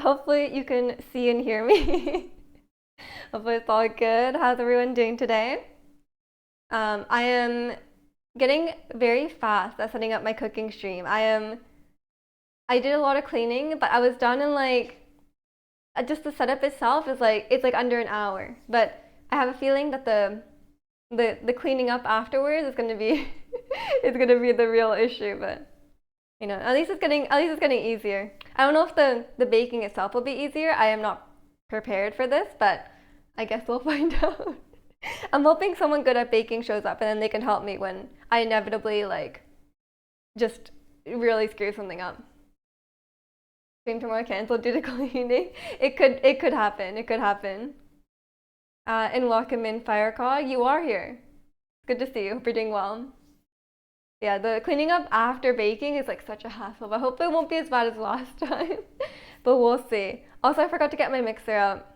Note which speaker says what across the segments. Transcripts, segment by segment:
Speaker 1: Hopefully you can see and hear me. Hopefully it's all good. How's everyone doing today? I am getting very fast at setting up my cooking stream. I did a lot of cleaning, but I was done in like just the setup itself is like it's like under an hour. But I have a feeling that the cleaning up afterwards is gonna be it's gonna be the real issue. But at least it's getting easier. I don't know if the baking itself will be easier. I am not prepared for this, but I guess we'll find out. I'm hoping someone good at baking shows up and then they can help me when I inevitably like just really screw something up. Stream tomorrow canceled due to cleaning. It could happen. It could happen. And welcome in Firecog. You are here. Good to see you. Hope you're doing well. Yeah, the cleaning up after baking is like such a hassle, but hopefully it won't be as bad as last time. But we'll see. Also, I forgot to get my mixer out.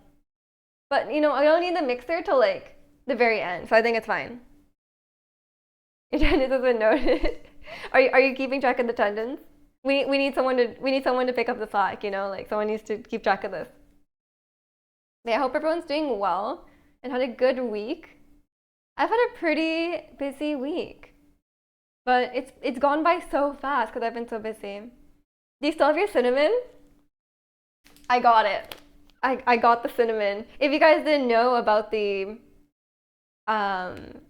Speaker 1: But I don't need the mixer till like the very end, so I think it's fine. Attendance has been noted. Are you keeping track of the attendance? We need someone to pick up the slack, like someone needs to keep track of this. Yeah, I hope everyone's doing well and had a good week. I've had a pretty busy week, but it's gone by so fast because I've been so busy. Do you still have your cinnamon? I got it. I got the cinnamon. If you guys didn't know about the um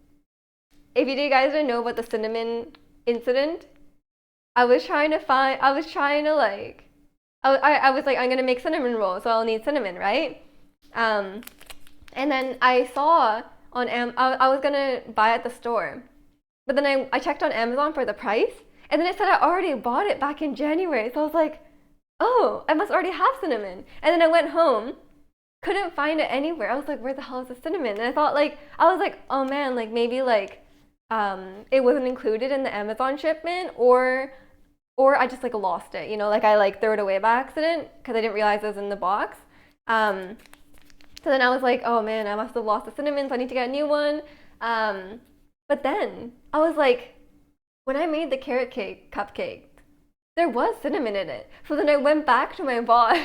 Speaker 1: if you guys didn't know about the cinnamon incident, I was trying to like I was like I'm gonna make cinnamon rolls, so I'll need cinnamon, right? Um and then I saw I was gonna buy at the store, but then I checked on Amazon for the price, and then it said I already bought it back in January. So I was like, oh, I must already have cinnamon. And then I went home, couldn't find it anywhere. I was like, where the hell is the cinnamon? And I was like, oh man, like maybe like it wasn't included in the Amazon shipment, or I just like lost it. Like I like threw it away by accident because I didn't realize it was in the box. So then I was like, oh man, I must have lost the cinnamon, so I need to get a new one. But then I was like, when I made the carrot cake cupcake, there was cinnamon in it. So then I went back to my bot.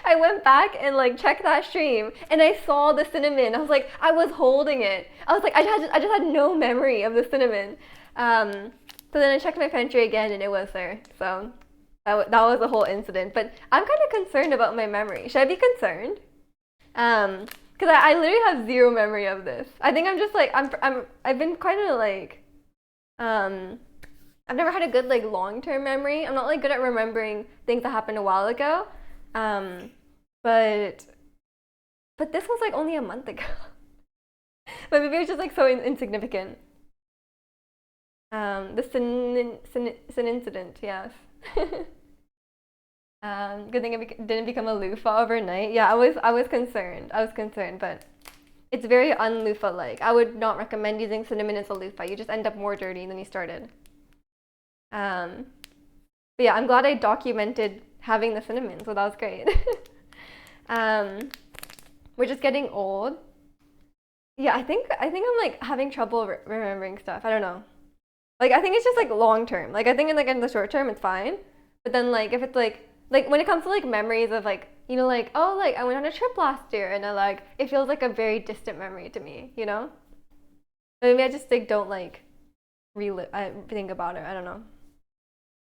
Speaker 1: I went back and like checked that stream, and I saw the cinnamon. I was like, I was holding it. I was like, I just had no memory of the cinnamon. So then I checked my pantry again, and it was there. So that was the whole incident. But I'm kind of concerned about my memory. Should I be concerned? Because I literally have zero memory of this. I think I'm just like I've been kind of like I've never had a good like long-term memory. I'm not like good at remembering things that happened a while ago. Um, but this was like only a month ago. But maybe it was just like so insignificant. The sin incident, yes. Good thing it didn't become a loofah overnight. Yeah, I was concerned. I was concerned, but it's very un-loofah-like. I would not recommend using cinnamon as a loofah. You just end up more dirty than you started. Um, but yeah, I'm glad I documented having the cinnamon, so that was great. um, we're just getting old. Yeah, I think I'm like having trouble remembering stuff. I don't know. Like I think it's just like long term. Like I think in the short term it's fine, but then like if it's like when it comes to like memories of like like oh like I went on a trip last year and I like it feels like a very distant memory to me. Maybe I just like don't like relive I think about it. I don't know.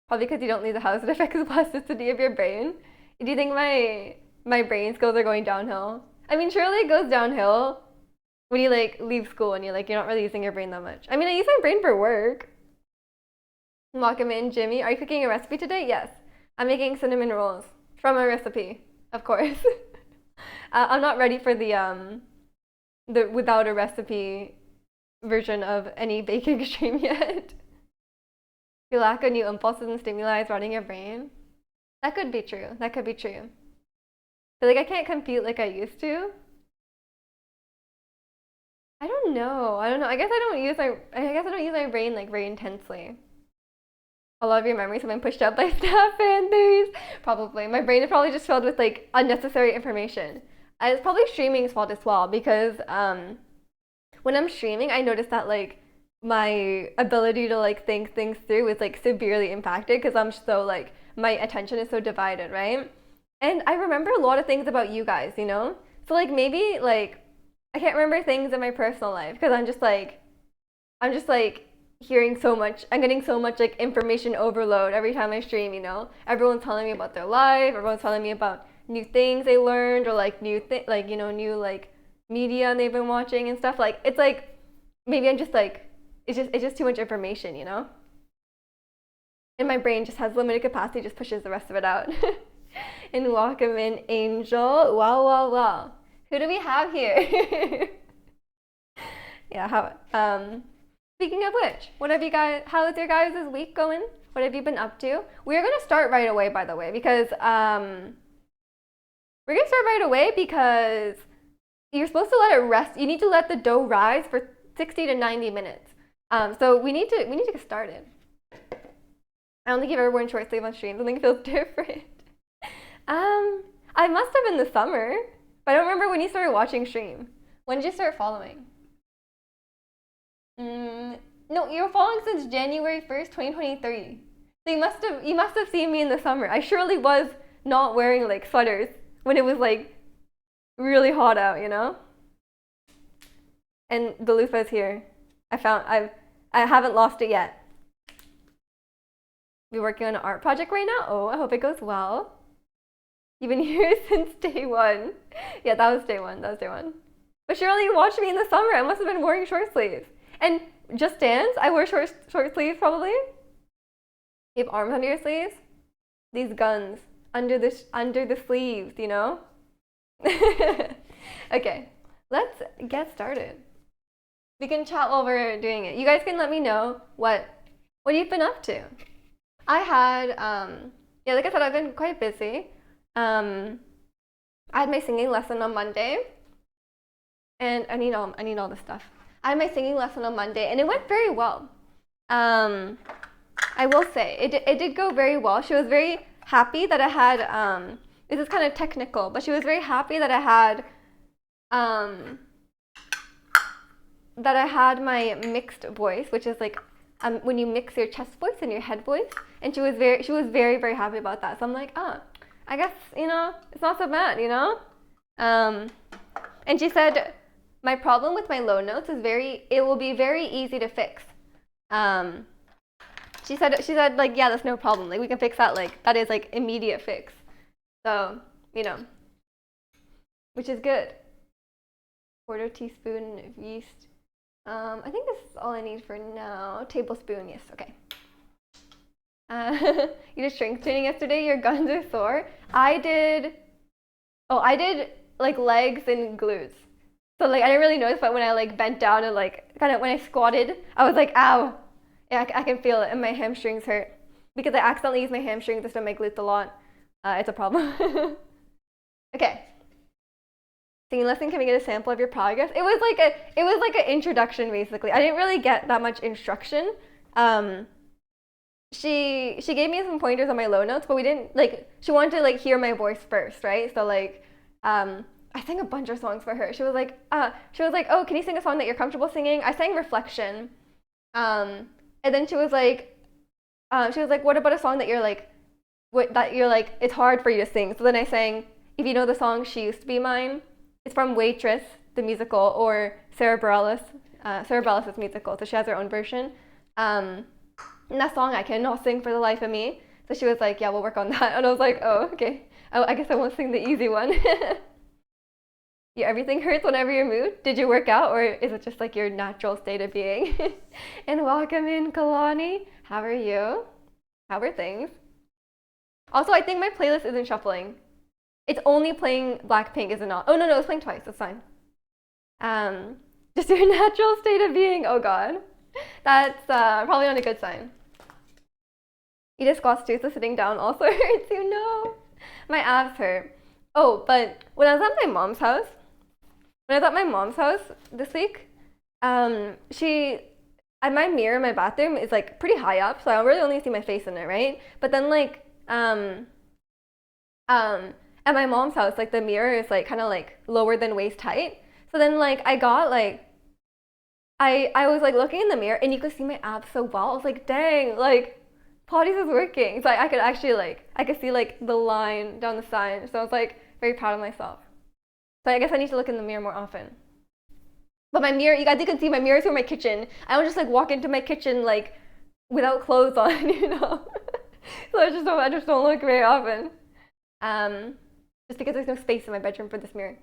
Speaker 1: Probably because you don't leave the house, it affects the plasticity of your brain. Do you think my brain skills are going downhill? I mean, surely it goes downhill when you like leave school and you're not really using your brain that much. I mean, I use my brain for work. Welcome in, Jimmy. Are you cooking a recipe today? Yes. I'm making cinnamon rolls from a recipe, of course. I'm not ready for the without a recipe version of any baking stream yet. You lack of new impulses and stimuli is rotting your brain. That could be true. That could be true. But like I can't compete like I used to. I don't know. I don't know. I guess I don't use my brain like very intensely. A lot of your memories have been pushed out by staff fan theories. Probably. My brain is probably just filled with like unnecessary information. It's probably streaming's fault as well because when I'm streaming, I notice that like my ability to like think things through is like severely impacted because I'm so like my attention is so divided, right? And I remember a lot of things about you guys, you know? So like maybe like I can't remember things in my personal life because I'm just like hearing so much. I'm getting so much like information overload every time I stream, you know? Everyone's telling me about their life, everyone's telling me about new things they learned or like like, you know, new like media they've been watching and stuff. Like it's like maybe I'm just like it's just too much information, you know? And my brain just has limited capacity, just pushes the rest of it out. And welcome in Angel. Wow, wow, wow. Who do we have here? Yeah, speaking of which, what have you guys how's your guys' week going? What have you been up to? We're gonna start right away, by the way, because you're supposed to let it rest. You need to let the dough rise for 60 to 90 minutes. So we need to get started. I don't think I've ever worn short sleeve on streams. I think it feels different. I must have in the summer, but I don't remember when you started watching stream. When did you start following? No, you're following since January 1st, 2023. So you must have seen me in the summer. I surely was not wearing like sweaters when it was like really hot out, you know? And the loofah's here. I haven't lost it yet. We're working on an art project right now. Oh, I hope it goes well. You've been here since day one. Yeah, that was day one. That was day one. But surely you watched me in the summer. I must have been wearing short sleeves. And just dance, I wear short sleeves probably. You have arms under your sleeves. These guns under the sleeves, you know? Okay, let's get started. We can chat while we're doing it. You guys can let me know what you've been up to. I had yeah, like I said, I've been quite busy. I had my singing lesson on Monday, and I need all this stuff. I had my singing lesson on Monday, and it went very well. I will say it did go very well. She was very happy that I had this is kind of technical, but she was very happy that I had my mixed voice, which is like when you mix your chest voice and your head voice, and she was very very happy about that. So I'm like, I guess, you know, it's not so bad, you know? And she said, my problem with my low notes is it will be very easy to fix. She said like, yeah, that's no problem. Like we can fix that, like that is like immediate fix. So, you know, which is good. Quarter teaspoon of yeast. I think this is all I need for now. Tablespoon, yes, okay. You did strength training yesterday, your guns are sore. I did like legs and glutes. So like I didn't really notice, but when I like bent down and like kind of when I squatted, I was like, ow. Yeah, I can feel it and my hamstrings hurt. Because I accidentally used my hamstrings instead of my glutes a lot. It's a problem. Okay. Singing lesson, can we get a sample of your progress? It was like an introduction basically. I didn't really get that much instruction. She gave me some pointers on my low notes, but we didn't like she wanted to like hear my voice first, right? So like I sang a bunch of songs for her. She was like, oh, can you sing a song that you're comfortable singing? I sang Reflection. And then she was like, what about a song that you're like it's hard for you to sing? So then I sang, if you know the song She Used to Be Mine. It's from Waitress, the musical, or Sarah Bareilles. Sarah Bareilles' musical, so she has her own version. And that song I cannot sing for the life of me. So she was like, yeah, we'll work on that. And I was like, oh, okay. I guess I won't sing the easy one. Yeah, everything hurts whenever you move. Did you work out, or is it just like your natural state of being? And welcome in, Kalani. How are you? How are things? Also, I think my playlist isn't shuffling. It's only playing Blackpink, is it not? Oh, no, it's playing twice. That's fine. Just your natural state of being. Oh, God. That's probably not a good sign. You did squats too, so sitting down also hurts, you know. My abs hurt. Oh, but when I was at my mom's house this week, my mirror in my bathroom is like pretty high up, so I really only see my face in it, right? But then like, at my mom's house, like the mirror is like kind of like lower than waist height. So then like I got like, I was like looking in the mirror and you could see my abs so well. I was like, dang, like Pilates is working. So I could actually like, I could see like the line down the side. So I was like very proud of myself. So I guess I need to look in the mirror more often. But my mirror, you guys, you can see my mirrors for my kitchen. I don't just like walk into my kitchen like without clothes on, you know. So I just don't look very often. Just because there's no space in my bedroom for this mirror.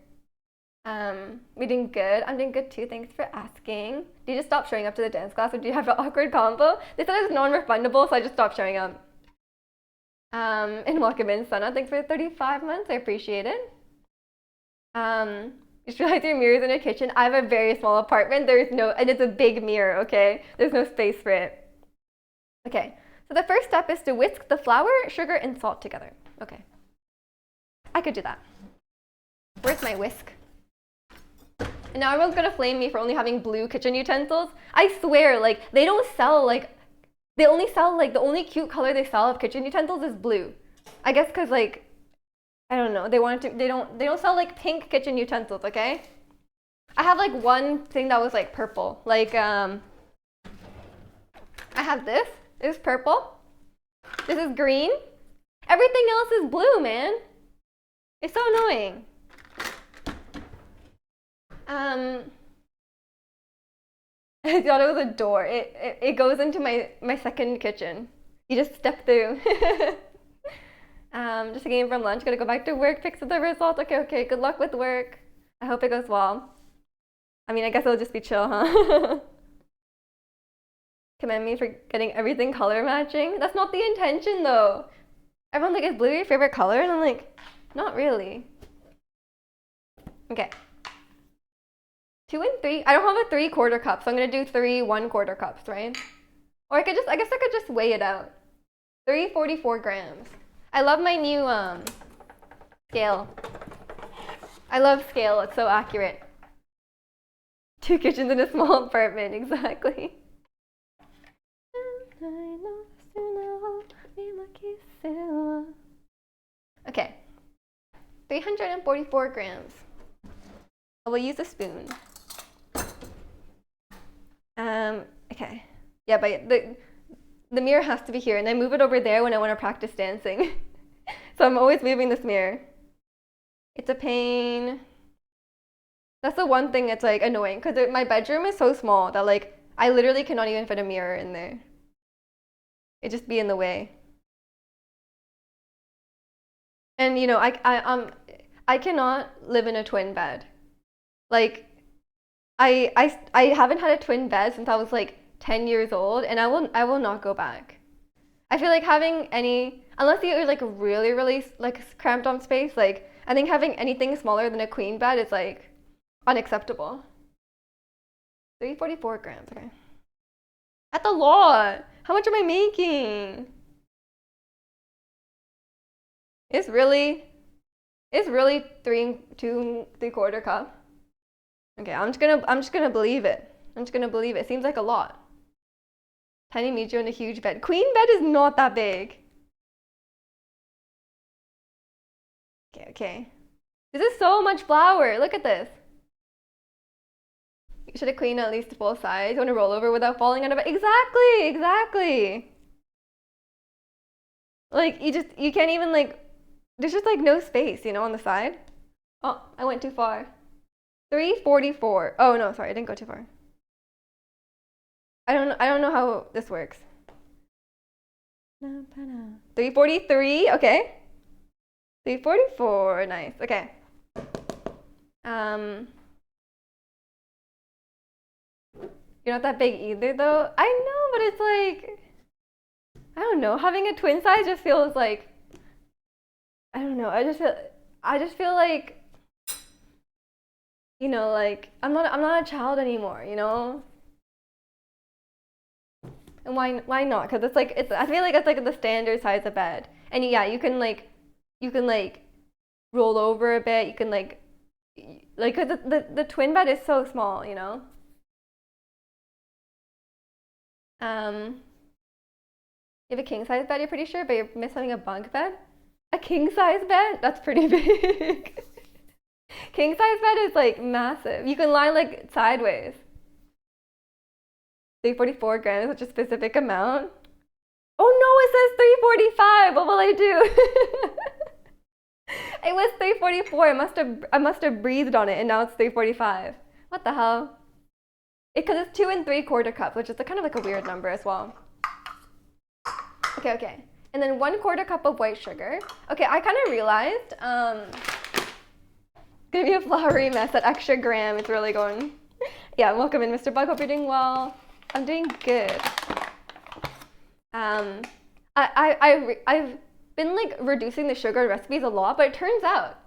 Speaker 1: We're doing good. I'm doing good too. Thanks for asking. Did you just stop showing up to the dance class, or do you have an awkward combo? They said it was non-refundable, so I just stopped showing up. And welcome in, Sana. Thanks for the 35 months. I appreciate it. Just realize your mirror's in your kitchen. I have a very small apartment. There's no, and it's a big mirror, okay? There's no space for it. Okay, so the first step is to whisk the flour, sugar, and salt together. Okay, I could do that. Where's my whisk? And now everyone's gonna flame me for only having blue kitchen utensils. I swear, like, they don't sell, like, they only sell, like, the only cute color they sell of kitchen utensils is blue. I guess because, like, I don't know, they don't sell, like, pink kitchen utensils, okay? I have, like, one thing that was, like, purple. Like, I have this. This is purple. This is green. Everything else is blue, man. It's so annoying. I thought it was a door. It goes into my second kitchen. You just step through. Just getting from lunch. Gotta go back to work. Fix the results. Okay. Good luck with work. I hope it goes well. I mean, I guess it'll just be chill, huh? Commend me for getting everything color matching. That's not the intention, though. Everyone's like, is blue your favorite color? And I'm like, not really. Okay. 2 and 3. I don't have a 3/4 cup, so I'm gonna do 3 1/4 cups, right? Or I guess I could just weigh it out. 344 grams. I love my new scale. I love scale. It's so accurate. 2 kitchens in a small apartment, exactly. Okay. 344 grams. I will use a spoon. Okay. Yeah, but the mirror has to be here, and I move it over there when I want to practice dancing. So I'm always moving this mirror. It's a pain. That's the one thing that's like annoying, because my bedroom is so small that like I literally cannot even fit a mirror in there. It'd just be in the way. And you know, I cannot live in a twin bed. Like I haven't had a twin bed since I was like 10 years old, and I will not go back. I feel like having any, unless you're like really, really like cramped on space, like I think having anything smaller than a queen bed is like unacceptable. 344 grams, okay. That's a lot. How much am I making? It's really 2 3/4 cup. Okay, I'm just gonna believe it. I'm just gonna believe it. It seems like a lot. Tiny Mijo in a huge bed. Queen bed is not that big. Okay. This is so much flour. Look at this. You should have cleaned at least full size. You want to roll over without falling out of it. Exactly. Like you can't even like, there's just like no space, you know, on the side. Oh, I went too far. 344. Oh no, sorry, I didn't go too far. I don't know how this works. 343, okay. 344, nice, okay. You're not that big either though. I know, but it's like, I don't know, having a twin size just feels like, I don't know, I just feel like, you know, like I'm not a child anymore, you know? And why not? Because it's like I feel like it's like the standard size of bed. And yeah, you can like roll over a bit. You can like 'cause the twin bed is so small, you know? You have a king size bed, you're pretty sure, but you're missing a bunk bed? A king size bed? That's pretty big. King size bed is like massive. You can lie like sideways. 344 grams, such a specific amount. Oh no, it says 3:45. What will I do? It was 3:44. I must have breathed on it, and now it's 3:45. What the hell? Because it's 2 3/4 cups, which is kind of like a weird number as well. Okay, okay. And then 1/4 cup of white sugar. Okay, I kind of realized, gonna be a floury mess. That extra gram is really going. Yeah, welcome in, Mr. Bug. Hope you're doing well. I'm doing good. I've been like reducing the sugar recipes a lot, but it turns out,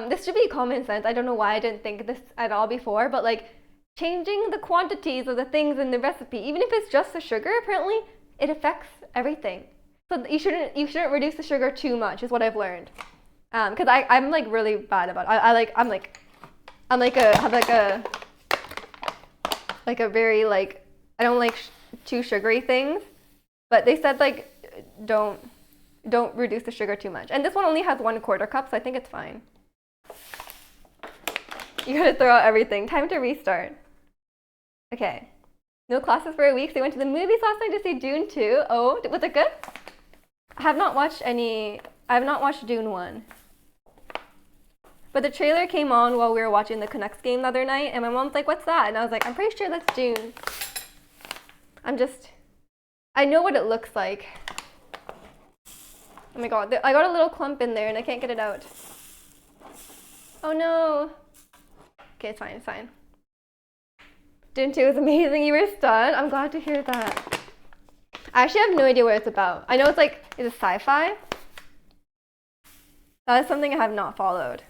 Speaker 1: this should be common sense. I don't know why I didn't think this at all before, but like changing the quantities of the things in the recipe, even if it's just the sugar, apparently it affects everything. So you shouldn't reduce the sugar too much, is what I've learned. Because I'm like really bad about it. I have a very like, I don't like too sugary things, but they said like don't reduce the sugar too much. And this one only has 1/4 cup, so I think it's fine. You gotta throw out everything. Time to restart. Okay. No classes for a week. So we went to the movies last night to see Dune 2. Oh, was it good? I have not watched Dune 1. But the trailer came on while we were watching the Canucks game the other night, and my mom's like, "What's that?" And I was like, "I'm pretty sure that's Dune." I know what it looks like. Oh my god, I got a little clump in there and I can't get it out. Oh no. Okay, it's fine, it's fine. Dune 2 is amazing. You were stunned. I'm glad to hear that. I actually have no idea what it's about. I know it's like, is it sci-fi? That is something I have not followed.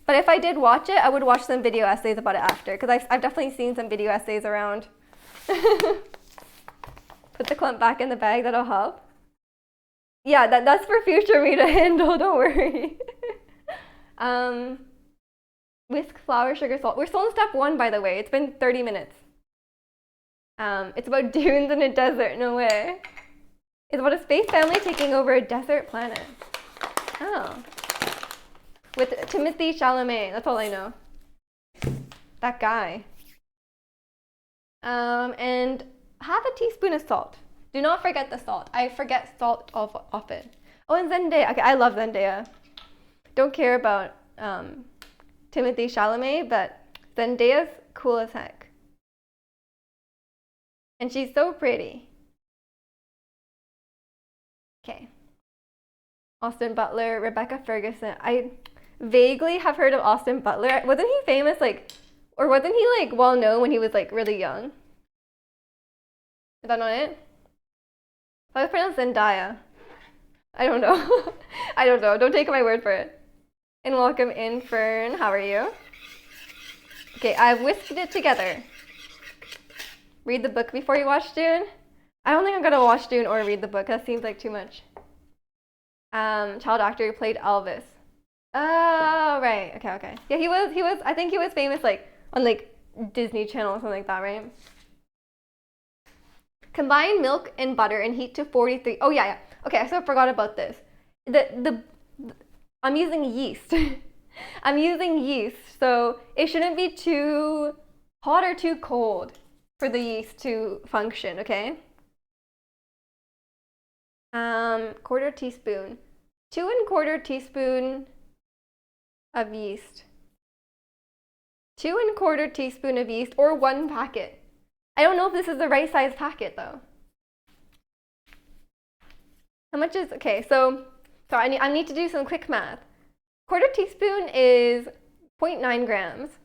Speaker 1: But if I did watch it, I would watch some video essays about it after, because I've definitely seen some video essays around. Put the clump back in the bag, that'll help. Yeah, that's for future me to handle, don't worry. Whisk, flour, sugar, salt. We're still on step 1, by the way. It's been 30 minutes. It's about dunes in a desert, no way. It's about a space family taking over a desert planet. Oh. With Timothée Chalamet, that's all I know. That guy. And half a teaspoon of salt. Do not forget the salt. I forget salt often. Oh, and Zendaya. Okay, I love Zendaya. Don't care about Timothée Chalamet, but Zendaya's cool as heck. And she's so pretty. Okay. Austin Butler, Rebecca Ferguson. I vaguely have heard of Austin Butler. Wasn't he famous, like, or wasn't he like well known when he was like really young? Is that not it? I was pronounced Zendaya. I don't know. I don't know. Don't take my word for it. And welcome in, Fern. How are you? Okay, I've whisked it together. Read the book before you watch Dune? I don't think I'm gonna watch Dune or read the book. That seems like too much. Child actor who played Elvis. Oh, right. Okay, okay. Yeah, he was, I think he was famous like on like Disney Channel or something like that, right? Combine milk and butter and heat to 43. Oh yeah, yeah. Okay, so I forgot about this. I'm using yeast. I'm using yeast, so it shouldn't be too hot or too cold for the yeast to function, okay? 1/4 teaspoon. 2 1/4 teaspoon of yeast. 2 1/4 teaspoon of yeast, or 1 packet. I don't know if this is the right size packet though. How much is, okay, so I need to do some quick math. 1/4 teaspoon is 0.9 grams,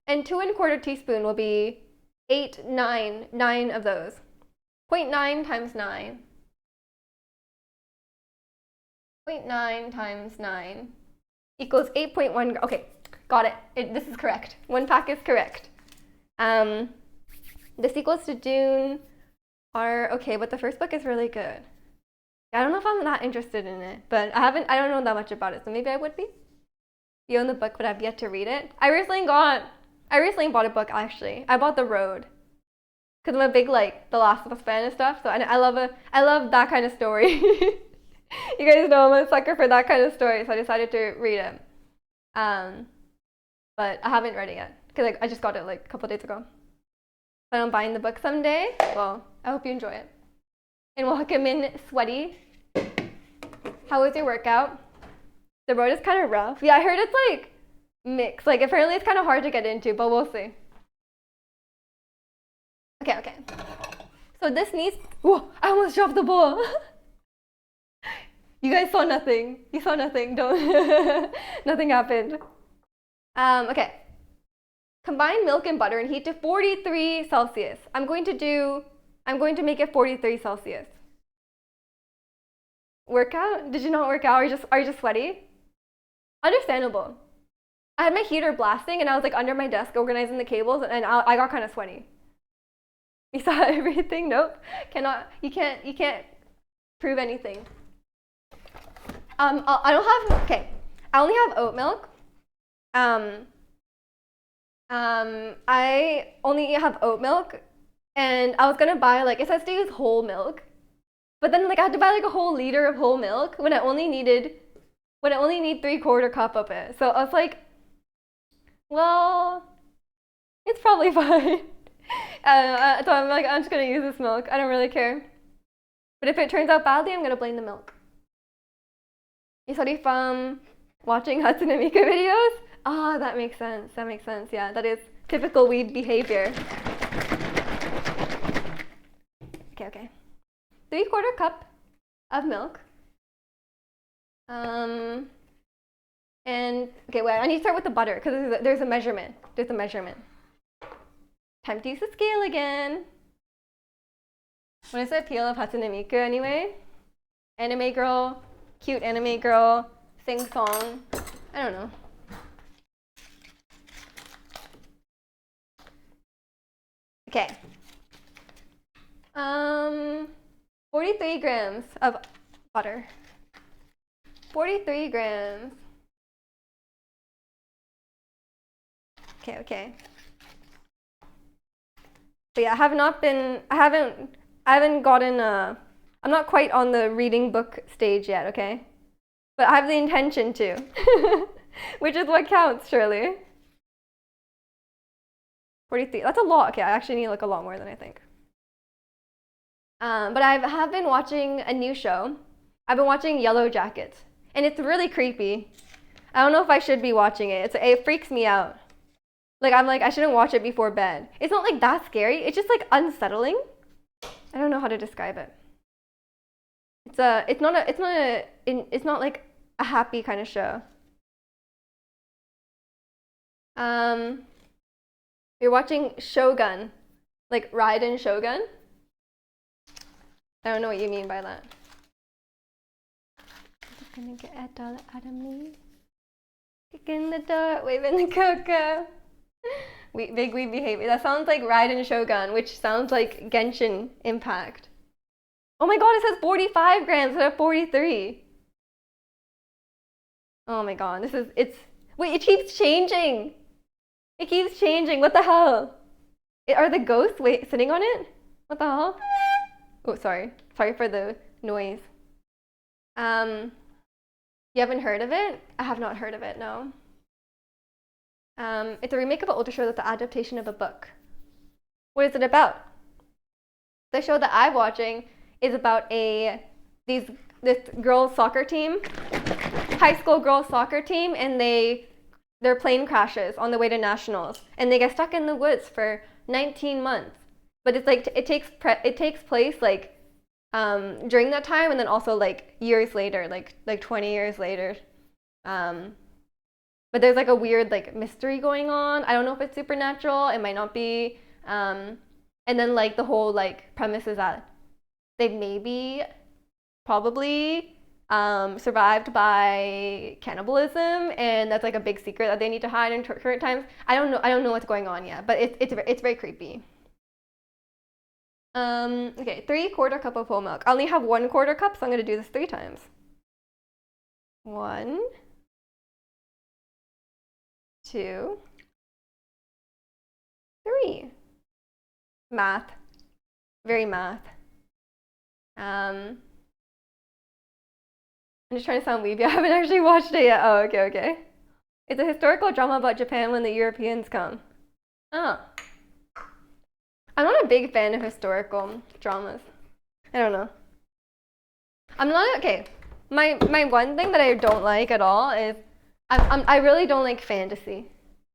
Speaker 1: and 2 1/4 teaspoon will be 9 of those. 0.9 times 9. 0.9 times 9 equals 8.1. Okay, got it. This is correct. 1 pack is correct. This equals to Dune. Okay, but the first book is really good. I don't know if I'm not interested in it, but I don't know that much about it, so maybe I would be. You own the book, but I've yet to read it. I recently bought a book actually. I bought The Road. Cause I'm a big like The Last of Us fan and stuff, so I love that kind of story. You guys know I'm a sucker for that kind of story, so I decided to read it. But I haven't read it yet, because I just got it like a couple days ago. But I'm buying the book someday. Well, I hope you enjoy it. And welcome in Sweaty. How was your workout? The road is kind of rough. Yeah, I heard it's like mixed. Like apparently it's kind of hard to get into, but we'll see. Okay. So this needs, whoa, I almost dropped the ball. You guys saw nothing. You saw nothing. Don't, nothing happened. Okay. Combine milk and butter and heat to 43 Celsius. I'm going to make it 43 Celsius. Workout? Did you not work out? Are you just sweaty? Understandable. I had my heater blasting and I was like under my desk organizing the cables and I got kind of sweaty. You saw everything? Nope. You can't prove anything. I only have oat milk. I only have oat milk, and I was gonna buy like, it says to use whole milk, but then like I had to buy like a whole liter of whole milk when I only need 3/4 cup of it. So I was like, well, it's probably fine. So I'm like, I'm just gonna use this milk. I don't really care. But if it turns out badly, I'm gonna blame the milk. You study from watching Hatsune Miku videos? Ah, that makes sense. That makes sense. Yeah, that is typical weed behavior. Okay. 3/4 cup of milk. And okay, wait. I need to start with the butter because there's a measurement. There's a measurement. Time to use the scale again. What is the appeal of Hatsune Miku anyway? Anime girl, cute anime girl, sing song. I don't know. Okay. 43 grams of butter. 43 grams. Okay. But yeah, I haven't gotten I'm not quite on the reading book stage yet, okay? But I have the intention to, which is what counts, surely. 43, that's a lot. Okay, I actually need like a lot more than I think. But I have been watching a new show. I've been watching Yellow Jackets, and it's really creepy. I don't know if I should be watching it. It freaks me out. Like I'm like, I shouldn't watch it before bed. It's not like that scary. It's just like unsettling. I don't know how to describe it. It's not like a happy kind of show. You're watching Shogun, like Raiden Shogun. I don't know what you mean by that. Just gonna get $1 out of me. Kicking the door, waving the cocoa. Big weed behavior. That sounds like Raiden Shogun, which sounds like Genshin Impact. Oh my god, it says 45 grams instead of 43. Oh my god, wait, it keeps changing. It keeps changing, what the hell? Are the ghosts sitting on it? What the hell? Oh, sorry for the noise. You haven't heard of it? I have not heard of it, no. It's a remake of an older show that's an adaptation of a book. What is it about? The show that I'm watching is about this girls' soccer team, high school girls' soccer team, and their plane crashes on the way to nationals, and they get stuck in the woods for 19 months. But it's like it takes place like during that time, and then also like years later, like 20 years later. But there's like a weird like mystery going on. I don't know if it's supernatural. It might not be. And then like the whole like premise is that they maybe probably survived by cannibalism, and that's like a big secret that they need to hide in current times. I don't know what's going on yet, but it's very creepy. Okay, 3/4 cup of whole milk. I only have 1/4 cup, so I'm gonna do this 3 times. 1, 2, 3. Math. Very math. I'm just trying to sound weeby. I haven't actually watched it yet. Oh, okay. It's a historical drama about Japan when the Europeans come. Oh. I'm not a big fan of historical dramas. I don't know. I'm not okay. My one thing that I don't like at all is I really don't like fantasy.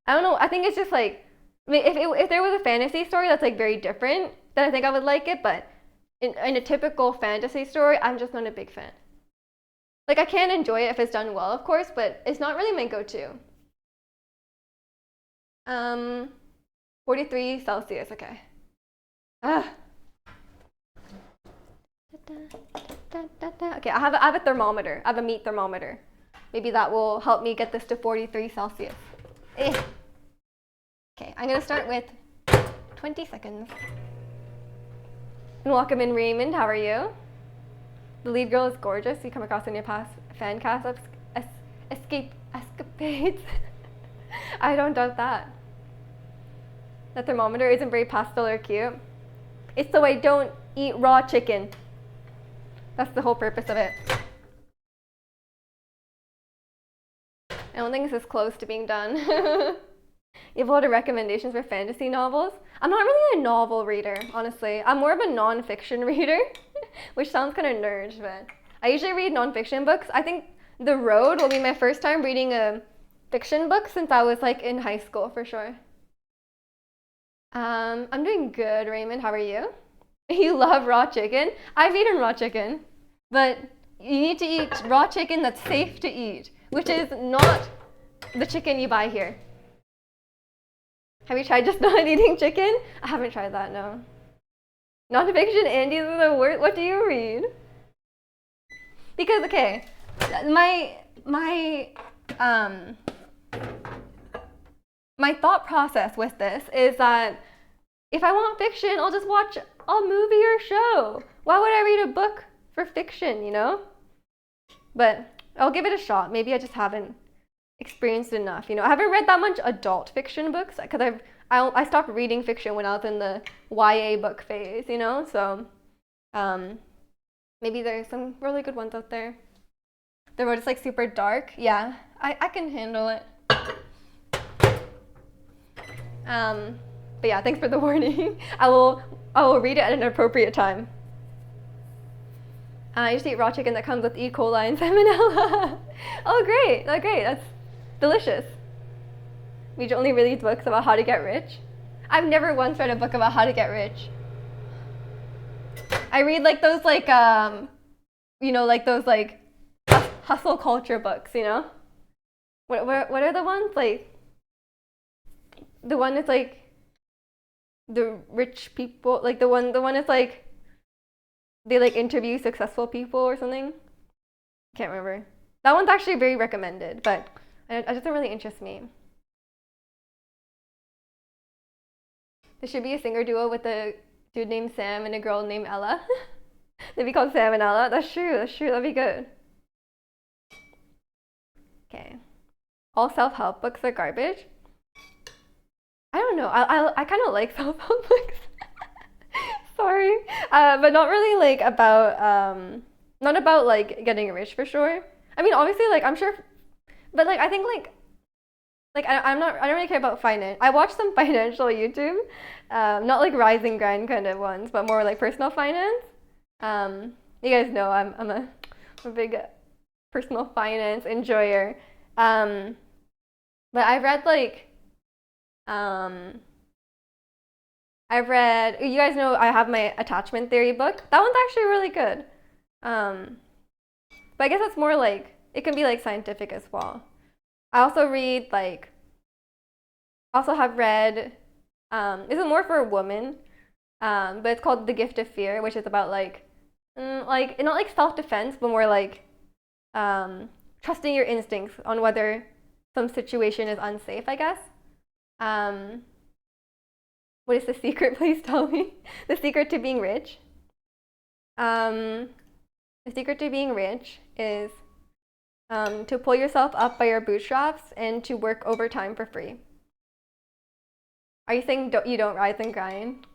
Speaker 1: I don't know. I think it's just like, I mean, if there was a fantasy story that's like very different, then I think I would like it. But in a typical fantasy story, I'm just not a big fan. Like I can enjoy it if it's done well, of course, but it's not really my go-to. 43 Celsius. Okay. Ah. Okay, I have a thermometer. I have a meat thermometer. Maybe that will help me get this to 43 Celsius. Eh. Okay, I'm gonna start with 20 seconds. And welcome in, Raymond. How are you? The lead girl is gorgeous. You come across in your past fan cast escapades. I don't doubt that. The thermometer isn't very pastel or cute. It's so I don't eat raw chicken. That's the whole purpose of it. I don't think this is close to being done. You have a lot of recommendations for fantasy novels. I'm not really a novel reader, honestly. I'm more of a non-fiction reader, which sounds kind of nerd, but I usually read non-fiction books. I think The Road will be my first time reading a fiction book since I was like in high school for sure. I'm doing good, Raymond. How are you? You love raw chicken? I've eaten raw chicken, but you need to eat raw chicken that's safe to eat, which is not the chicken you buy here. Have you tried just not eating chicken? I haven't tried that, no. Non-fiction Andes are the worst. What do you read? Because, okay, my thought process with this is that if I want fiction, I'll just watch a movie or show. Why would I read a book for fiction, you know? But I'll give it a shot. Maybe I just haven't experienced enough, you know. I haven't read that much adult fiction books because I stopped reading fiction when I was in the YA book phase, you know. So maybe there's some really good ones out there. The Road is like super dark. Yeah, I can handle it. But yeah, thanks for the warning. I will read it at an appropriate time. I used to eat raw chicken that comes with E. coli and salmonella. Oh, great. Oh, great. That's delicious. We only read books about how to get rich. I've never once read a book about how to get rich. I read like those like, you know, like those like hustle culture books, you know? What are the ones? Like, the one that's like the rich people, like the one is like they like interview successful people or something. Can't remember. That one's actually very recommended, but it doesn't really interest me. There should be a singer duo with a dude named Sam and a girl named Ella. They'd be called Sam and Ella. That's true. That'd be good. Okay. All self-help books are garbage. I don't know. I kind of like self-help books. Sorry, but not really like about not about like getting rich for sure. I mean, obviously, like I'm sure, but like I think like I don't really care about finance. I watch some financial YouTube, not like rise and grind kind of ones, but more like personal finance. You guys know I'm a big personal finance enjoyer. But I've read like. I've read, you guys know I have my attachment theory book. That one's actually really good. But I guess it's more like, it can be like scientific as well. I also read like, also have read, this is more for women, but it's called The Gift of Fear, which is about like not like self-defense, but more like trusting your instincts on whether some situation is unsafe, I guess. What is the secret? Please tell me. The secret to being rich. The secret to being rich is to pull yourself up by your bootstraps and to work overtime for free. Are you saying you don't rise and grind?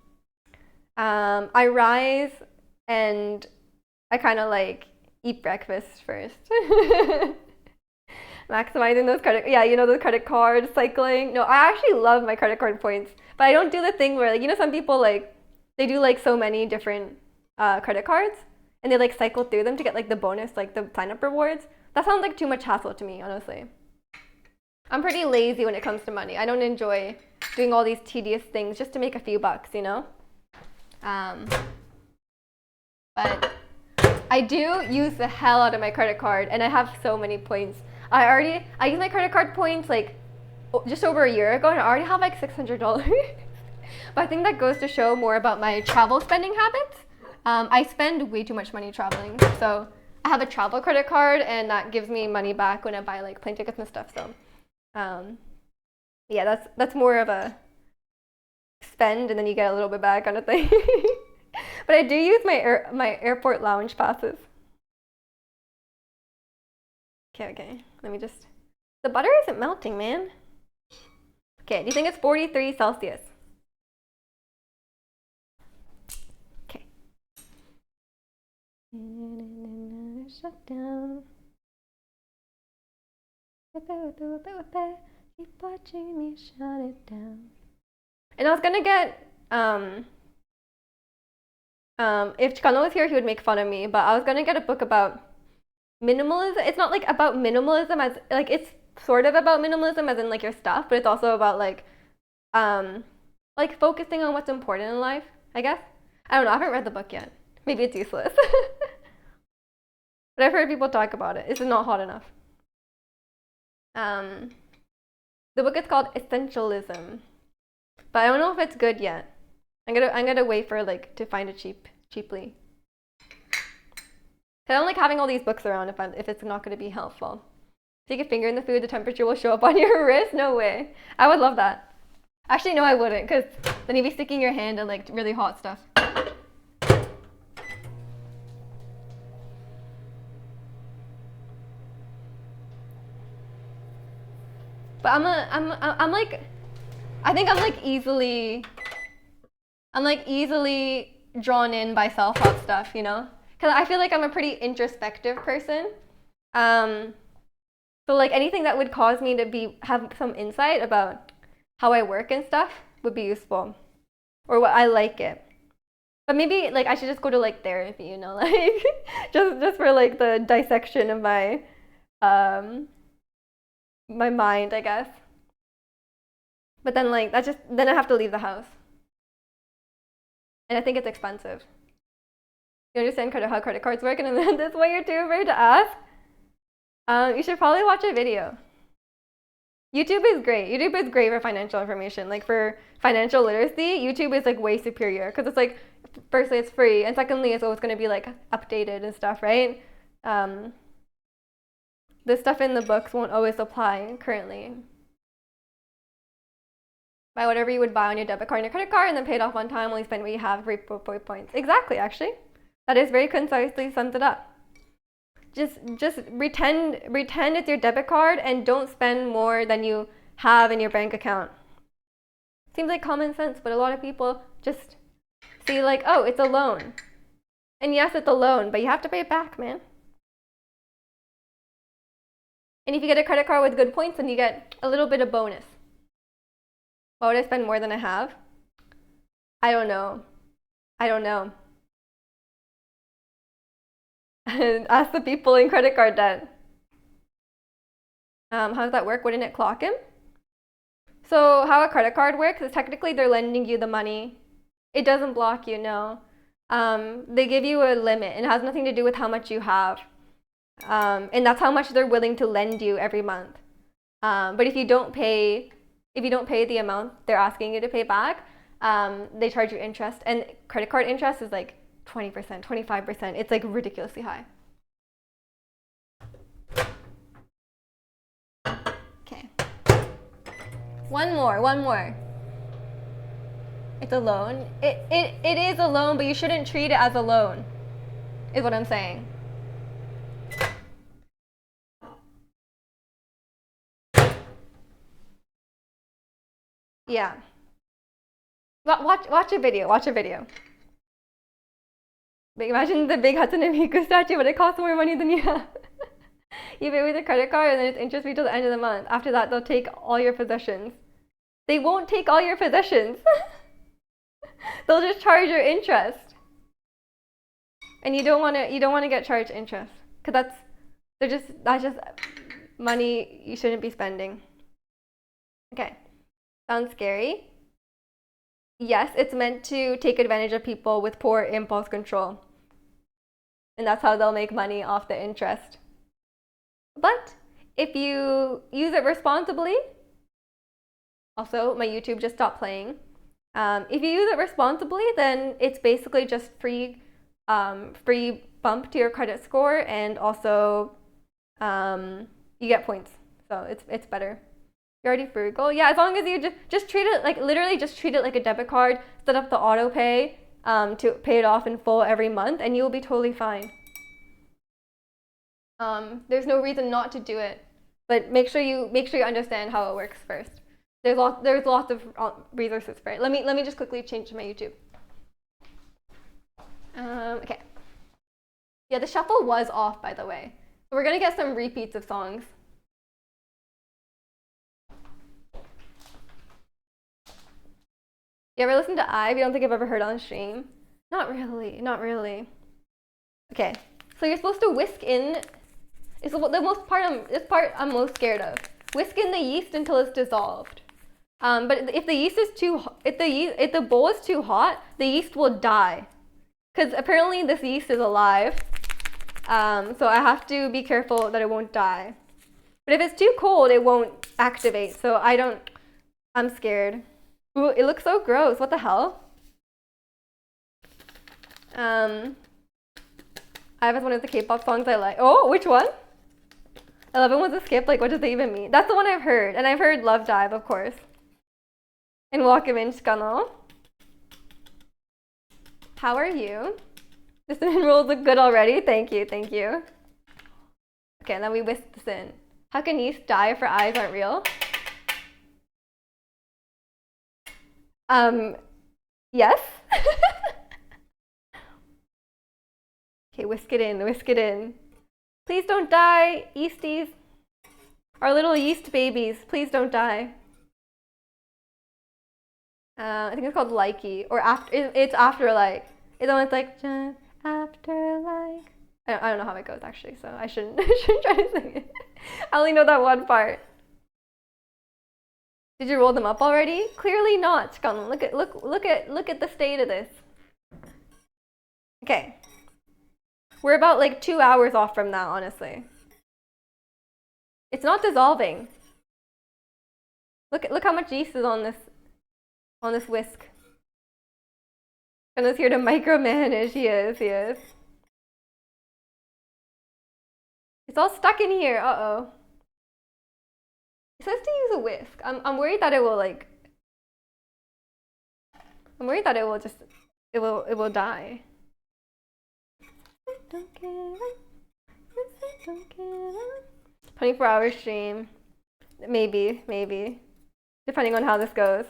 Speaker 1: I rise and I kind of like eat breakfast first. Maximizing those those credit cards, cycling. No, I actually love my credit card points, but I don't do the thing where like, you know, some people like, they do like so many different credit cards and they like cycle through them to get like the bonus, like the sign up rewards. That sounds like too much hassle to me, honestly. I'm pretty lazy when it comes to money. I don't enjoy doing all these tedious things just to make a few bucks, you know? But I do use the hell out of my credit card, and I have so many points. I use my credit card points like just over a year ago, and I already have like $600. But I think that goes to show more about my travel spending habits. I spend way too much money traveling, so I have a travel credit card, and that gives me money back when I buy like plane tickets and stuff. So yeah, that's more of a spend and then you get a little bit back kind of thing. But I do use my airport lounge passes. Okay, let me just, the butter isn't melting, man. Okay, do you think it's 43 Celsius? Okay. Shut down. Keep watching me shut it down. And I was gonna get, if Chicano was here, he would make fun of me, but I was gonna get a book about minimalism. It's not like about minimalism as, like, it's sort of about minimalism as in like your stuff, but it's also about like focusing on what's important in life, I guess. I don't know, I haven't read the book yet. Maybe it's useless. But I've heard people talk about it. It's not hot enough. The book is called Essentialism, but I don't know if it's good yet. I'm gonna wait for like to find it cheaply. I don't like having all these books around if it's not gonna be helpful. Take a finger in the food, the temperature will show up on your wrist. No way. I would love that. Actually, no, I wouldn't, because then you'd be sticking your hand in like really hot stuff. But I'm like, I think I'm like easily drawn in by self-help stuff, you know? Because I feel like I'm a pretty introspective person. So like anything that would cause me to have some insight about how I work and stuff would be useful, or what I like it. But maybe like I should just go to like therapy, you know, like just for like the dissection of my my mind, I guess. But then like then I have to leave the house, and I think it's expensive. You understand how credit cards work, and then that's why you're too afraid to ask. You should probably watch a video. YouTube is great. YouTube is great for financial information. Like for financial literacy, YouTube is like way superior because it's like, firstly, it's free, and secondly, it's always going to be like updated and stuff, right? The stuff in the books won't always apply currently. Buy whatever you would buy on your debit card and your credit card, and then pay it off on time. Only spend what you have, reap points. Exactly, actually, that is very concisely sums it up. Just pretend it's your debit card and don't spend more than you have in your bank account. Seems like common sense, but a lot of people just see like, oh, it's a loan. And yes, it's a loan, but you have to pay it back, man. And if you get a credit card with good points, then you get a little bit of bonus. Why would I spend more than I have? I don't know. Ask the people in credit card debt. How does that work? Wouldn't it clock him? So how a credit card works is technically they're lending you the money. It doesn't block you, no. They give you a limit, and it has nothing to do with how much you have. And that's how much they're willing to lend you every month. But if you don't pay the amount they're asking you to pay back, they charge you interest. And credit card interest is like 20%, 25%. It's like ridiculously high. Okay. One more. It's a loan. It is a loan, but you shouldn't treat it as a loan, is what I'm saying. Yeah. Watch a video. But imagine the big Hatsune Miku statue, but it costs more money than you have. You pay with a credit card, and then it's interest free till the end of the month. After that, they'll take all your possessions. They won't take all your possessions. They'll just charge your interest. And you don't want to get charged interest, because that's just money you shouldn't be spending. Okay. Sounds scary. Yes, it's meant to take advantage of people with poor impulse control. And that's how they'll make money off the interest. But if you use it responsibly, also my YouTube just stopped playing. If you use it responsibly, then it's basically just free bump to your credit score, and also you get points. So it's better. You're already frugal. Yeah, as long as you just treat it like, literally just treat it like a debit card, set up the auto pay to pay it off in full every month, and you'll be totally fine. There's no reason not to do it, but make sure you understand how it works first. There's lots of resources for it. Let me just quickly change my YouTube. Okay. Yeah, the shuffle was off, by the way. So we're gonna get some repeats of songs. You ever listen to IVE? You don't think I've ever heard on stream? Not really, not really. Okay, so you're supposed to whisk in. It's this part I'm most scared of. Whisk in the yeast until it's dissolved. But if the yeast is if the bowl is too hot, the yeast will die. Because apparently this yeast is alive. So I have to be careful that it won't die. But if it's too cold, it won't activate. So I'm scared. Ooh, it looks so gross. What the hell? IVE is one of the K-pop songs I like. Oh, which one? 11 was a skip. Like, what does that even mean? That's the one I've heard. And I've heard Love Dive, of course. And Walkamin Shikano. How are you? The cinnamon rolls look good already. Thank you, thank you. Okay, and then we whisk this in. How can yeast die if our eyes aren't real? Yes. Okay, whisk it in, whisk it in. Please don't die, yeasties. Our little yeast babies, please don't die. I think it's called Likey, or after. It's after like. It's the one that's like just after like. I don't know how it goes actually, so I shouldn't try to sing it. I only know that one part. Did you roll them up already? Clearly not. Come look at the state of this. Okay. We're about like 2 hours off from that, honestly. It's not dissolving. Look how much yeast is on this whisk. Kano's here to micromanage. He is. It's all stuck in here. Uh-oh. It says to use a whisk. I'm worried that it will like. I'm worried that it will die. Don't give up. Don't give up. 24-hour stream. Maybe. Depending on how this goes.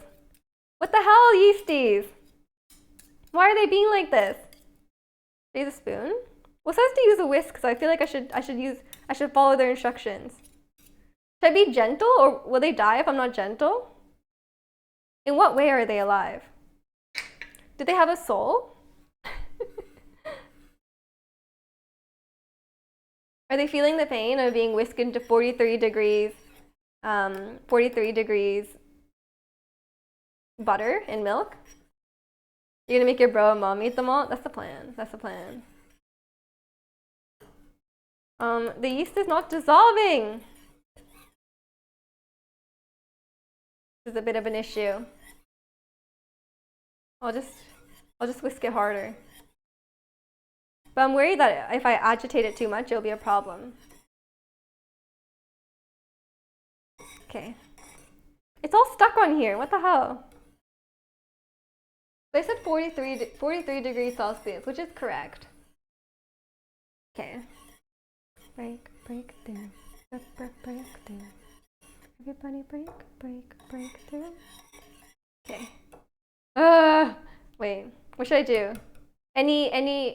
Speaker 1: What the hell, yeasties? Why are they being like this? Use a spoon? Well, it says to use a whisk, so I feel like I should follow their instructions. Should I be gentle, or will they die if I'm not gentle? In what way are they alive? Do they have a soul? Are they feeling the pain of being whisked into 43 degrees butter and milk? You're gonna make your bro and mom eat them all? That's the plan. The yeast is not dissolving. This is a bit of an issue. I'll just whisk it harder. But I'm worried that if I agitate it too much, it'll be a problem. Okay. It's all stuck on here. What the hell? They said 43 degrees Celsius, which is correct. Okay. Break through. Break through. Everybody break through. Okay. Wait. What should I do? Any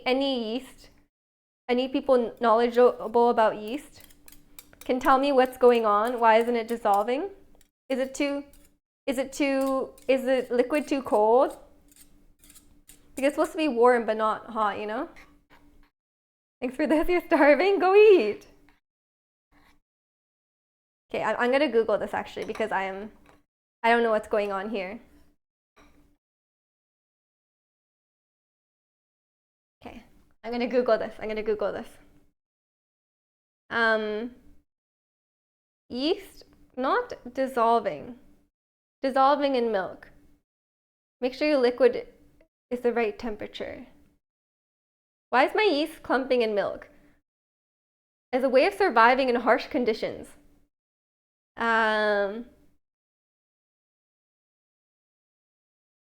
Speaker 1: yeast? Any people knowledgeable about yeast can tell me what's going on? Why isn't it dissolving? Is the liquid too cold? Because it's supposed to be warm but not hot, you know? Thanks for this. You're starving? Go eat. Okay, I'm gonna Google this actually because I don't know what's going on here. Okay, I'm gonna Google this. Yeast not dissolving. Dissolving in milk. Make sure your liquid is the right temperature. Why is my yeast clumping in milk? As a way of surviving in harsh conditions.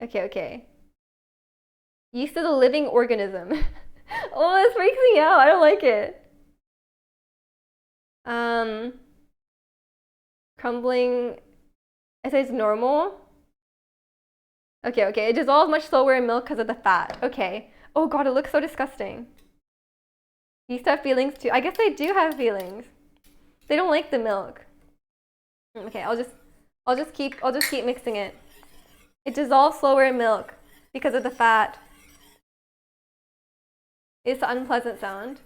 Speaker 1: Okay. Yeast is a living organism. Oh, this freaks me out. I don't like it. Crumbling. It says normal. Okay. It dissolves much slower in milk because of the fat. Okay. Oh god, it looks so disgusting. Yeast have feelings too. I guess they do have feelings. They don't like the milk. Okay, I'll just keep mixing it. It dissolves slower in milk because of the fat. It's an unpleasant sound.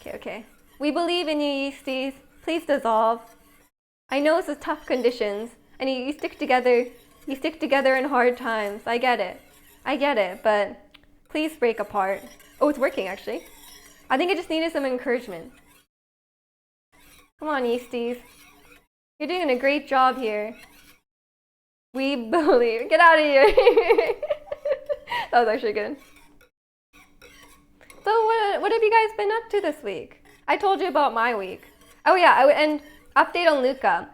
Speaker 1: Okay. We believe in you, yeasties. Please dissolve. I know this is tough conditions, and you stick together. You stick together in hard times. I get it, but please break apart. Oh, it's working actually. I think it just needed some encouragement. Come on, yeasties. You're doing a great job here. We believe. Get out of here. That was actually good. So what have you guys been up to this week? I told you about my week. Oh yeah, and update on Luca.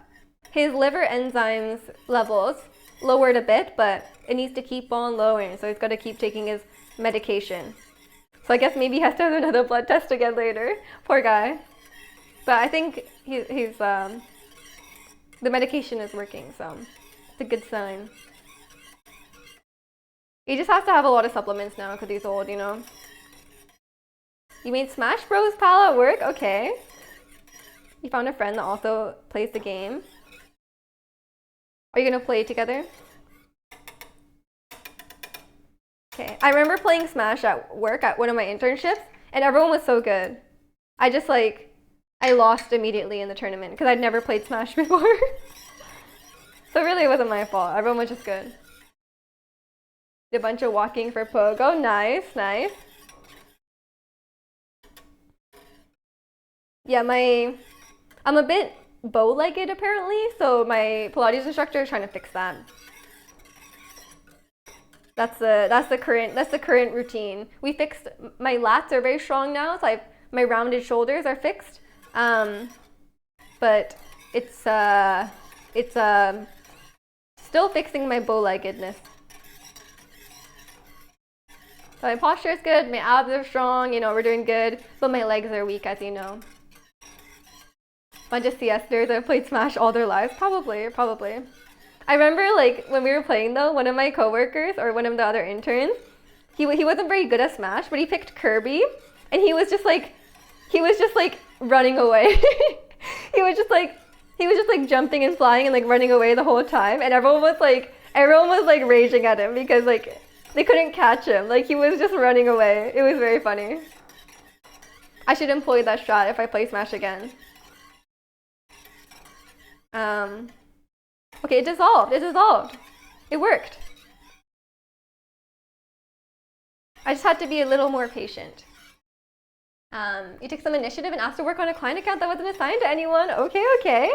Speaker 1: His liver enzymes levels lowered a bit, but it needs to keep on lowering, so he's got to keep taking his medication. So I guess maybe he has to have another blood test again later. Poor guy. But I think he's the medication is working, so it's a good sign. He just has to have a lot of supplements now because he's old, you know. You made Smash Bros. Pal at work? Okay. You found a friend that also plays the game. Are you gonna play together? Okay. I remember playing Smash at work at one of my internships, and everyone was so good. I lost immediately in the tournament because I'd never played Smash before. So really it wasn't my fault. Everyone was just good. Did a bunch of walking for Pogo. Nice. Yeah, I'm a bit bow-legged apparently, so my Pilates instructor is trying to fix that. That's the current routine. We fixed my lats are very strong now, so my rounded shoulders are fixed. But it's still fixing my bow-leggedness. So my posture is good, my abs are strong, you know, we're doing good, but my legs are weak, as you know. Bunch of siesters that have played Smash all their lives, probably. I remember like when we were playing though, one of my coworkers or one of the other interns, he wasn't very good at Smash, but he picked Kirby, and he was just like running away. he was just like jumping and flying and like running away the whole time, and everyone was like raging at him because like they couldn't catch him. Like he was just running away. It was very funny. I should employ that strat if I play Smash again. Okay, it dissolved. It worked. I just had to be a little more patient. You took some initiative and asked to work on a client account that wasn't assigned to anyone. Okay.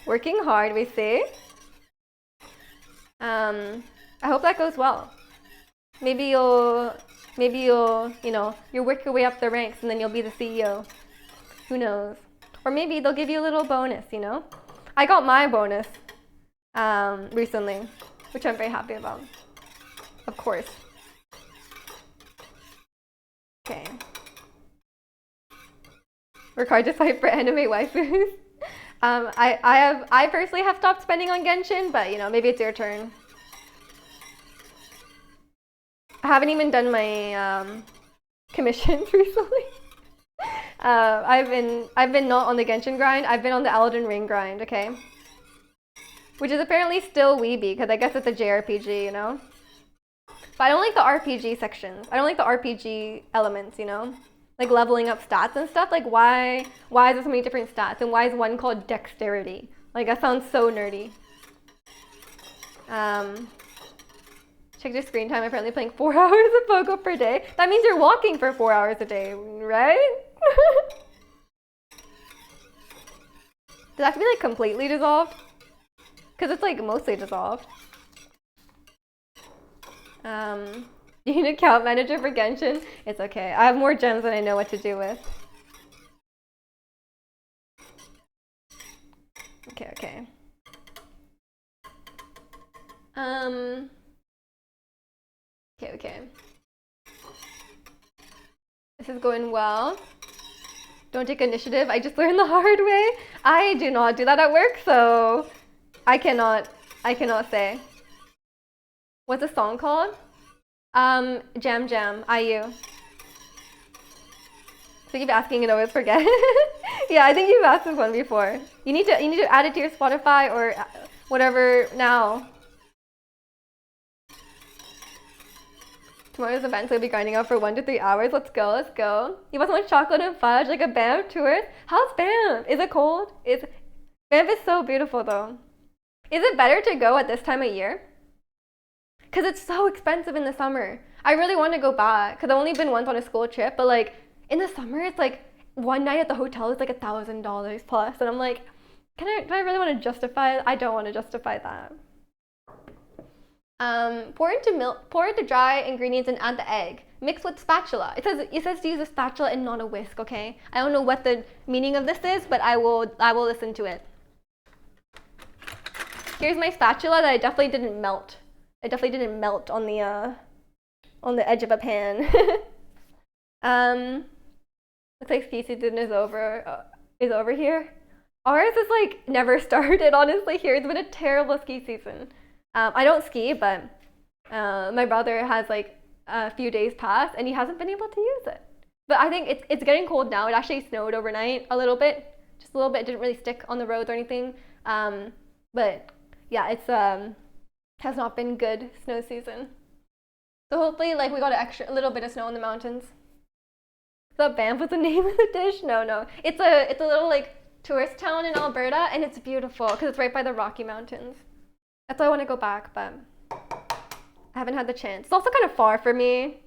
Speaker 1: Working hard, we see. I hope that goes well. Maybe you'll, you know, you'll work your way up the ranks and then you'll be the CEO. Who knows? Or maybe they'll give you a little bonus, you know? I got my bonus recently, which I'm very happy about. Of course. Okay. Work hard to fight for anime waifus. I personally have stopped spending on Genshin, but you know, maybe it's your turn. I haven't even done my commissions recently. I've been not on the Genshin grind. I've been on the Elden Ring grind, okay? Which is apparently still weeby, because I guess it's a JRPG, you know? But I don't like the RPG sections. I don't like the RPG elements, you know? Like leveling up stats and stuff. Like why is there so many different stats? And why is one called dexterity? Like that sounds so nerdy. Check your screen time. I'm apparently playing 4 hours of Pogo per day. That means you're walking for 4 hours a day, right? Does that have to be like completely dissolved? Because it's like mostly dissolved. You need an account manager for Genshin? It's okay. I have more gems than I know what to do with. Okay. Okay. This is going well. Don't take initiative. I just learned the hard way. I do not do that at work, so I cannot say. What's the song called? Jam Jam, IU. So I keep asking and always forget. Yeah, I think you've asked this one before. You need to add it to your Spotify or whatever now. Tomorrow's event, so we'll be grinding out for 1 to 3 hours. Let's go. You want some chocolate and fudge, like a Banff tour? How's Banff? Is it cold? Banff is so beautiful though. Is it better to go at this time of year? Because it's so expensive in the summer. I really want to go back because I've only been once on a school trip, but like in the summer it's like one night at the hotel is like $1,000 plus, and I'm like, do I really want to justify it? I don't want to justify that. Pour into dry ingredients and add the egg. Mix with spatula. It says to use a spatula and not a whisk, okay? I don't know what the meaning of this is, but I will listen to it. Here's my spatula that I definitely didn't melt. It definitely didn't melt on the edge of a pan. Looks like ski season is over here. Ours is like never started, honestly. Here it's been a terrible ski season. I don't ski, but my brother has like a few days past and he hasn't been able to use it. But I think it's getting cold now. It actually snowed overnight a little bit, just a little bit. It didn't really stick on the roads or anything. But yeah, it's has not been good snow season. So hopefully, like, we got a little bit of snow in the mountains. The Banff was the name of the dish? No. It's a little like tourist town in Alberta, and it's beautiful because it's right by the Rocky Mountains. That's why I want to go back, but I haven't had the chance. It's also kind of far for me.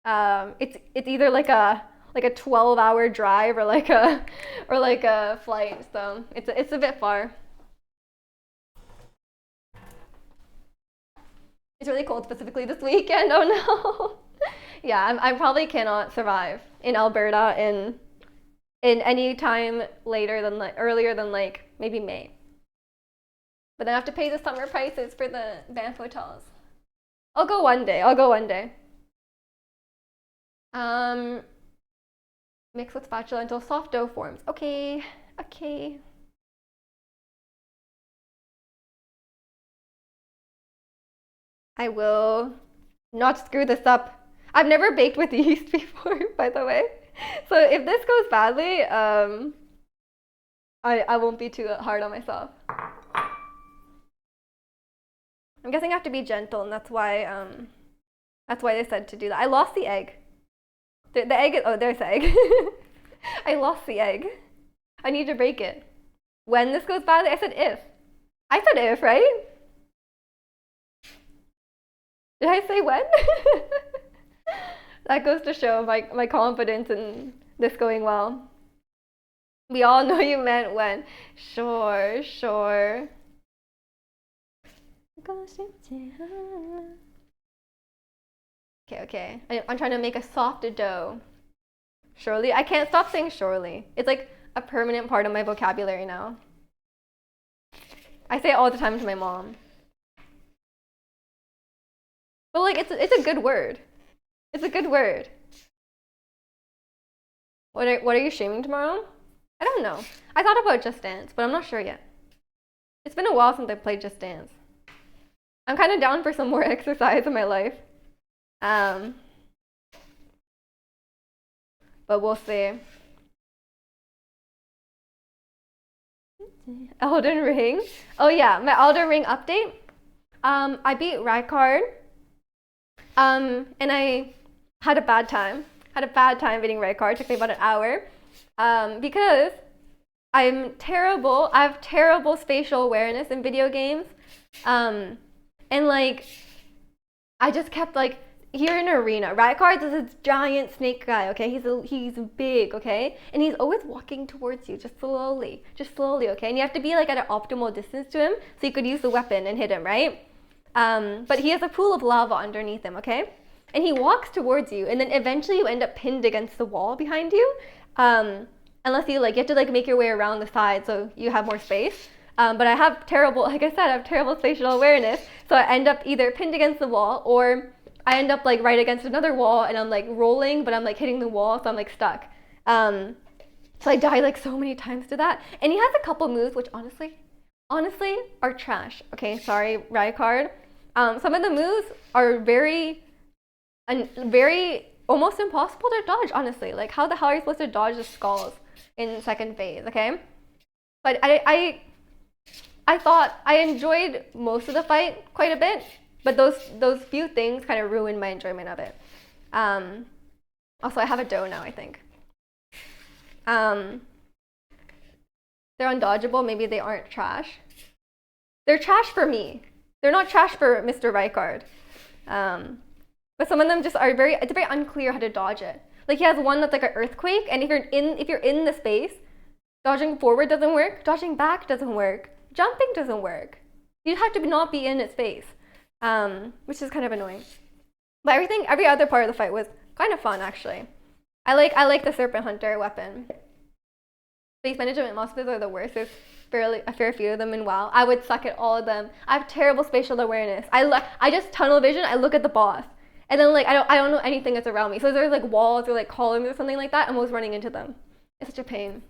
Speaker 1: It's either like a 12-hour drive or like a flight, so it's a bit far. It's really cold specifically this weekend. Oh no. Yeah, I probably cannot survive in Alberta in any time earlier than like maybe May. But then I have to pay the summer prices for the Banff hotels. I'll go one day. Mix with spatula until soft dough forms. Okay. I will not screw this up. I've never baked with yeast before, by the way. So if this goes badly, I won't be too hard on myself. I'm guessing I have to be gentle, and that's why they said to do that. I lost the egg. The egg is, oh, there's the egg. I lost the egg. I need to break it. When this goes badly, I said if. I said if, right? Did I say when? That goes to show my confidence in this going well. We all know you meant when. Sure. Okay. I'm trying to make a soft dough. Surely? I can't stop saying surely. It's like a permanent part of my vocabulary now. I say it all the time to my mom. But like, it's a good word. It's a good word. What are you streaming tomorrow? I don't know. I thought about Just Dance, but I'm not sure yet. It's been a while since I played Just Dance. I'm kind of down for some more exercise in my life. But we'll see. Elden Ring? Oh yeah, my Elden Ring update. I beat Rykard. And I had a bad time. Had a bad time beating Rykard. It took me about an hour. Because I'm terrible. I have terrible spatial awareness in video games. And like, I just kept like, you're in an arena. Rykard is this giant snake guy, okay? He's big, okay? And he's always walking towards you, just slowly, okay? And you have to be like at an optimal distance to him so you could use the weapon and hit him, right? But he has a pool of lava underneath him, okay? And he walks towards you, and then eventually you end up pinned against the wall behind you. Unless you have to like make your way around the side so you have more space. But I have terrible, like I said, I have terrible spatial awareness. So I end up either pinned against the wall or I end up like right against another wall and I'm like rolling, but I'm like hitting the wall, so I'm like stuck. So I died like so many times to that. And he has a couple moves which honestly are trash. Okay, sorry, Rykard. Some of the moves are very almost impossible to dodge, honestly. Like, how the hell are you supposed to dodge the skulls in second phase, okay? But I thought I enjoyed most of the fight quite a bit, but those few things kind of ruined my enjoyment of it. Also, I have a dough now, I think. They're undodgeable. Maybe they aren't trash. They're trash for me. They're not trash for Mr. Rykard. But some of them just are it's very unclear how to dodge it. Like, he has one that's like an earthquake, and if you're in the space, dodging forward doesn't work, dodging back doesn't work, jumping doesn't work. You have to not be in its face, which is kind of annoying. But every other part of the fight was kind of fun, actually. I like the Serpent Hunter weapon. Space management monsters are the worst. There's a fair few of them in WoW. I would suck at all of them. I have terrible spatial awareness. I just tunnel vision. I look at the boss, and then like I don't know anything that's around me. So there's like walls or like columns or something like that. I'm always running into them. It's such a pain.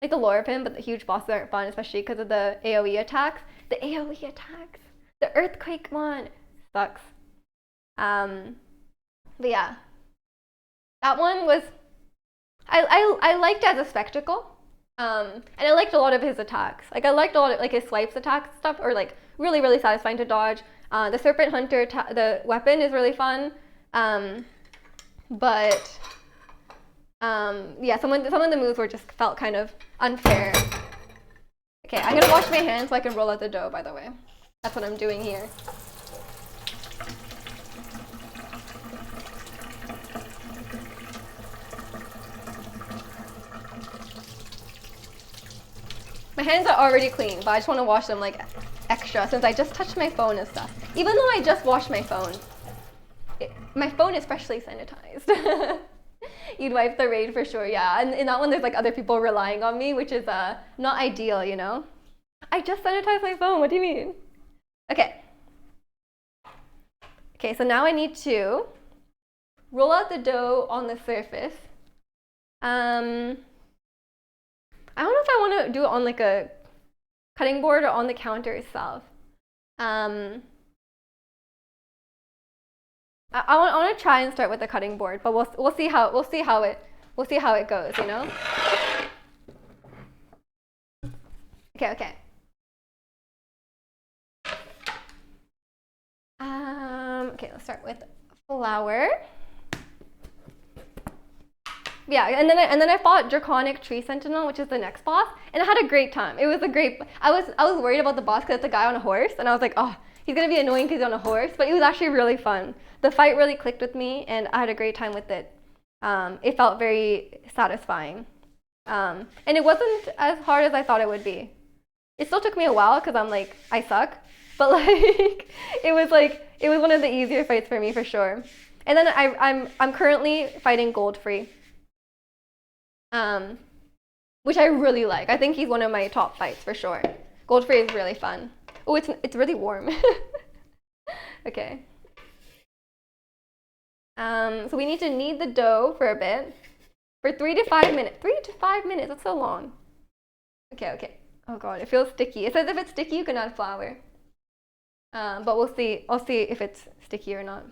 Speaker 1: Like the Lorapin, but the huge bosses aren't fun, especially because of the AoE attacks. The AoE attacks. The earthquake one sucks. But yeah, that one was. I liked it as a spectacle. And I liked a lot of his attacks. Like, I liked a lot of like his swipes attacks stuff are like really, really satisfying to dodge. The Serpent Hunter, the weapon is really fun. But yeah, some of the moves were just felt kind of unfair. Okay, I'm gonna wash my hands so I can roll out the dough, by the way. That's what I'm doing here. My hands are already clean, but I just want to wash them like extra since I just touched my phone and stuff. Even though I just washed my phone, my phone is freshly sanitized. You'd wipe the raid for sure, yeah. And in that one, there's like other people relying on me, which is not ideal, you know? I just sanitized my phone, what do you mean? Okay. Okay, so now I need to roll out the dough on the surface. I don't know if I want to do it on like a cutting board or on the counter itself. I want to try and start with the cutting board, but we'll see how it goes, you know. Okay. Okay, let's start with flour. Yeah, and then I fought Draconic Tree Sentinel, which is the next boss, and I had a great time. It was a great. I was worried about the boss because it's a guy on a horse, and I was like, oh, he's gonna be annoying because he's on a horse, but it was actually really fun. The fight really clicked with me, and I had a great time with it. It felt very satisfying, and it wasn't as hard as I thought it would be. It still took me a while because I'm like, I suck, but like it was one of the easier fights for me for sure. And then I'm currently fighting Godfrey. Which I really like. I think he's one of my top fights for sure. Godfrey is really fun. Oh, it's really warm. Okay. So we need to knead the dough for a bit. For 3 to 5 minutes. 3 to 5 minutes, that's so long. Okay. Oh god, it feels sticky. It says if it's sticky, you can add flour. But we'll see. I'll see if it's sticky or not.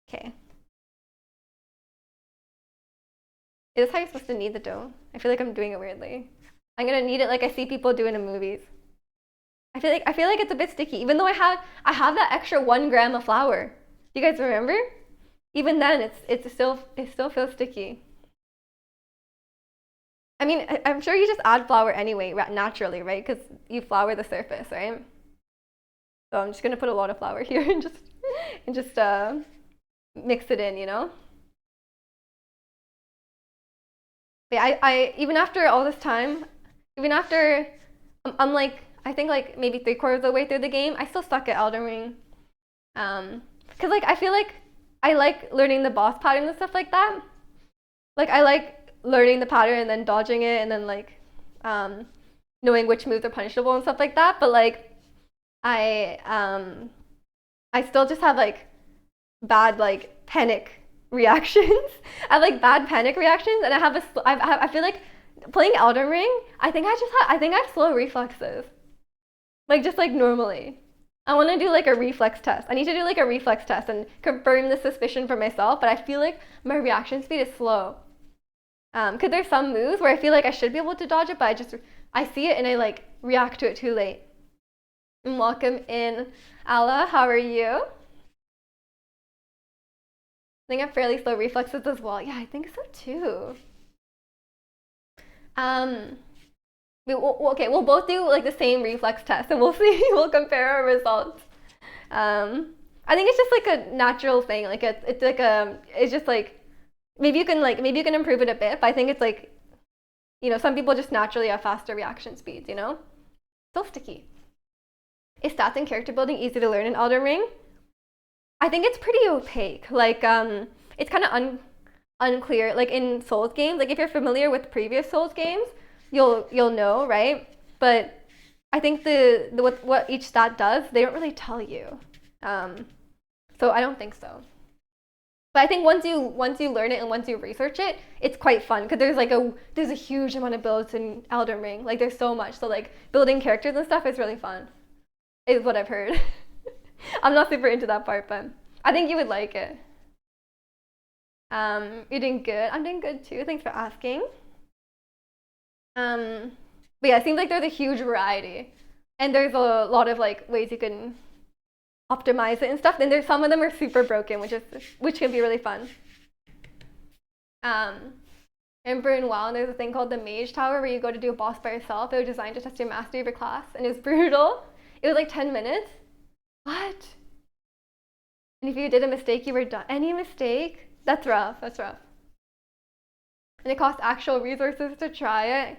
Speaker 1: Okay. Is this how you're supposed to knead the dough? I feel like I'm doing it weirdly. I'm gonna knead it like I see people do in the movies. I feel like it's a bit sticky, even though I have that extra 1 gram of flour. Do you guys remember? Even then, it still feels sticky. I mean, I'm sure you just add flour anyway, naturally, right? Because you flour the surface, right? So I'm just gonna put a lot of flour here and just mix it in, you know? But yeah, I even after all this time, even after I'm like I think like maybe 3/4 of the way through the game, I still suck at Elden Ring. Cause like I feel like I like learning the boss pattern and stuff like that. Like I like learning the pattern and then dodging it and then like um, knowing which moves are punishable and stuff like that. But like I I still just have like bad like panic reactions. I have like bad panic reactions, and I feel like playing Elden Ring. I think I have slow reflexes, like just like normally. I want to do like a reflex test. I need to do like a reflex test and confirm the suspicion for myself. But I feel like my reaction speed is slow. Cause there's some moves where I feel like I should be able to dodge it, but I see it and I like react to it too late. And welcome in, Ala. How are you? I think I have fairly slow reflexes as well. Yeah, I think so too. Um, okay, we'll both do like the same reflex test and we'll see, we'll compare our results. I think it's just like a natural thing. Like it's just like maybe you can improve it a bit, but I think it's like, some people just naturally have faster reaction speeds, you know? So sticky. Is stats and character building easy to learn in Elden Ring? I think it's pretty opaque. Like, it's kind of unclear. Like in Souls games, like if you're familiar with previous Souls games, you'll know, right? But I think the what each stat does, they don't really tell you. So I don't think so. But I think once you learn it and once you research it, it's quite fun because there's a huge amount of builds in Elden Ring. Like there's so much. So like building characters and stuff is really fun. Is what I've heard. I'm not super into that part, but I think you would like it. You're doing good. I'm doing good too. Thanks for asking. Um, but yeah, it seems like there's a huge variety, and there's a lot of like ways you can optimize it and stuff. Then there's some of them are super broken, which can be really fun. Um, Remember in WoW, there's a thing called the Mage Tower where you go to do a boss by yourself. It was designed to test your mastery of your class, and it was brutal. It was like 10 minutes. What? And if you did a mistake, you were done. Any mistake? That's rough. That's rough. And it costs actual resources to try it.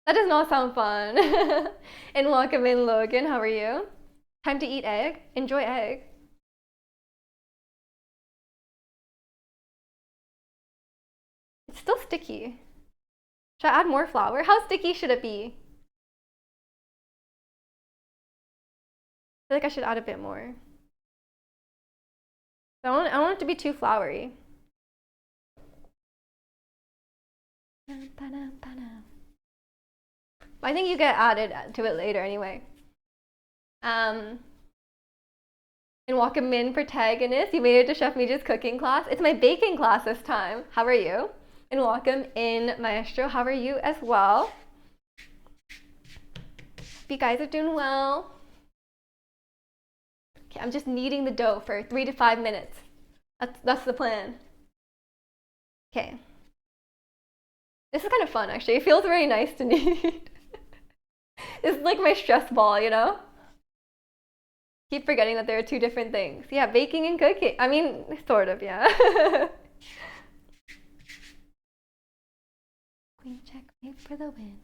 Speaker 1: That does not sound fun. And welcome in, Logan. How are you? Time to eat egg. Enjoy egg. It's still sticky. Should I add more flour? How sticky should it be? I feel like I should add a bit more. I don't want it to be too floury. I think you get added to it later anyway. And welcome in, protagonist. You made it to Chef Meej's cooking class. It's my baking class this time. How are you? And welcome in, Maestro. How are you as well? Hope you guys are doing well. Okay, I'm just kneading the dough for 3 to 5 minutes. That's the plan. Okay. This is kind of fun, actually. It feels very nice to knead. It's like my stress ball, you know? Keep forgetting that there are two different things. Yeah, baking and cooking. I mean, sort of, yeah. Queen checkmate for the win.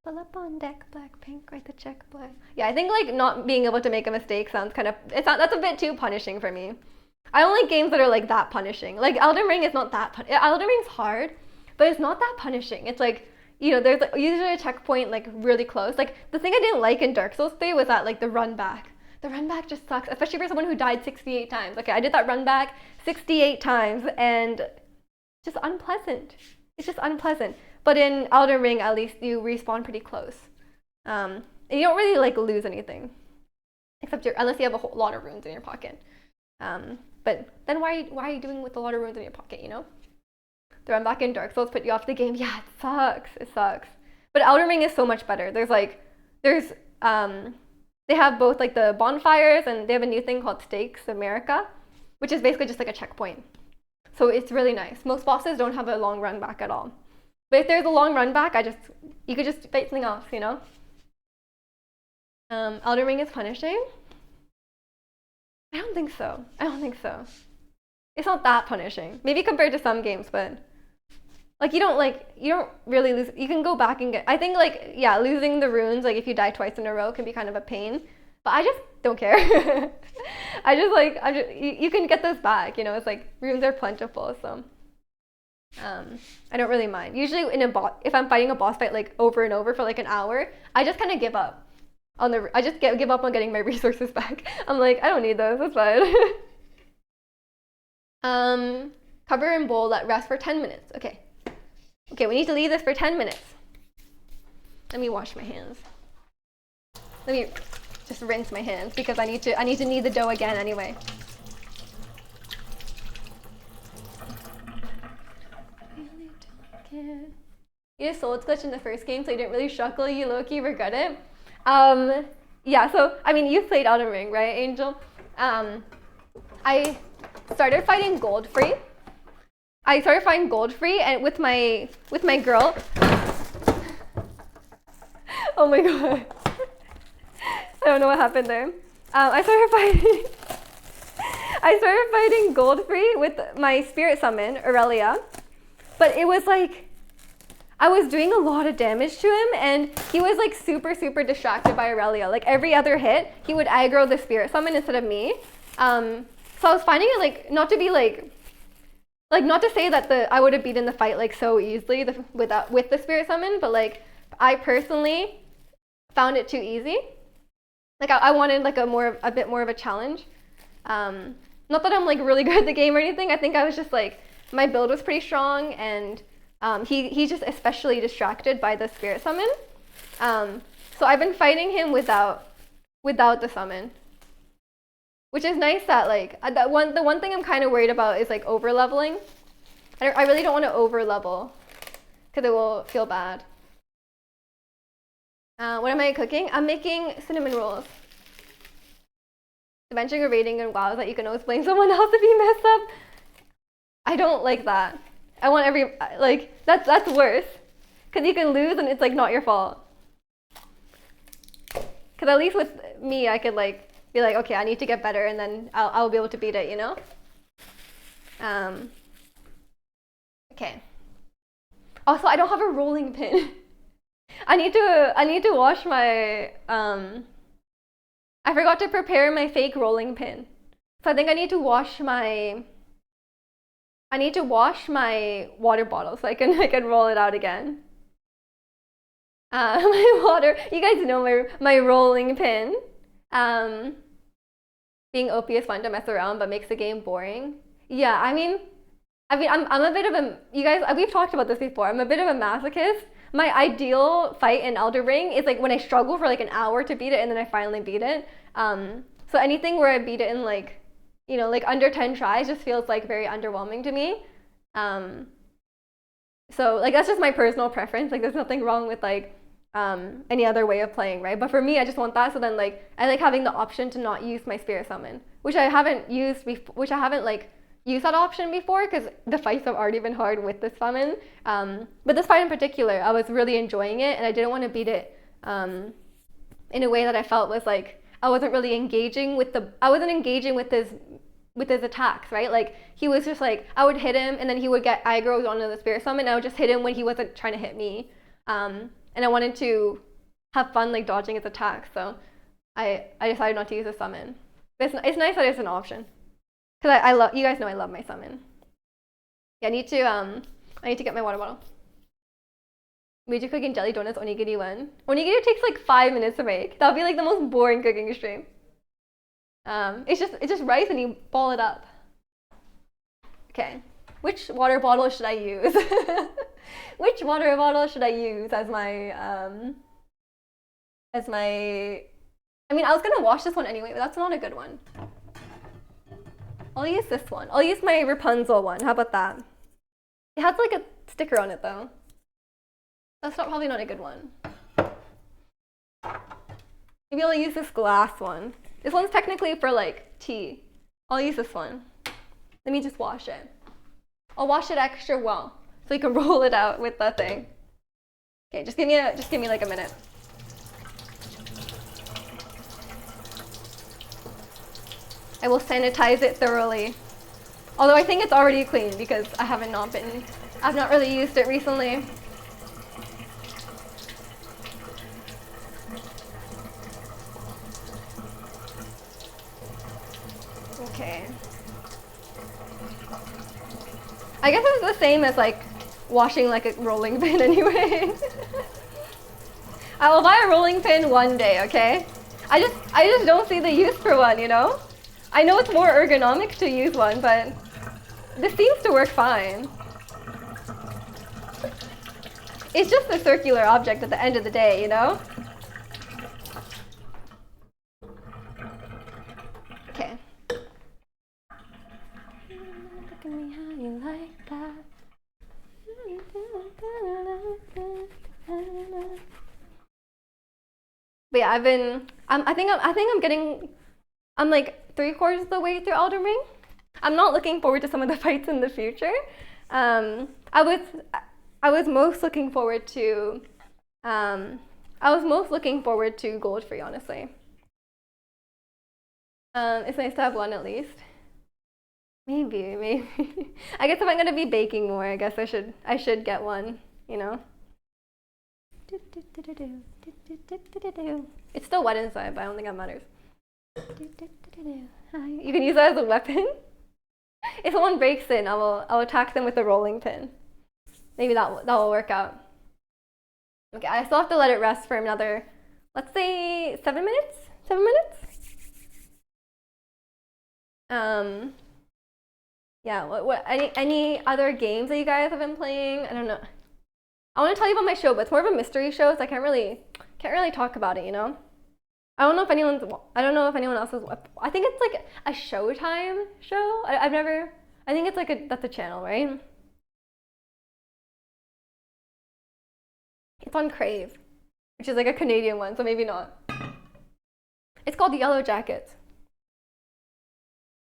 Speaker 1: Pull up on deck, Blackpink, write the check, black. Yeah, I think like not being able to make a mistake sounds kind of, that's a bit too punishing for me. I don't like games that are like that punishing. Like Elden Ring is not that Elden Ring's hard, but it's not that punishing. It's like, there's like usually a checkpoint like really close. Like the thing I didn't like in Dark Souls 3 was that like the run back. The run back just sucks, especially for someone who died 68 times. Okay, I did that run back 68 times and just unpleasant. It's just unpleasant. But in Elden Ring, at least you respawn pretty close. And you don't really like lose anything. Except unless you have a whole lot of runes in your pocket. But then why are you doing with a lot of runes in your pocket, you know? The run back in Dark Souls put you off the game. Yeah, it sucks. It sucks. But Elden Ring is so much better. There's They have both like the bonfires, and they have a new thing called Stakes America, which is basically just like a checkpoint. So it's really nice. Most bosses don't have a long run back at all. But if there's a long run back, you could just fight something else, you know? Elden Ring is punishing? I don't think so. I don't think so. It's not that punishing. Maybe compared to some games, but you don't really lose. You can go back and get, I think yeah, losing the runes, like if you die twice in a row can be kind of a pain, but I just don't care. You can get those back, you know, it's like runes are plentiful, so I don't really mind. Usually if I'm fighting a boss fight like over and over for like an hour, I just kind of give up give up on getting my resources back. I'm like, I don't need those, that's fine. Cover in bowl, let rest for 10 minutes. Okay, we need to leave this for 10 minutes. Let me wash my hands. Let me just rinse my hands because I need to knead the dough again anyway. You had a soul glitch in the first game, so you didn't really struggle. You low-key regret it. Yeah, so I mean, you've played Elden Ring, right, Angel? I started fighting Godfrey. And with my girl. Oh my god. I don't know what happened there. I started fighting Godfrey with my spirit summon, Aurelia. But it was like, I was doing a lot of damage to him, and he was like super, super distracted by Aurelia. Like every other hit, he would aggro the spirit summon instead of me. So I was finding it like, not to be like not to say that I would have beaten the fight like so easily with the spirit summon, but like I personally found it too easy. Like I wanted like a bit more of a challenge. Not that I'm like really good at the game or anything. I think I was just like, my build was pretty strong, and he's just especially distracted by the spirit summon. So I've been fighting him without the summon, which is nice. That like the one thing I'm kind of worried about is like over leveling. I really don't want to over level because it will feel bad. What am I cooking? I'm making cinnamon rolls. Venturing a rating in WoW is that you can always blame someone else if you mess up. I don't like that. I want that's worse. Because you can lose and it's like not your fault. Because at least with me, I could like be like, okay, I need to get better, and then I'll be able to beat it, you know? Okay. Also, I don't have a rolling pin. I need to wash my I forgot to prepare my fake rolling pin. So I think I need to wash my water bottle so I can roll it out again. My water, you guys know my rolling pin. Being OP is fun to mess around, but makes the game boring. Yeah, I mean, I'm a bit of a, you guys, we've talked about this before. I'm a bit of a masochist. My ideal fight in Elden Ring is like when I struggle for like an hour to beat it and then I finally beat it. So anything where I beat it in like, you know, like under 10 tries just feels like very underwhelming to me. So like that's just my personal preference. Like there's nothing wrong with like any other way of playing, right? But for me, I just want that. So then like I like having the option to not use my spirit summon, which I haven't used before, which I haven't like used that option before because the fights have already been hard with this summon. But this fight in particular, I was really enjoying it, and I didn't want to beat it in a way that I felt was like I wasn't really engaging with his attacks, right? Like he was just like, I would hit him and then he would get aggro onto the spirit summon and I would just hit him when he wasn't trying to hit me. And I wanted to have fun like dodging his attacks, so I decided not to use a summon. But it's nice that it's an option. Because I love, you guys know I love my summon. Yeah, I need to get my water bottle. Meiji cooking jelly donuts onigiri one. Onigiri takes like 5 minutes to make. That would be like the most boring cooking stream. It's just rice and you ball it up. Okay, which water bottle should I use? Which water bottle should I use as my I mean, I was gonna wash this one anyway, but that's not a good one. I'll use this one. I'll use my Rapunzel one. How about that? It has like a sticker on it though. That's probably not a good one. Maybe I'll use this glass one. This one's technically for like tea. I'll use this one. Let me just wash it. I'll wash it extra well so you can roll it out with the thing. Okay, just give me like a minute. I will sanitize it thoroughly. Although I think it's already clean because I've not really used it recently. Okay. I guess it's the same as like washing like a rolling pin anyway. I will buy a rolling pin one day, okay? I just don't see the use for one, you know? I know it's more ergonomic to use one, but this seems to work fine. It's just a circular object at the end of the day, you know? Okay. Look at me how you like that. But yeah, I think I'm like 3/4 of the way through Elden Ring. I'm not looking forward to some of the fights in the future. I was most looking forward to Goldfree, honestly. It's nice to have one at least. Maybe. I guess if I'm gonna be baking more, I guess I should get one, you know? It's still wet inside, but I don't think that matters. You can use that as a weapon. If someone breaks in, I'll attack them with a rolling pin. Maybe that will work out. Okay, I still have to let it rest for another, let's say 7 minutes? 7 minutes? Yeah, any other games that you guys have been playing? I don't know. I want to tell you about my show, but it's more of a mystery show, so I can't really talk about it, you know? I don't know if anyone else is. I think it's like a Showtime show. I think it's like that's a channel, right? It's on Crave, which is like a Canadian one, so maybe not. It's called Yellow Jackets.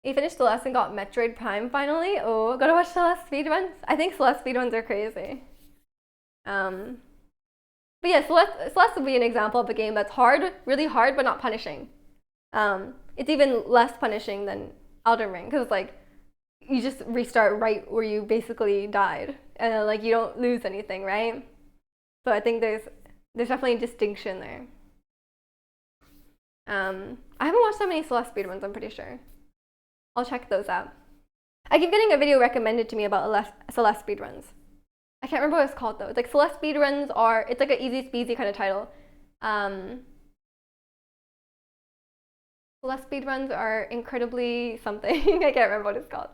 Speaker 1: You finished Celeste and got Metroid Prime finally. Oh, gotta watch Celeste speedruns. I think Celeste speedruns are crazy. But yeah, Celeste would be an example of a game that's hard, really hard, but not punishing. It's even less punishing than Elden Ring, because like you just restart right where you basically died, and like you don't lose anything, right? So I think there's definitely a distinction there. I haven't watched that many Celeste speedruns, I'm pretty sure. I'll check those out. I keep getting a video recommended to me about Celeste speedruns. I can't remember what it's called though. It's like Celeste speedruns it's like an easy speedy kind of title. Celeste speedruns are incredibly something. I can't remember what it's called.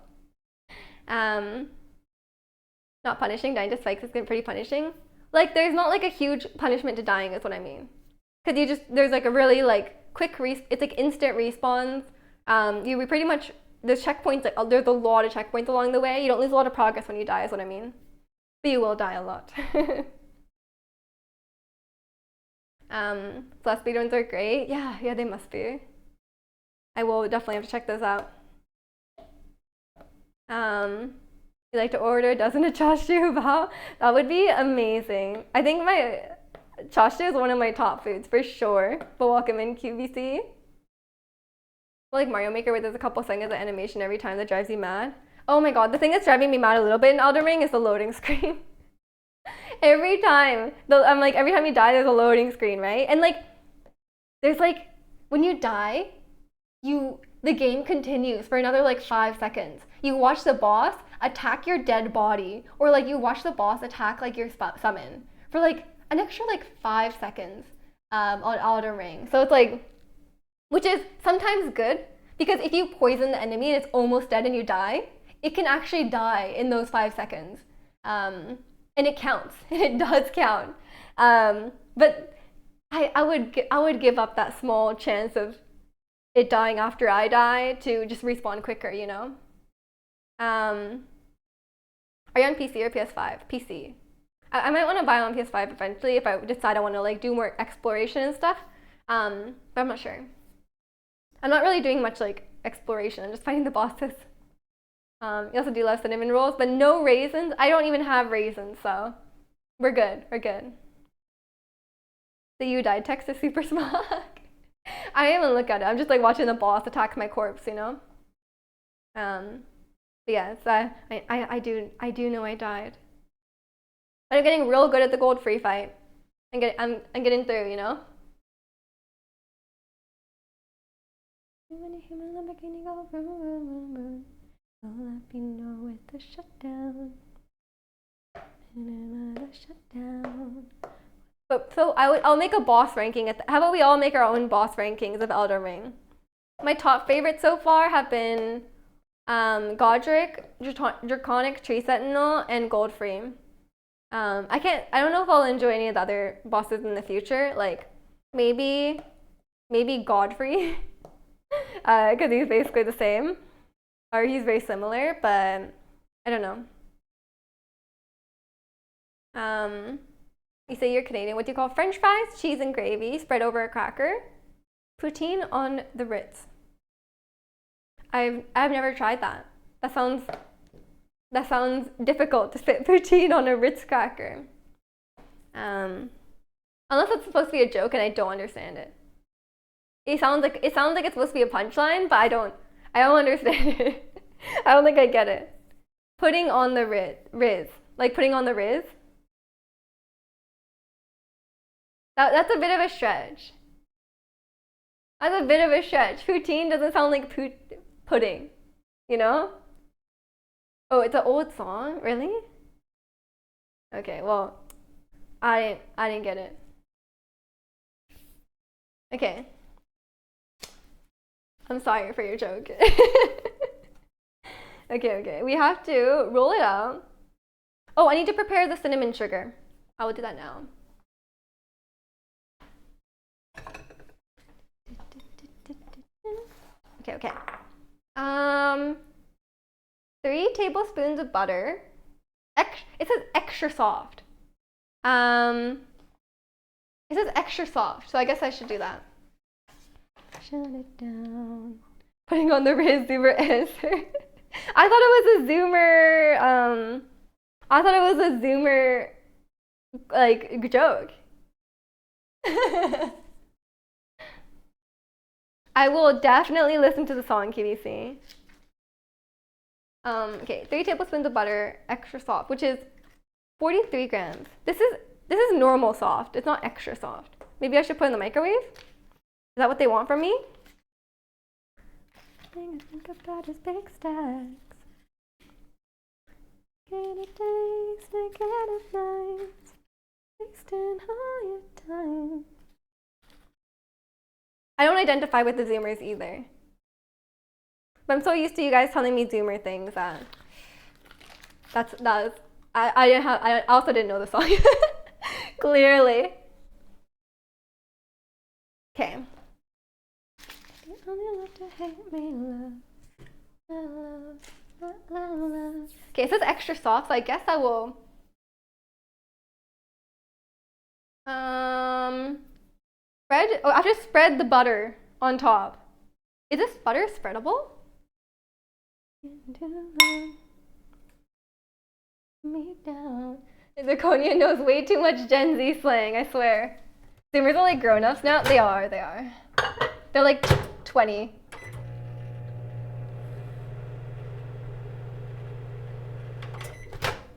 Speaker 1: Not punishing, dying to spikes is pretty punishing. Like there's not like a huge punishment to dying is what I mean. Cause there's like a really like quick it's like instant respawns. We pretty much, there's checkpoints, like there's a lot of checkpoints along the way. You don't lose a lot of progress when you die is what I mean. But you will die a lot. Celeste speedruns are great. Yeah, they must be. I will definitely have to check those out. You like to order a dozen of chashu bao? That would be amazing. I think my chashu is one of my top foods for sure. But welcome in QVC. Like Mario Maker, where there's a couple seconds of animation every time that drives you mad. Oh my god, the thing that's driving me mad a little bit in Elden Ring is the loading screen. Every time you die, there's a loading screen, right? And like, there's like, when you die, the game continues for another like 5 seconds. You watch the boss attack your dead body, or like you watch the boss attack like your summon for like an extra like 5 seconds on Elden Ring. So it's like, which is sometimes good, because if you poison the enemy and it's almost dead and you die, it can actually die in those 5 seconds. And it counts. It does count. But I would give up that small chance of it dying after I die to just respawn quicker, you know? Are you on PC or PS5? PC. I might want to buy on PS5 eventually if I decide I want to like do more exploration and stuff. But I'm not sure. I'm not really doing much like exploration. I'm just finding the bosses. You also do love cinnamon rolls, but no raisins. I don't even have raisins, so we're good. We're good. The you died text is super smug. I didn't even look at it. I'm just like watching the boss attack my corpse, you know. But yes, I do know I died. But I'm getting real good at the gold free fight. I'm getting through, you know. With the shutdown. But so I'll make a boss ranking how about we all make our own boss rankings of Elden Ring? My top favorites so far have been Godric, Draconic Tree Sentinel, and Goldfree. I don't know if I'll enjoy any of the other bosses in the future. Like maybe Godfrey, because he's basically the same, or he's very similar. But I don't know. You say you're Canadian. What do you call French fries? Cheese and gravy spread over a cracker. Poutine on the Ritz. I've never tried that. That sounds difficult to fit poutine on a Ritz cracker. Unless it's supposed to be a joke and I don't understand it. It sounds like it's supposed to be a punchline, but I don't understand it. I don't think I get it. Putting on the Riz. Like putting on the Riz? That's a bit of a stretch. That's a bit of a stretch. Poutine doesn't sound like pudding, you know? Oh, it's an old song? Really? Okay, well, I didn't get it. Okay. I'm sorry for your joke. Okay. We have to roll it out. Oh, I need to prepare the cinnamon sugar. I will do that now. Okay. 3 tablespoons of butter. It says extra soft. It says extra soft, so I guess I should do that. Shut it down. Putting on the Riz Zoomer answer. I thought it was a Zoomer like joke. I will definitely listen to the song, KBC. Okay, 3 tablespoons of butter, extra soft, which is 43 grams. This is normal soft. It's not extra soft. Maybe I should put it in the microwave? Is that what they want from me? Think about his big stacks. Get it days, get it nights, wasting all your time. I don't identify with the Zoomers either. But I'm so used to you guys telling me Zoomer things that I also didn't know the song. Clearly. Okay. You only love to hate me, love. Okay, it says extra soft, so I guess I will I have to spread the butter on top. Is this butter spreadable? Me down. Zirconia knows way too much Gen Z slang, I swear. Zoomers are like grown-ups now. They are. They're like 20.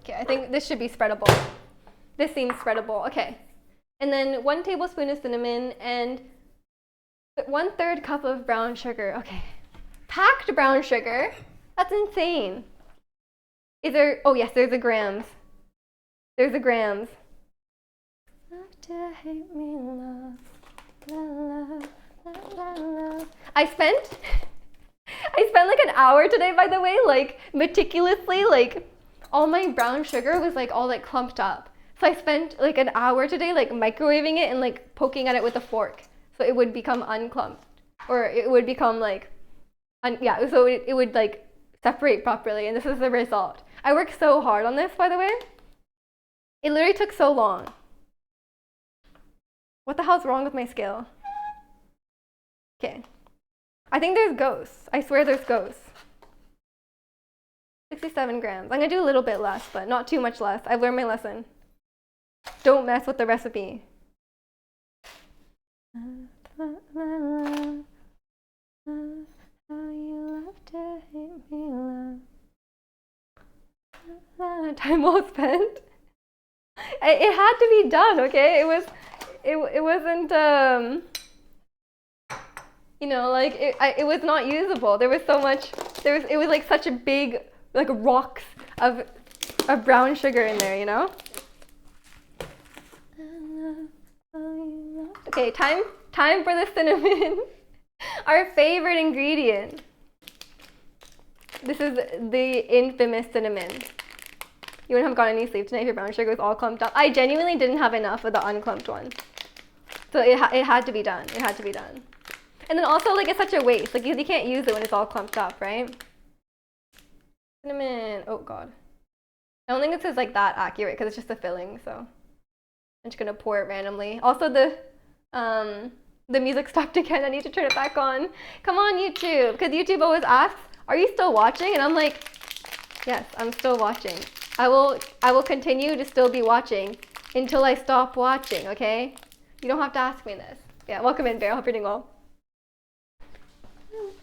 Speaker 1: Okay, I think this should be spreadable. This seems spreadable. Okay. And then 1 tablespoon of cinnamon and 1/3 cup of brown sugar. Okay. Packed brown sugar? That's insane. Is there, oh yes, there's the grams. There's the grams. Love to hate me, love, love, love. I spent like an hour today, by the way, like meticulously, like all my brown sugar was like all like clumped up. So I spent like an hour today like microwaving it and like poking at it with a fork. So it would become unclumped, or it would become like, so it would like separate properly, and this is the result. I worked so hard on this, by the way. It literally took so long. What the hell's wrong with my scale? Okay. I think there's ghosts. I swear there's ghosts. 67 grams. I'm gonna do a little bit less, but not too much less. I've learned my lesson. Don't mess with the recipe. How you love to hate me, love. Time well spent. It had to be done, okay? It wasn't you know, like it was not usable. There was so much. It was like such a big like rocks of brown sugar in there, you know. Okay, time for the cinnamon. Our favorite ingredient. This is the infamous cinnamon. You wouldn't have gotten any sleep tonight if your brown sugar was all clumped up. I genuinely didn't have enough of the unclumped one. So it had to be done. It had to be done. And then also, like, it's such a waste. Like, you can't use it when it's all clumped up, right? Cinnamon. Oh, God. I don't think this is, like, that accurate because it's just a filling, so I'm just going to pour it randomly. Also, the music stopped again. I need to turn it back on. Come on, YouTube. Because YouTube always asks, are you still watching? And I'm like, yes, I'm still watching. I will continue to still be watching until I stop watching, okay? You don't have to ask me this. Yeah, welcome in, Bear. I hope you're doing well.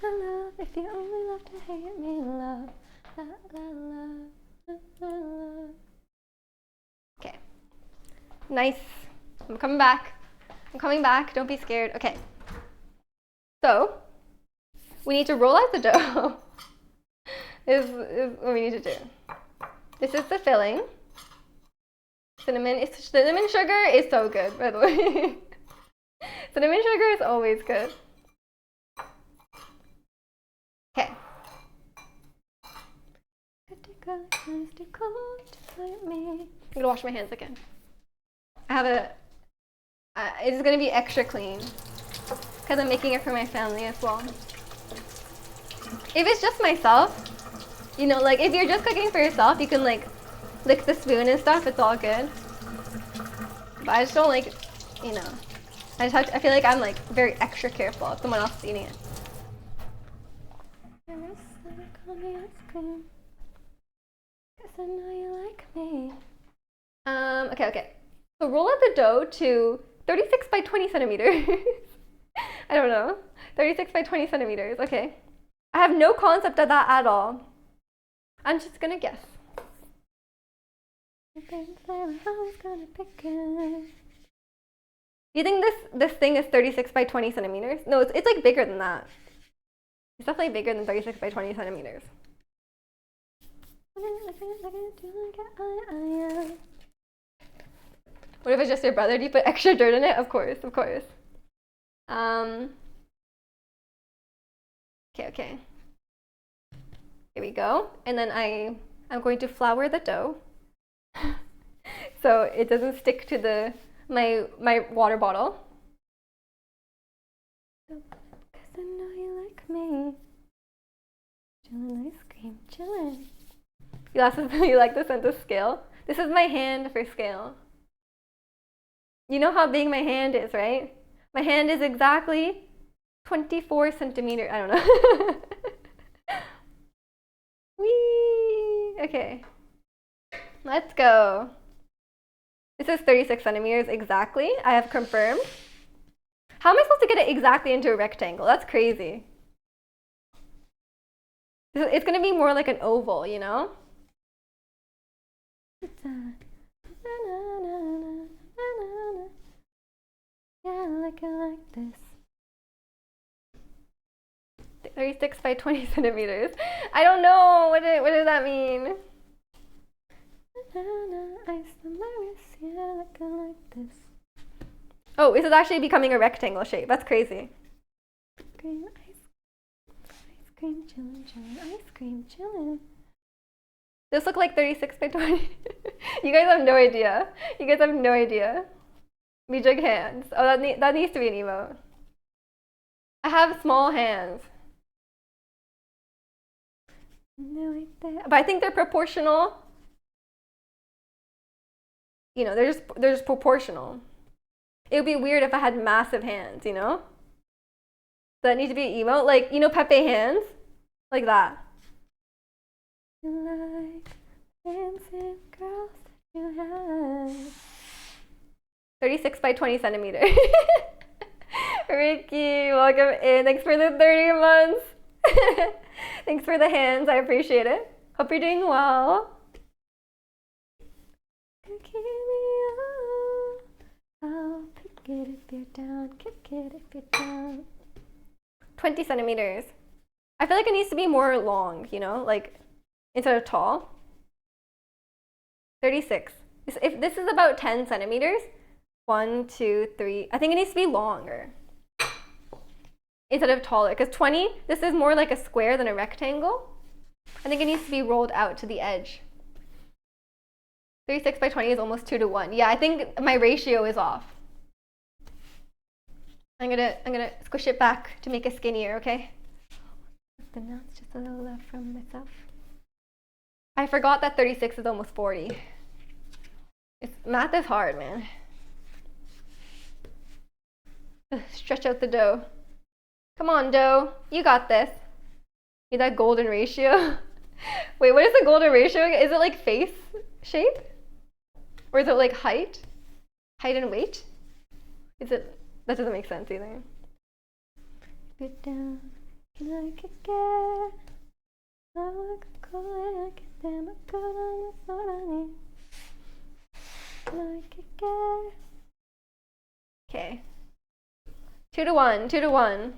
Speaker 1: Love, if you only love to hate me, love. La, la, la, la, la. Okay. Nice. I'm coming back. I'm coming back. Don't be scared. Okay. So, we need to roll out the dough. is what we need to do. This is the filling. Cinnamon sugar is so good, by the way. Cinnamon sugar is always good. Okay. I'm gonna wash my hands again. I have a. It's gonna be extra clean because I'm making it for my family as well. If it's just myself, you know, like if you're just cooking for yourself, you can like lick the spoon and stuff. It's all good. But I just don't like, you know. I feel like I'm like very extra careful if someone else is eating it. Okay. So roll out the dough to 36 by 20 centimeters. I don't know. 36 by 20 centimeters. Okay. I have no concept of that at all. I'm just gonna guess. You think this thing is 36 by 20 centimeters? No, it's like bigger than that. It's definitely bigger than 36 by 20 centimeters. What if it's just your brother? Do you put extra dirt in it? Of course. Okay. Here we go. And then I'm going to flour the dough so it doesn't stick to my water bottle. Cause I know you like me. Chillin' ice cream, chillin'. You like the sense of scale? This is my hand for scale. You know how big my hand is, right? My hand is exactly 24 centimeters. I don't know. Whee! Okay. Let's go. This is 36 centimeters exactly. I have confirmed. How am I supposed to get it exactly into a rectangle? That's crazy. It's going to be more like an oval, you know? Yeah, I like it like this. 36 by 20 centimeters. I don't know. What does that mean? Oh, this is actually becoming a rectangle shape. That's crazy. Ice cream, chillin', ice cream, chillin'. This look like 36 by 20. You guys have no idea. Big hands. Oh, that needs to be an emote. I have small hands. But I think they're proportional. You know, they're just proportional. It would be weird if I had massive hands, you know? that need to be emote? Like, you know, Pepe hands? Like that. Like dancing girls you have. 36 by 20 centimeters. Ricky, welcome in. Thanks for the 30 months. Thanks for the hands. I appreciate it. Hope you're doing well. Keep me up. I'll pick it if you're down. Kick it if you're down. 20 centimeters. I feel like it needs to be more long, you know, like instead of tall. 36. If this is about 10 centimeters, 1, 2, 3, I think it needs to be longer instead of taller, because 20, this is more like a square than a rectangle. I think it needs to be rolled out to the edge. 36 by 20 is almost 2 to 1. Yeah, I think my ratio is off. I'm gonna squish it back to make it skinnier, okay? The notes just a little left from myself. I forgot that 36 is almost 40. Math is hard, man. Stretch out the dough. Come on, dough. You got this. Need that golden ratio. Wait, what is the golden ratio? Is it like face shape? Or is it like height? Height and weight? Is it? That doesn't make sense either. Get down. Can I kick it? I look cool. I get them. I'm good on the what I need. Can I kick it? Okay. 2 to 1, 2 to 1.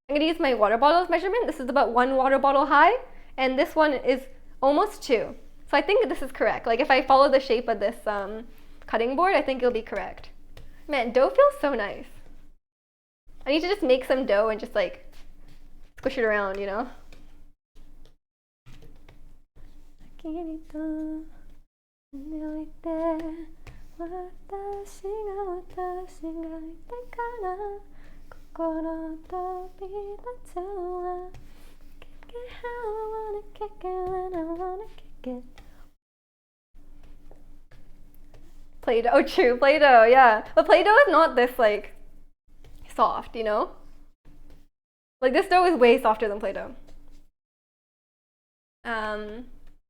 Speaker 1: I'm gonna use my water bottle's measurement. This is about 1 water bottle high, and this one is almost 2. So I think this is correct. Like if I follow the shape of this cutting board, I think it'll be correct. Man, dough feels so nice. I need to just make some dough and just like squish it around, you know? Play-Doh, true, Play-Doh, yeah. But Play-Doh is not this like soft, you know? Like this dough is way softer than Play-Doh.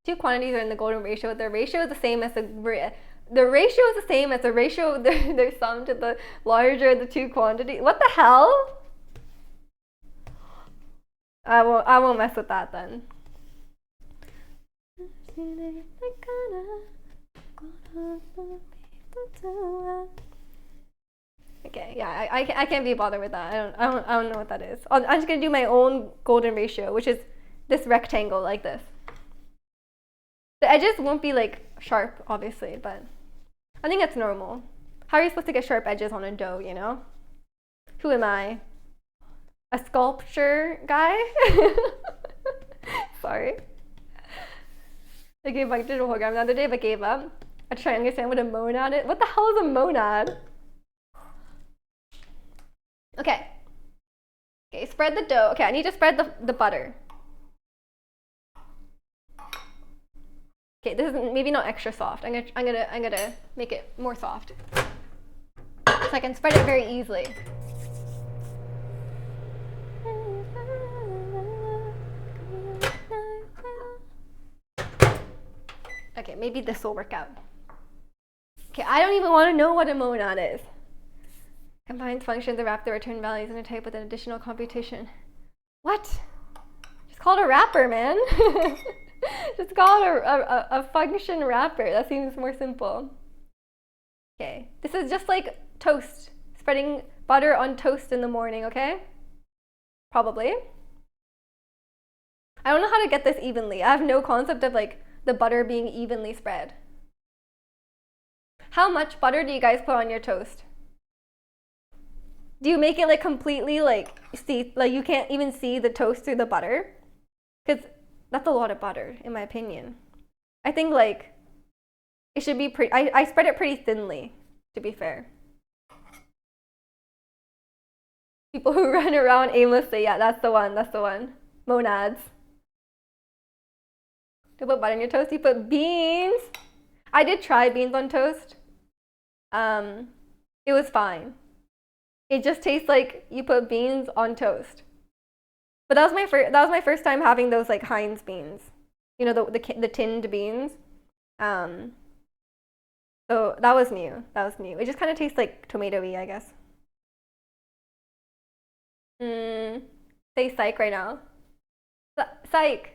Speaker 1: Two quantities are in the golden ratio. The ratio is the same as the ratio is the same as the ratio of their sum to the larger of the two quantities. What the hell? I won't mess with that then. Okay, yeah, I can't be bothered with that. I don't know what that is. I'm just gonna do my own golden ratio, which is this rectangle like this. The edges won't be like sharp, obviously, but I think that's normal. How are you supposed to get sharp edges on a dough, you know? Who am I? A sculpture guy? Sorry. I gave my digital program the other day, but gave up. I try to understand what a monad is. What the hell is a monad? Okay. Okay, spread the dough. Okay, I need to spread the butter. Okay, this is maybe not extra soft. I'm gonna make it more soft, so I can spread it very easily. Okay, maybe this will work out. Okay, I don't even want to know what a monad is. Combines functions that wrap the return values in a type with an additional computation. What? Just call it a wrapper, man. Just call it a function wrapper. That seems more simple. Okay, this is just like toast. Spreading butter on toast in the morning, okay? Probably. I don't know how to get this evenly. I have no concept of like the butter being evenly spread. How much butter do you guys put on your toast? Do you make it like completely like you can't even see the toast through the butter? Because that's a lot of butter, in my opinion. I think like it should be pretty. I spread it pretty thinly, to be fair. People who run around aimlessly, yeah, that's the one. That's the one. Monads. To put butter on your toast, you put beans. I did try beans on toast. It was fine. It just tastes like you put beans on toast. But that was my first time having those like Heinz beans. You know, the tinned beans. Um, so that was new. That was new. It just kind of tastes like tomatoey, I guess. Mm, say psych right now. Psych.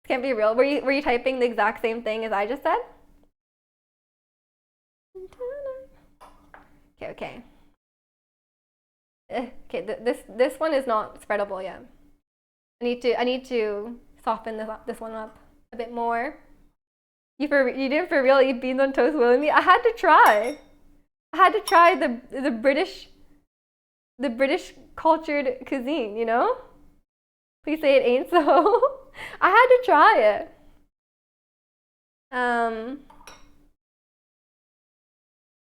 Speaker 1: Can't be real. Were you typing the exact same thing as I just said? Okay, okay. Okay, this one is not spreadable yet. I need to soften this one up a bit more. You didn't for real eat beans on toast willingly? I had to try. I had to try the British cultured cuisine, you know? Please say it ain't so. I had to try it.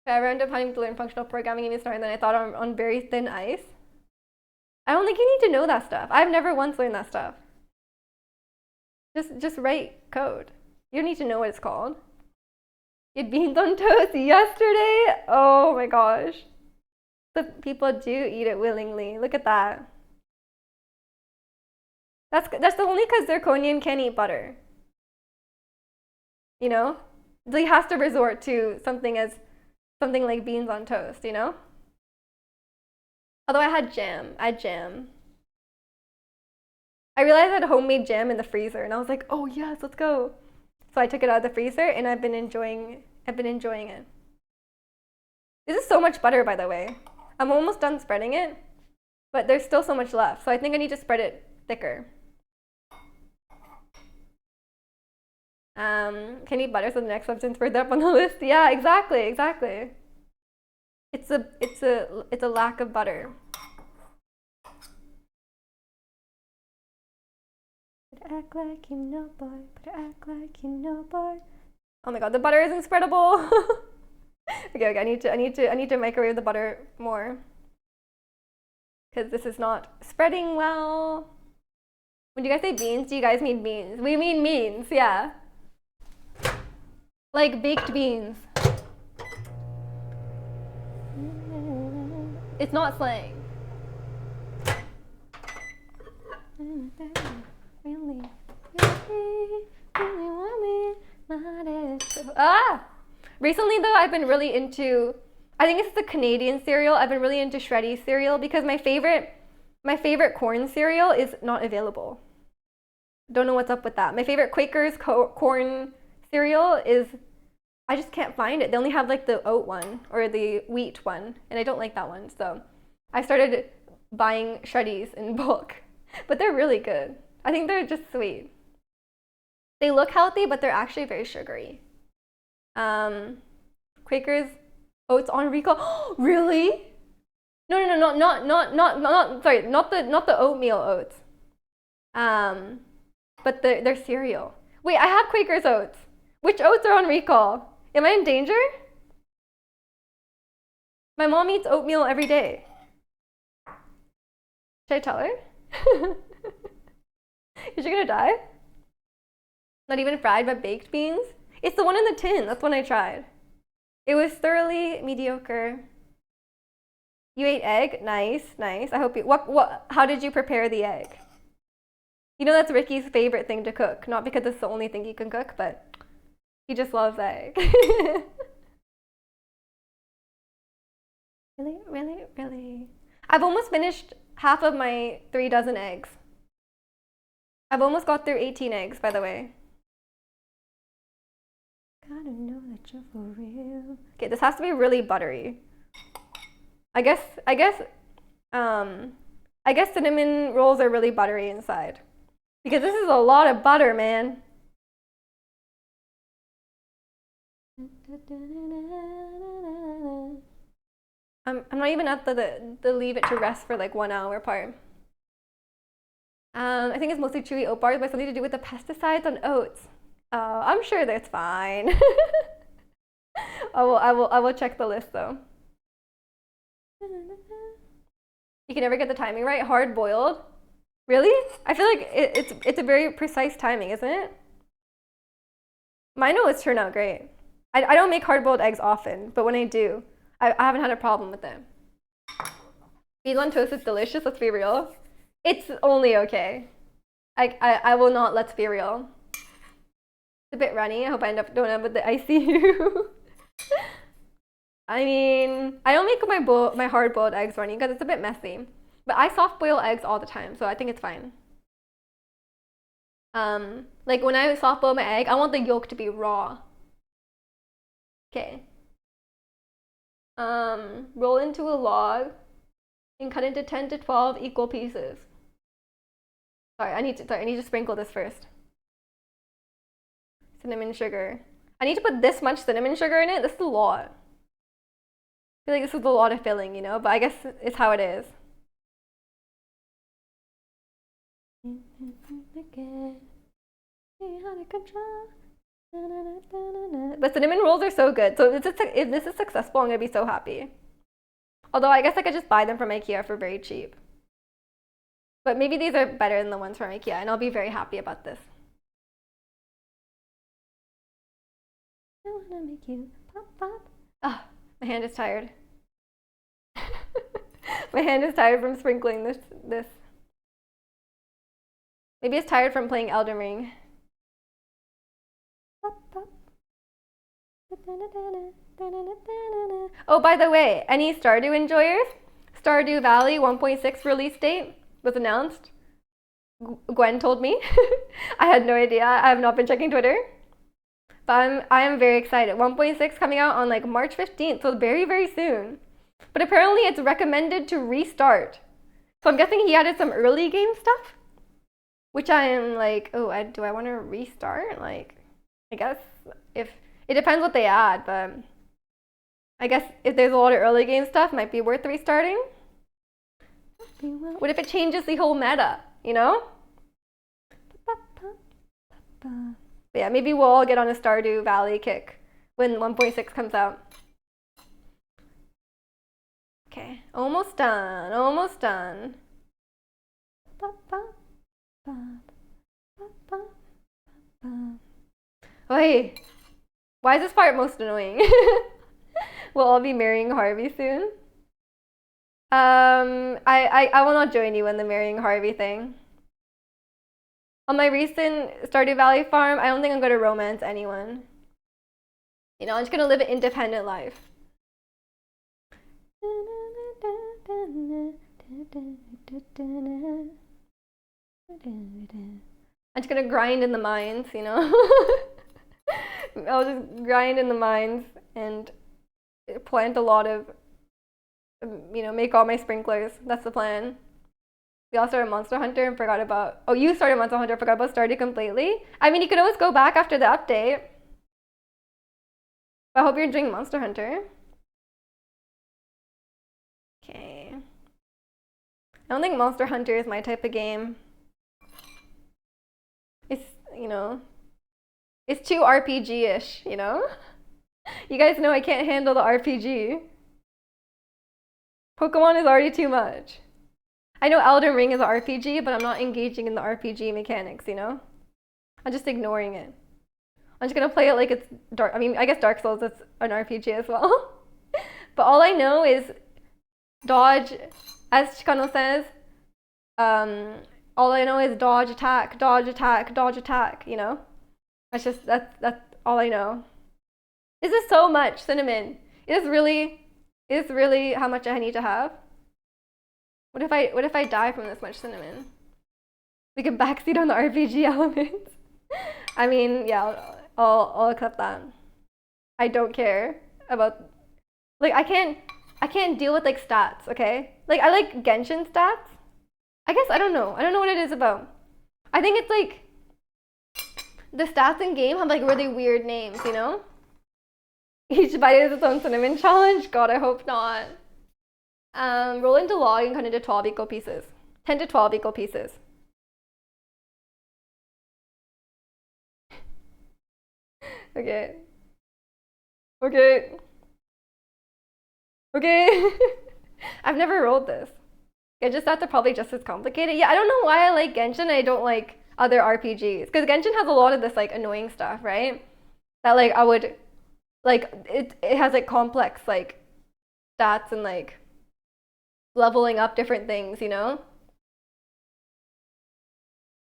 Speaker 1: I wound up having to learn functional programming even smarter than I thought on very thin ice. I don't think you need to know that stuff. I've never once learned that stuff. Just write code. You don't need to know what it's called. You had beans on toast yesterday? Oh my gosh. But people do eat it willingly. Look at that. That's only because zirconian can't eat butter. You know? He has to resort to something like beans on toast, you know? Although I had jam. I had jam. I realized I had homemade jam in the freezer and I was like, oh yes, let's go. So I took it out of the freezer and I've been enjoying it. This is so much butter, by the way. I'm almost done spreading it, but there's still so much left. So I think I need to spread it thicker. Can eat butter so the next substance further up on the list. Yeah, exactly. It's a lack of butter. Better act like you know, boy. Better act like you know, boy. Oh my god, the butter isn't spreadable. Okay, I need to microwave the butter more. Because this is not spreading well. When you guys say beans, do you guys mean beans? We mean beans, yeah. Like baked beans. It's not slang. Really want me? Ah! Recently though, I've been really into, I think it's the Canadian cereal. I've been really into Shreddy cereal because my favorite corn cereal is not available. Don't know what's up with that. My favorite Quaker's corn cereal is, I just can't find it. They only have like the oat one or the wheat one, and I don't like that one. So I started buying Shreddies in bulk, but they're really good. I think they're just sweet. They look healthy, but they're actually very sugary. Quaker's oats on recall. Really? No, sorry, not the oatmeal oats. But their cereal. Wait, I have Quaker's oats. Which oats are on recall? Am I in danger? My mom eats oatmeal every day. Should I tell her? Is she gonna die? Not even fried, but baked beans? It's the one in the tin. That's one I tried. It was thoroughly mediocre. You ate egg? Nice. I hope you, how did you prepare the egg? You know that's Ricky's favorite thing to cook. Not because it's the only thing he can cook, but he just loves egg. Really? I've almost finished half of my 3 dozen eggs. I've almost got through 18 eggs, by the way. Gotta know that you're for real. Okay, this has to be really buttery. I guess cinnamon rolls are really buttery inside. Because this is a lot of butter, man. I'm not even at the leave it to rest for like 1 hour part. I think it's mostly chewy oat bars, but something to do with the pesticides on oats. I'm sure that's fine. I will check the list though. You can never get the timing right. Hard boiled. Really? I feel like it's a very precise timing, isn't it? Mine always turn out great. I don't make hard boiled eggs often, but when I do, I haven't had a problem with them. Cheese on toast is delicious, let's be real. It's only okay. I will not, let's be real. It's a bit runny. I hope I don't end up with the ICU. I mean, I don't make my hard-boiled eggs runny because it's a bit messy. But I soft boil eggs all the time, so I think it's fine. Like when I soft boil my egg, I want the yolk to be raw. Okay. Roll into a log and cut into 10 to 12 equal pieces. Sorry, I need to sprinkle this first. Cinnamon sugar. I need to put this much cinnamon sugar in it. This is a lot. I feel like this is a lot of filling, you know, but I guess it's how it is. But cinnamon rolls are so good. So if this is successful, I'm gonna be so happy. Although I guess I could just buy them from IKEA for very cheap. But maybe these are better than the ones from IKEA, and I'll be very happy about this. I wanna make you pop pop. Ah, my hand is tired. My hand is tired from sprinkling this. Maybe it's tired from playing Elden Ring. Oh, by the way, any Stardew enjoyers? Stardew Valley 1.6 release date was announced. Gwen told me. I had no idea. I have not been checking Twitter. But I am very excited. 1.6 coming out on like March 15th, so very, very soon. But apparently it's recommended to restart. So I'm guessing he added some early game stuff, which I am like, oh, do I want to restart? Like, I guess if it depends what they add, but I guess if there's a lot of early game stuff, it might be worth restarting. What if it changes the whole meta, you know? But yeah, maybe we'll all get on a Stardew Valley kick when 1.6 comes out. Okay, almost done, almost done. Wait, why is this part most annoying? We'll all be marrying Harvey soon. I will not join you in the marrying Harvey thing. On my recent Stardew Valley farm, I don't think I'm gonna romance anyone. You know, I'm just gonna live an independent life. I'm just gonna grind in the mines, you know? I'll just grind in the mines and plant a lot of, you know, make all my sprinklers. That's the plan. We all started Monster Hunter and forgot about, oh, you started Monster Hunter, forgot about Stardew completely? I mean, you could always go back after the update. But I hope you're enjoying Monster Hunter. Okay. I don't think Monster Hunter is my type of game. It's, you know, it's too RPG-ish, you know? You guys know I can't handle the RPG. Pokemon is already too much. I know Elden Ring is an RPG, but I'm not engaging in the RPG mechanics, you know? I'm just ignoring it. I'm just gonna play it like it's dark. I mean, I guess Dark Souls is an RPG as well. But all I know is dodge, as Chikano says, all I know is dodge, attack, dodge, attack, dodge, attack, you know? That's all I know. This is so much cinnamon. Is really how much I need to have? What if I die from this much cinnamon? We can backseat on the RPG elements. I mean, yeah, I'll accept that. I don't care about, like, I can't deal with like stats, okay? Like I like Genshin stats. I guess I don't know what it is about. I think it's like the stats in game have like really weird names, you know? Each bite is its own cinnamon challenge. God, I hope not. Roll into log and cut into 12 equal pieces. 10 to 12 equal pieces. Okay. Okay. Okay. I've never rolled this. I just thought they're probably just as complicated. Yeah, I don't know why I like Genshin and I don't like other RPGs. Because Genshin has a lot of this like annoying stuff, right? That like I would, like, it has like complex like stats and like leveling up different things, you know?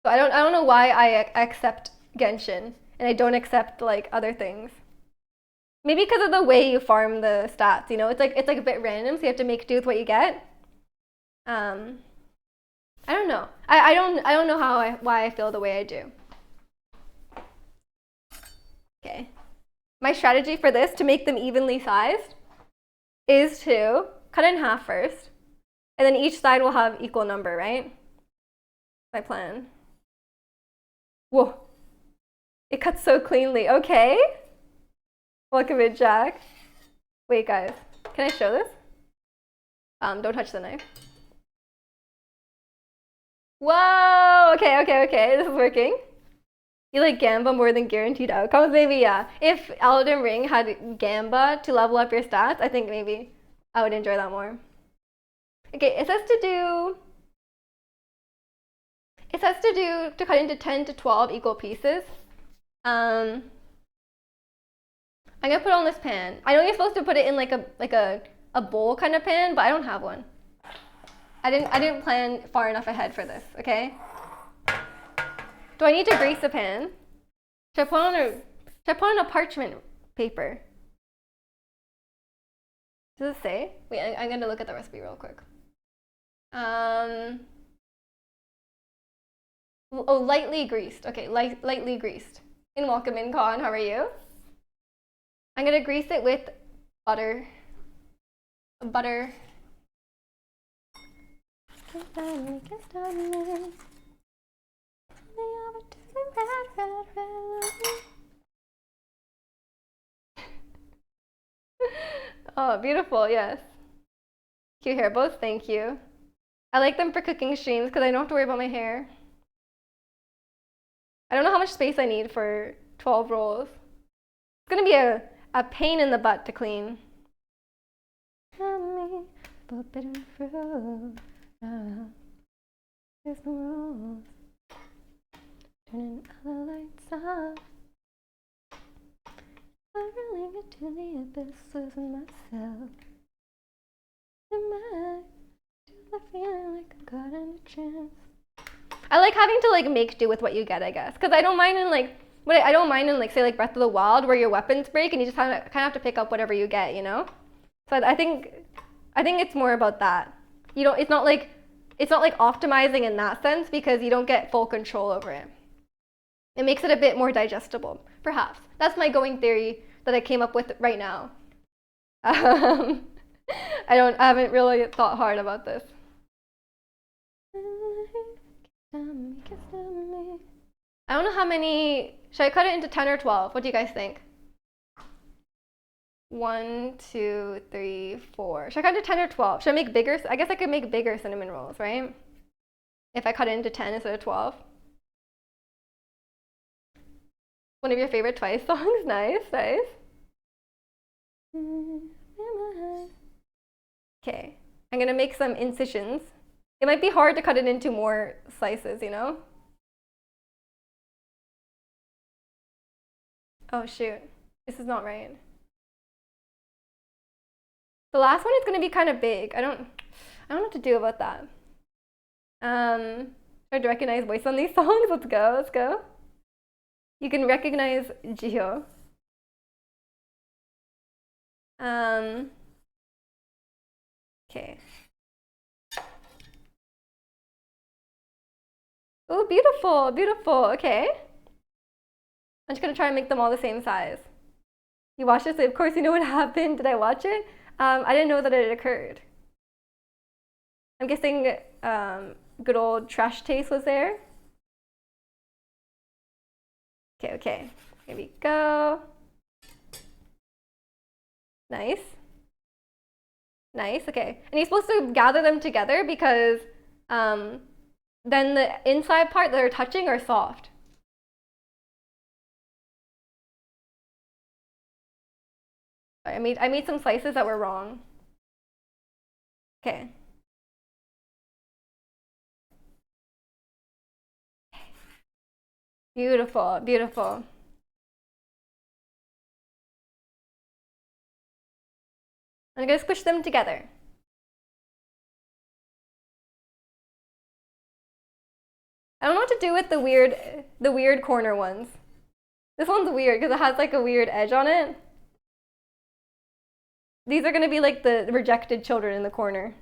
Speaker 1: So I don't know why I accept Genshin and I don't accept like other things. Maybe because of the way you farm the stats, you know? It's like a bit random, so you have to make do with what you get. Um, I don't know. I don't know why I feel the way I do. Okay. My strategy for this to make them evenly sized is to cut it in half first, and then each side will have equal number, right? My plan. Whoa. It cuts so cleanly. Okay. Welcome in, Jack. Wait, guys. Can I show this? Don't touch the knife. Whoa! Okay. This is working. You like Gamba more than guaranteed outcomes? Maybe, yeah. If Elden Ring had Gamba to level up your stats, I think maybe I would enjoy that more. Okay, it says to cut into 10 to 12 equal pieces. I'm gonna put it on this pan. I know you're supposed to put it in like a bowl kind of pan, but I don't have one. I didn't plan far enough ahead for this, okay? Do I need to grease the pan? Should I put on a parchment paper? Does it say? Wait, I'm gonna look at the recipe real quick. Oh, lightly greased. Okay, lightly greased. And welcome in, Con. How are you? I'm gonna grease it with butter. Butter. Oh, beautiful, yes. Cute hair bows, thank you. I like them for cooking streams because I don't have to worry about my hair. I don't know how much space I need for 12 rolls. It's gonna be a pain in the butt to clean. There's no rules. Turning all the lights off. I really get to the abyss, losing myself. I feeling like I'm caught in a trance. I like having to like make do with what you get, I guess, because I don't mind in like I don't mind in like say like Breath of the Wild where your weapons break and you just kind of have to pick up whatever you get, you know. So I think it's more about that. You don't. It's not like optimizing in that sense because you don't get full control over it. It makes it a bit more digestible, perhaps. That's my going theory that I came up with right now. I haven't really thought hard about this. I don't know how many. Should I cut it into 10 or 12? What do you guys think? 1, 2, 3, 4. Should I cut it into 10 or 12? Should I make bigger? I guess I could make bigger cinnamon rolls, right? If I cut it into 10 instead of 12. One of your favorite Twice songs? Nice. Okay, I'm gonna make some incisions. It might be hard to cut it into more slices, you know? Oh shoot, this is not right. The last one is gonna be kind of big. I don't know what to do about that. Hard to recognize voice on these songs. Let's go. You can recognize Jihyo. Okay. Oh, beautiful. Okay. I'm just gonna try and make them all the same size. You watched this? Of course you know what happened. Did I watch it? I didn't know that it occurred. I'm guessing good old Trash Taste was there. Okay. Here we go. Nice. Okay. And you're supposed to gather them together because then the inside part that are touching are soft. I made some slices that were wrong. Okay. Beautiful. I'm gonna squish them together. I don't know what to do with the weird corner ones. This one's weird because it has like a weird edge on it. These are gonna be like the rejected children in the corner.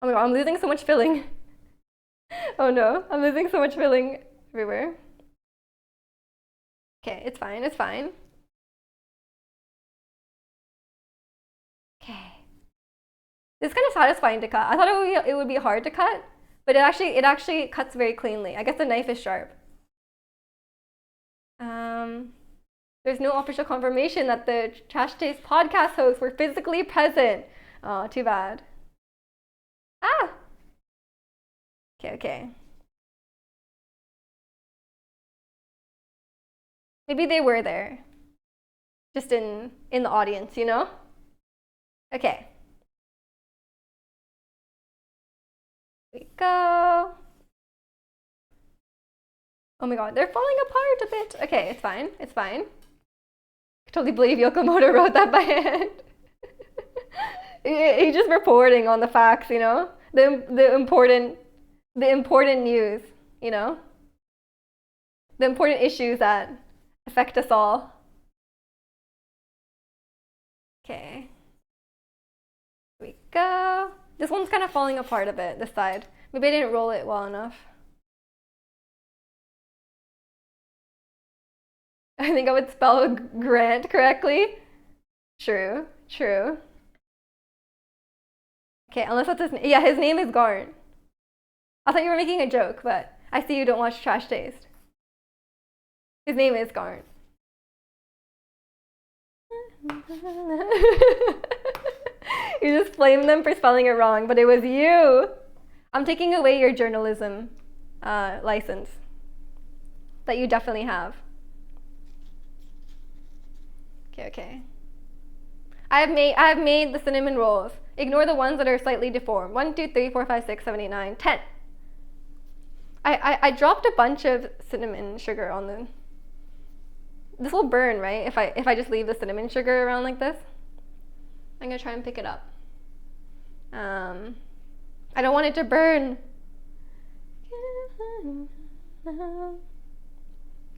Speaker 1: Oh my god, I'm losing so much filling. Oh no, I'm losing so much filling everywhere. Okay, it's fine, it's fine. Okay. It's kind of satisfying to cut. I thought it would be hard to cut, but it actually cuts very cleanly. I guess the knife is sharp. There's no official confirmation that the Trash Taste podcast hosts were physically present. Oh, too bad. Ah! Okay. Maybe they were there. Just in the audience, you know? Okay. Here we go. Oh my god, they're falling apart a bit. Okay, it's fine. It's fine. I totally believe Yokomoto wrote that by hand. He's just reporting on the facts, you know? The important news, you know? The important issues that affect us all. Okay. Here we go. This one's kind of falling apart a bit, this side. Maybe I didn't roll it well enough. I think I would spell Grant correctly. True. Okay, unless that's his name. Yeah, his name is Garn. I thought you were making a joke, but I see you don't watch Trash Taste. His name is Garn. You just blamed them for spelling it wrong, but it was you. I'm taking away your journalism license that you definitely have. Okay. I have made the cinnamon rolls. Ignore the ones that are slightly deformed. 1, 2, 3, 4, 5, 6, 7, 8, 9, 10. I dropped a bunch of cinnamon sugar on them. This will burn, right? If I just leave the cinnamon sugar around like this. I'm gonna try and pick it up. I don't want it to burn.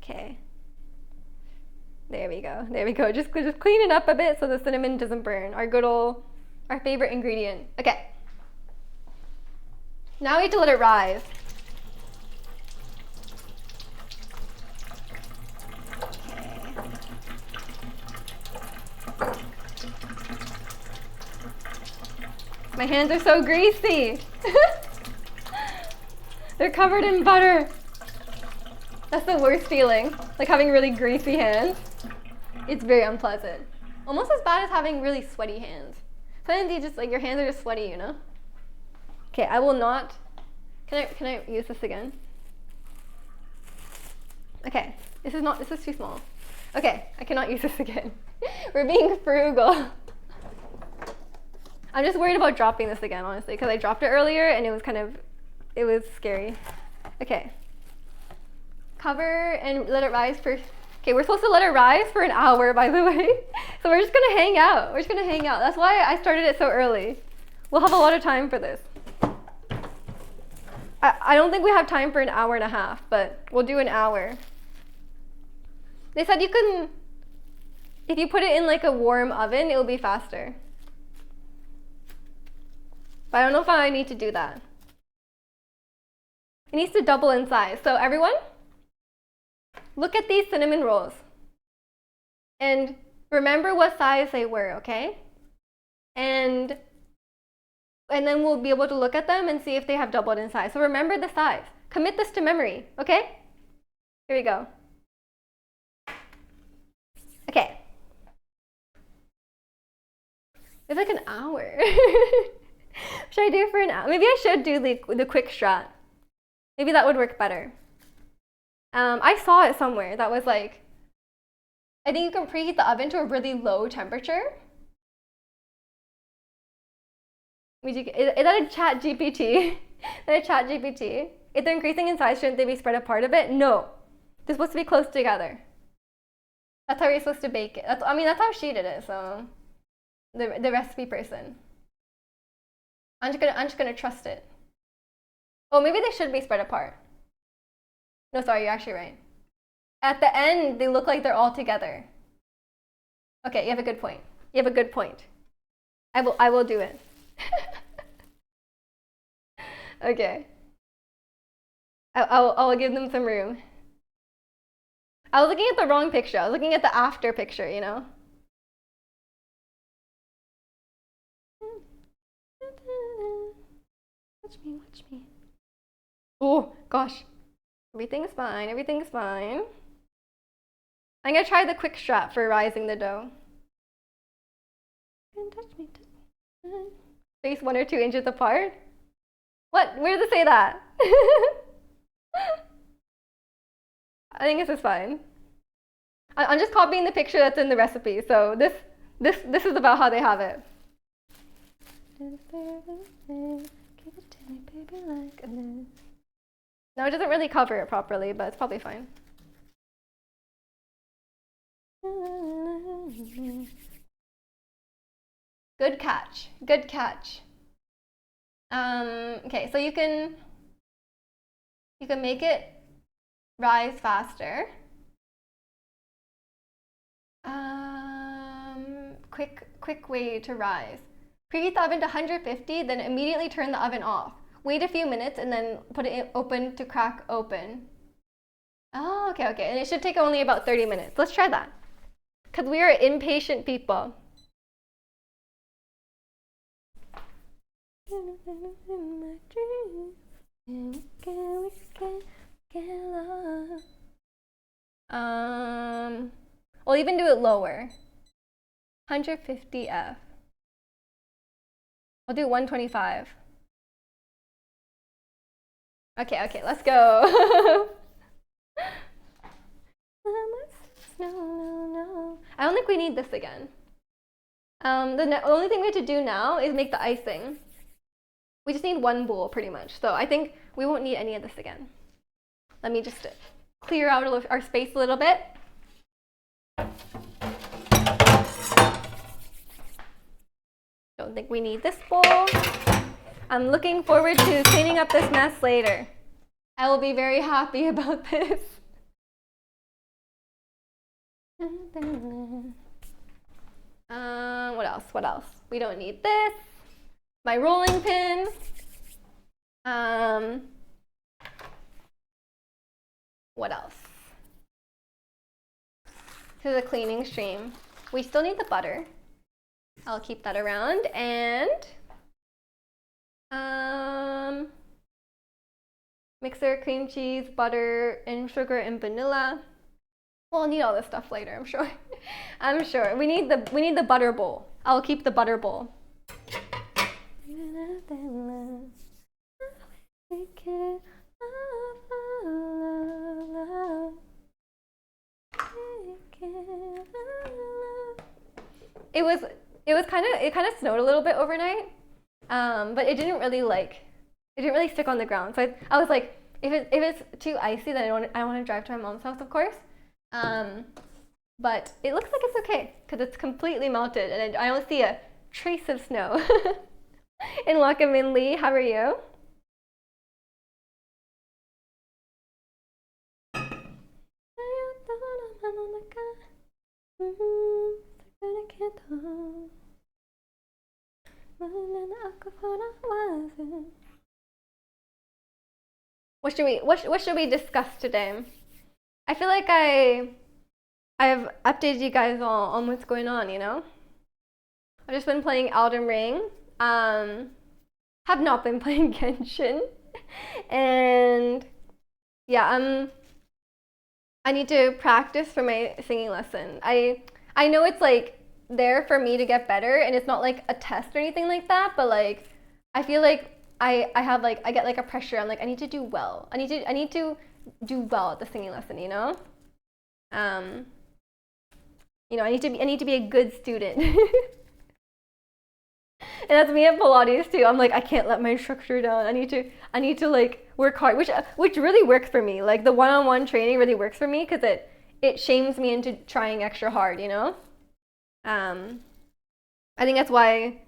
Speaker 1: Okay. There we go. Just clean it up a bit so the cinnamon doesn't burn. Our favorite ingredient. Okay. Now we have to let it rise. Okay. My hands are so greasy. They're covered in butter. That's the worst feeling, like having really greasy hands. It's very unpleasant. Almost as bad as having really sweaty hands. Sometimes you just, like, your hands are just sweaty, you know? Okay, I will not, can I use this again? Okay, this is too small. Okay, I cannot use this again. We're being frugal. I'm just worried about dropping this again, honestly, because I dropped it earlier and it was scary. Okay. Cover and let it rise for, okay, we're supposed to let it rise for an hour, by the way. So we're just gonna hang out. That's why I started it so early. We'll have a lot of time for this. I don't think we have time for an hour and a half, but we'll do an hour. They said you can, if you put it in like a warm oven, it'll be faster. But I don't know if I need to do that. It needs to double in size. So everyone, look at these cinnamon rolls and remember what size they were, okay? And then we'll be able to look at them and see if they have doubled in size. So remember the size. Commit this to memory, okay? Here we go. Okay. It's like an hour. Should I do it for an hour? Maybe I should do the quick strat. Maybe that would work better. I saw it somewhere that was like, I think you can preheat the oven to a really low temperature. Is that a chat GPT? Is that a chat GPT? If they're increasing in size, shouldn't they be spread apart a bit? No. They're supposed to be close together. That's how you're supposed to bake it. That's how she did it, so the recipe person. I'm just gonna trust it. Oh, maybe they should be spread apart. No, sorry, you're actually right. At the end, they look like they're all together. Okay, you have a good point. You have a good point. I will do it. Okay. I'll give them some room. I was looking at the wrong picture. I was looking at the after picture, you know? Watch me, watch me. Oh, gosh. Everything's fine, everything's fine. I'm gonna try the quick strap for rising the dough. Touch me, touch me. Space 1 or 2 inches apart? What? Where does it say that? I think this is fine. I'm just copying the picture that's in the recipe, so this is about how they have it. No, it doesn't really cover it properly, but it's probably fine. Good catch. Good catch. Okay, so you can make it rise faster. Quick way to rise. Preheat the oven to 150, then immediately turn the oven off. Wait a few minutes and then put it open to crack open. Oh, okay, okay. And it should take only about 30 minutes. Let's try that. Because we are impatient people. We'll even do it lower. 150 F. I'll do 125. Okay, okay, let's go. No. I don't think we need this again. The only thing we have to do now is make the icing. We just need 1 bowl pretty much. So I think we won't need any of this again. Let me just clear out our space a little bit. Don't think we need this bowl. I'm looking forward to cleaning up this mess later. I will be very happy about this. What else? What else? We don't need this. My rolling pin. What else? To the cleaning stream. We still need the butter. I'll keep that around, and mixer, cream cheese, butter, and sugar and vanilla. We'll need all this stuff later, I'm sure. I'm sure. We need the butter bowl. I'll keep the butter bowl. It kind of snowed a little bit overnight, but it didn't really stick on the ground. So I was like, if it's too icy, then I don't want to drive to my mom's house, of course. But it looks like it's okay because it's completely melted, and I don't see a trace of snow. And welcome in, Lee. How are you? What should we discuss today? I feel like I've updated you guys all on what's going on, you know? I've just been playing Elden Ring. Have not been playing Genshin. And yeah, I need to practice for my singing lesson. I know it's like there for me to get better, and it's not like a test or anything like that, but like I feel like I get like a pressure. I'm like, I need to do well. I need to do well at the singing lesson, you know? You know, I need to be a good student. And that's me at Pilates too. I'm like, I can't let my instructor down. I need to like work hard, which really works for me. Like the one-on-one training really works for me because it shames me into trying extra hard, you know? I think that's why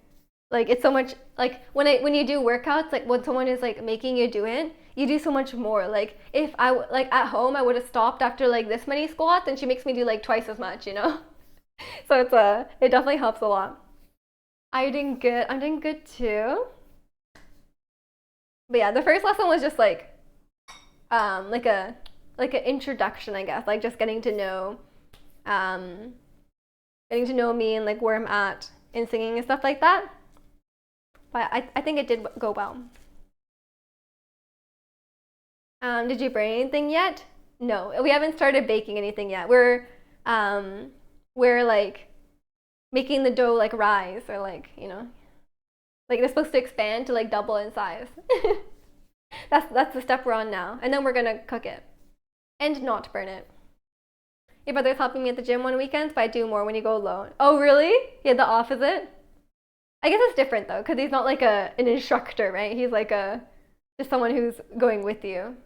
Speaker 1: Like it's so much like when you do workouts, like when someone is like making you do it, you do so much more. Like if like at home I would have stopped after like this many squats, and she makes me do like twice as much, you know? So it definitely helps a lot. Are you doing good? I'm doing good too. But yeah, the first lesson was just like a like an introduction, I guess, like just um getting to know me and like where I'm at in singing and stuff like that. But I think it did go well. Did you bring anything yet? No, we haven't started baking anything yet. We're like making the dough like rise, or like, you know, like they're supposed to expand to like double in size. That's the step we're on now, and then we're gonna cook it and not burn it. Your brother's helping me at the gym one weekend, but I do more when you go alone. Oh, really? Yeah, the opposite. I guess it's different though, because he's not like an instructor, right? He's like a just someone who's going with you.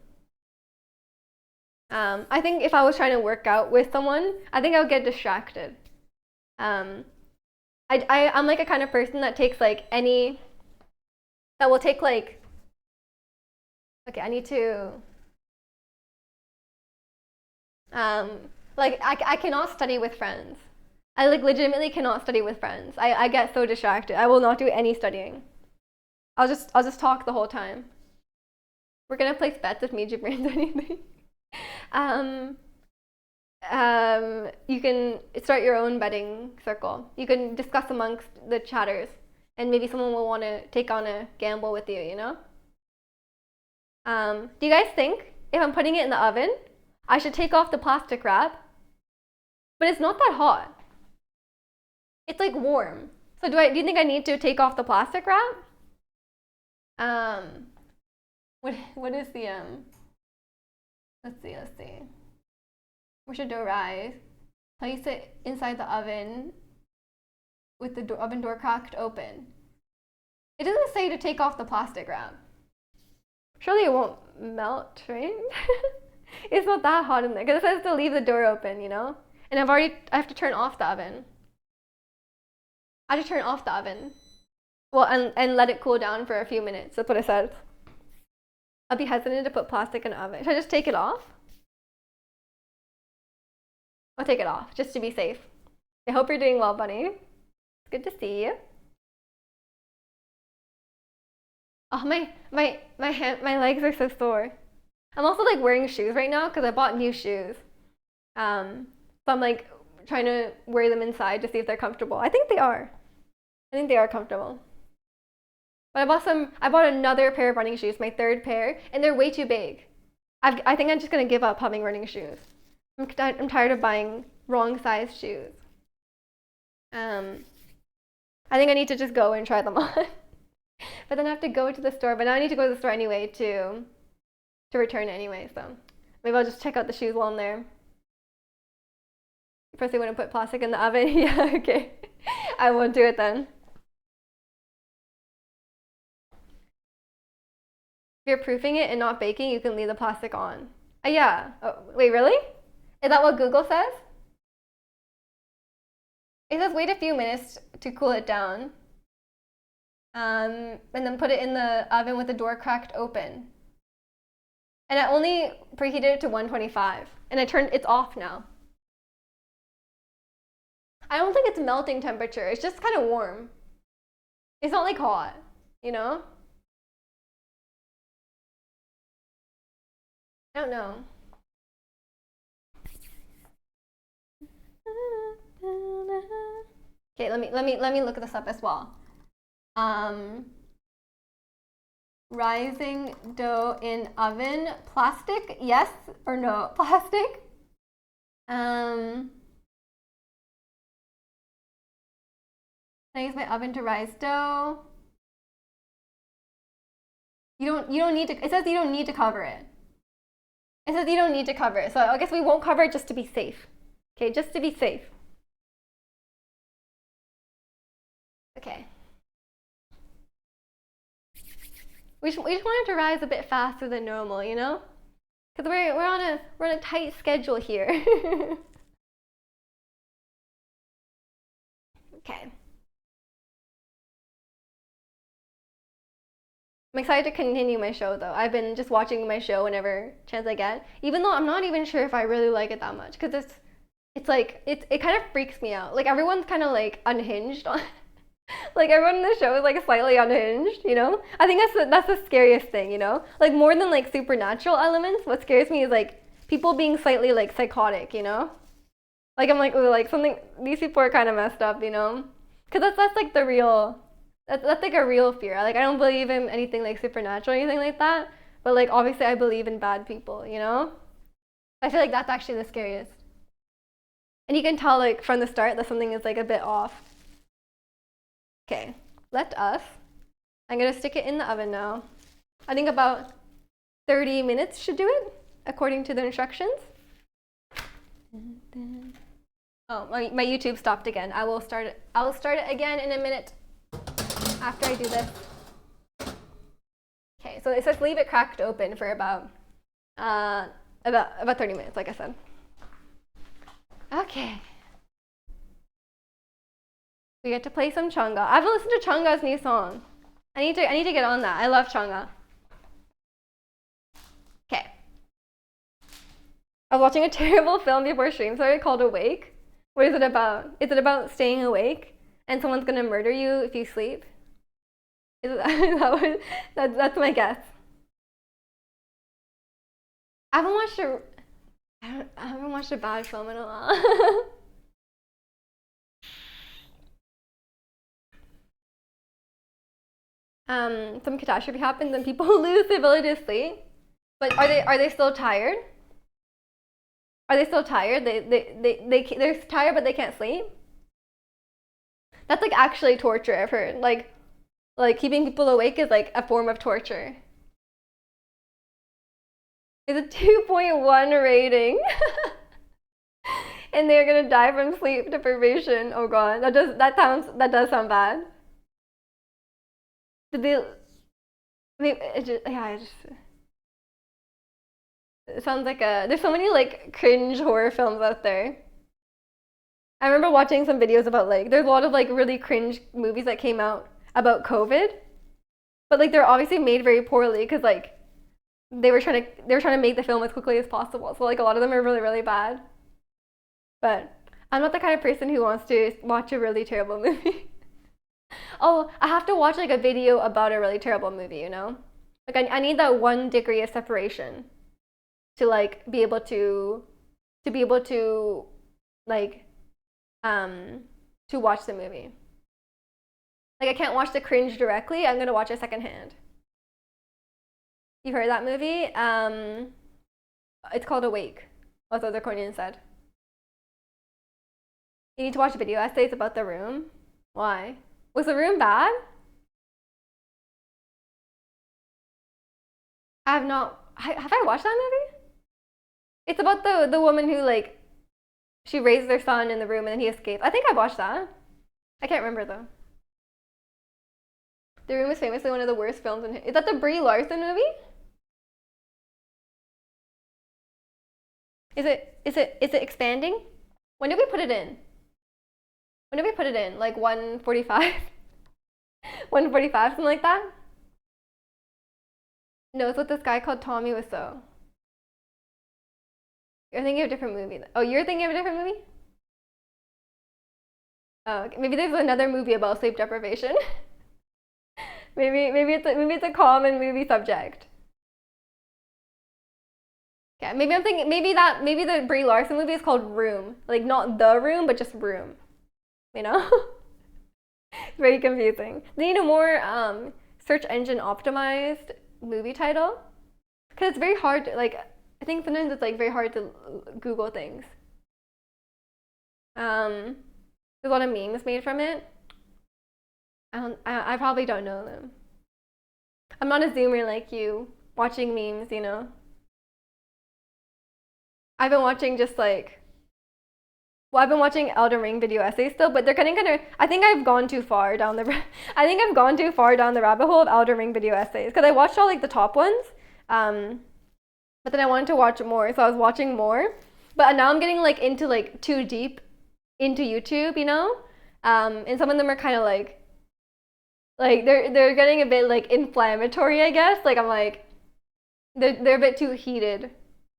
Speaker 1: I think if I was trying to work out with someone, I think I would get distracted. Um, I'm like a kind of person that takes like any that will take like okay, I need to um like I cannot study with friends. I like legitimately cannot study with friends. I get so distracted. I will not do any studying. I'll just talk the whole time. We're gonna place bets if Miji brings anything. um you can start your own betting circle. You can discuss amongst the chatters, and maybe someone will want to take on a gamble with you, you know? Do you guys think if I'm putting it in the oven, I should take off the plastic wrap? But it's not that hot. It's like warm. So do you think I need to take off the plastic wrap? Um, what is the let's see. We should do rise. Place it inside the oven with the oven door cracked open. It doesn't say to take off the plastic wrap. Surely it won't melt, right? It's not that hot in there because it says to leave the door open, you know? And I have to turn off the oven. I have to turn off the oven. Well, and let it cool down for a few minutes. That's what it says. I'll be hesitant to put plastic in the oven. Should I just take it off? I'll take it off just to be safe. I hope you're doing well, Bunny. It's good to see you. Oh, my legs are so sore. I'm also like wearing shoes right now because I bought new shoes. So I'm like trying to wear them inside to see if they're comfortable. I think they are. I think they are comfortable. But I bought another pair of running shoes, my third pair, and they're way too big. I think I'm just gonna give up having running shoes. I'm tired of buying wrong size shoes. I think I need to just go and try them on. But then I have to go to the store. But now I need to go to the store anyway to return it anyway. So maybe I'll just check out the shoes while I'm there. First, they wouldn't put plastic in the oven. Yeah, okay. I won't do it then. If you're proofing it and not baking, you can leave the plastic on. Yeah. Oh, wait, really? Is that what Google says? It says wait a few minutes to cool it down. And then put it in the oven with the door cracked open. And I only preheated it to 125. And it's off now. I don't think it's melting temperature. It's just kind of warm. It's not like hot, you know? I don't know. Okay, let me look this up as well. Rising dough in oven, plastic, yes or no? Plastic. Can I use my oven to rise dough? You don't need to. It says you don't need to cover it. It says you don't need to cover it, so I guess we won't cover it just to be safe. Okay, just to be safe. Okay. We just wanted to rise a bit faster than normal, you know? Because we're on a tight schedule here. Okay. I'm excited to continue my show though. I've been just watching my show whenever chance I get, even though I'm not even sure if I really like it that much because it's like it kind of freaks me out. Like everyone's kind of like unhinged on like everyone in the show is like slightly unhinged, you know? I think that's the scariest thing, you know? Like more than like supernatural elements, what scares me is like people being slightly like psychotic, you know? Like I'm like, ooh, like something these people are kind of messed up, you know? Cuz that's like the real that's like a real fear. Like I don't believe in anything like supernatural or anything like that, but like obviously I believe in bad people, you know? I feel like that's actually the scariest. And you can tell like from the start that something is like a bit off. Okay, let us. I'm gonna stick it in the oven now. I think about 30 minutes should do it, according to the instructions. Oh, my YouTube stopped again. I will start it again in a minute after I do this. Okay, so it says leave it cracked open for about 30 minutes, like I said. Okay. We get to play some Chungha. I haven't listened to Chungha's new song. I need to get on that. I love Chungha. Okay. I was watching a terrible film before stream started called Awake. What is it about? Is it about staying awake and someone's gonna murder you if you sleep? Is it that's my guess. I haven't watched I haven't watched a bad film in a while. Some catastrophe happens and people lose the ability to sleep. But are they still tired? Are they still tired? They're tired but they can't sleep? That's like actually torture, I've heard. Like keeping people awake is like a form of torture. It's a 2.1 rating. And they're gonna die from sleep deprivation. Oh god, that does sound bad. Did they? It sounds like there's so many like cringe horror films out there. I remember watching some videos about like there's a lot of like really cringe movies that came out about COVID, but like they're obviously made very poorly because like they were trying to make the film as quickly as possible. So like a lot of them are really really bad. But I'm not the kind of person who wants to watch a really terrible movie. Oh, I have to watch like a video about a really terrible movie, you know? Like I need that 1 degree of separation to like be able to like to watch the movie. Like I can't watch the cringe directly. I'm gonna watch it secondhand. You heard that movie? It's called Awake. That's what the Korean said. You need to watch the video essays about The Room. Why? Was The Room bad? I have not. Have I watched that movie? It's about the woman who like she raised their son in the room and then he escaped. I think I watched that. I can't remember though. The Room is famously one of the worst films in. Is that the Brie Larson movie? Is it expanding? When did we put it in? When did we put it in? Like 1:45? 1:45, something like that? No, it's with this guy called Tommy Wiseau. You're thinking of a different movie. Oh, you're thinking of a different movie? Oh, okay. Maybe there's another movie about sleep deprivation. maybe it's a common movie subject. Yeah, maybe I'm thinking maybe the Brie Larson movie is called Room, like not The Room, but just Room. You know, it's very confusing. They need a more search engine optimized movie title because it's very hard to, like I think sometimes it's like very hard to Google things. There's a lot of memes made from it. I probably don't know them. I'm not a zoomer like you, watching memes, you know. I've been watching just like I've been watching Elden Ring video essays still, but they're kind of. I think I've gone too far down the. I think I've gone too far down the rabbit hole of Elden Ring video essays because I watched all like the top ones, but then I wanted to watch more, so I was watching more. But now I'm getting like into like too deep into YouTube, you know, and some of them are kind of like Like they're getting a bit like inflammatory, I guess. Like I'm like they're a bit too heated.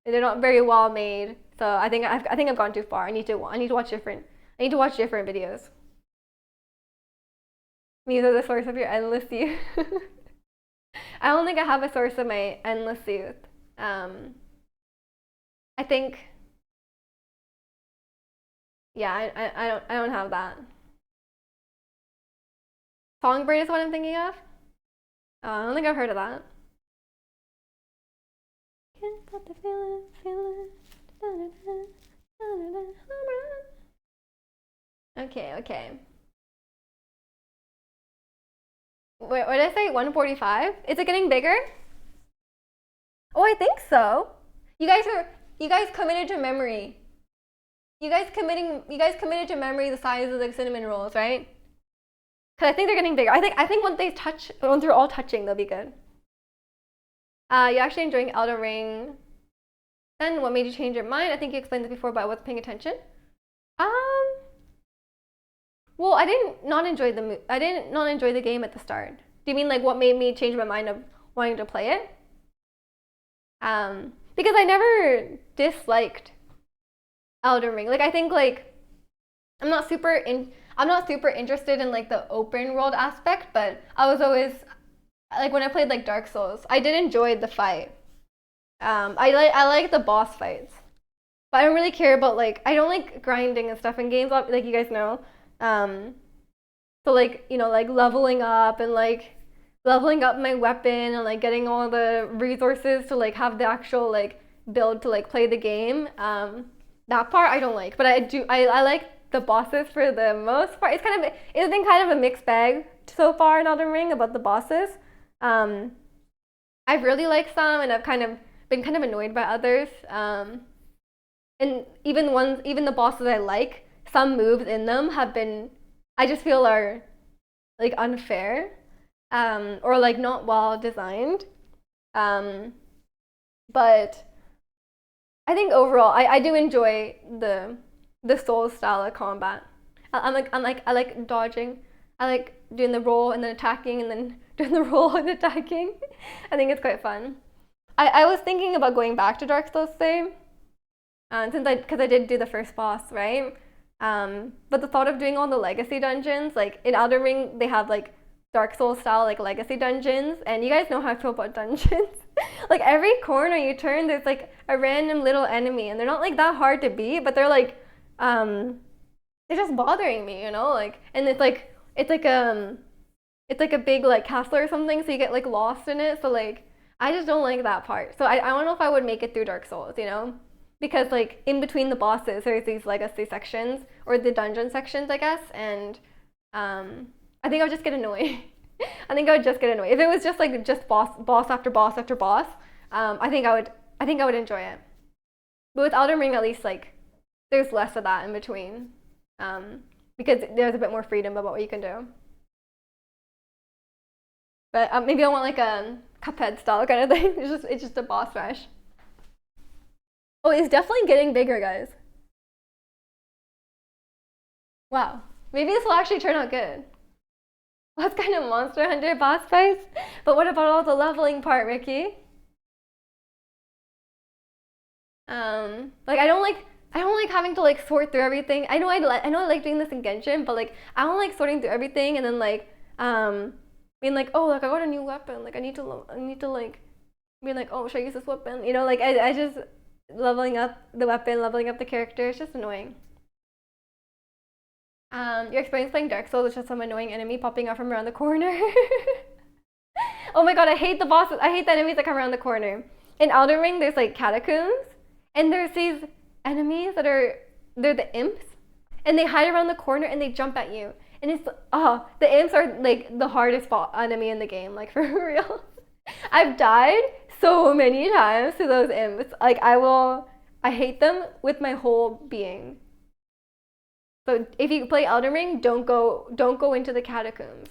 Speaker 1: They're not very well made. So I think I've gone too far. I need to watch different videos. These are the source of your endless youth. I don't think I have a source of my endless youth. Um, I think yeah, I don't have that. Songbird is what I'm thinking of. I don't think I've heard of that. Can't stop the feeling, feeling. Okay, okay. Wait, what did I say? 145? Is it getting bigger? Oh, I think so. You guys committed to memory. You guys committed to memory the size of the cinnamon rolls, right? Cause I think they're getting bigger. I think once they're all touching, they'll be good. You're actually enjoying Elden Ring. Then what made you change your mind? I think you explained this before, but I wasn't paying attention. Um, well, I didn't not enjoy the game at the start. Do you mean like what made me change my mind of wanting to play it? Because I never disliked Elden Ring. Like I think like I'm not super interested in like the open world aspect, but I was always like when I played like Dark Souls, I did enjoy the fight. I like the boss fights, but I don't really care about like I don't like grinding and stuff in games. Like you guys know, um, so like like leveling up my weapon and like getting all the resources to like have the actual like build to like play the game. That part I don't like, but I like the bosses for the most part. It's been kind of a mixed bag so far in Elden Ring about the bosses. Um, I've really liked some, and I've kind of been kind of annoyed by others. And even the bosses I like, some moves in them have been, I just feel are like unfair, or like not well designed. Um, but I think overall, I do enjoy the soul style of combat. I like dodging. I like doing the roll and then attacking and then doing the roll and attacking. I think it's quite fun. I was thinking about going back to Dark Souls today, because I did do the first boss, right? But the thought of doing all the legacy dungeons, like in Elden Ring, they have like Dark Souls style like legacy dungeons, and you guys know how I feel about dungeons. Like every corner you turn, there's like a random little enemy, and they're not like that hard to beat, but they're like, um, they're just bothering me, like, and it's like a big like castle or something, so you get like lost in it. So like, I just don't like that part. So I don't know if I would make it through Dark Souls, because like in between the bosses, there's these legacy sections or the dungeon sections, I guess, and I think I would just get annoyed. I think I would just get annoyed if it was just like just boss after boss after boss. I think I would enjoy it. But with Elden Ring, at least like there's less of that in between, because there's a bit more freedom about what you can do. But maybe I want like a Cuphead style kind of thing. It's just a boss rush. Oh, it's definitely getting bigger, guys. Wow. Maybe this will actually turn out good. What kind of Monster Hunter boss fights? But what about all the leveling part, Ricky? Like I don't like having to like sort through everything. I know I like doing this in Genshin, but like I don't like sorting through everything and then like being like, oh, like I got a new weapon, like I need to like being like, oh, should I use this weapon? Like I just leveling up the weapon, leveling up the character. It's just annoying. Your experience playing Dark Souls is just some annoying enemy popping up from around the corner. Oh my god, I hate the bosses. I hate the enemies that come around the corner. In Elden Ring, there's like catacombs, and there's these enemies they're the imps, and they hide around the corner and they jump at you. And it's the imps are like the hardest enemy in the game, like for real. I've died so many times to those imps. Like I hate them with my whole being. So if you play Elden Ring, don't go into the catacombs.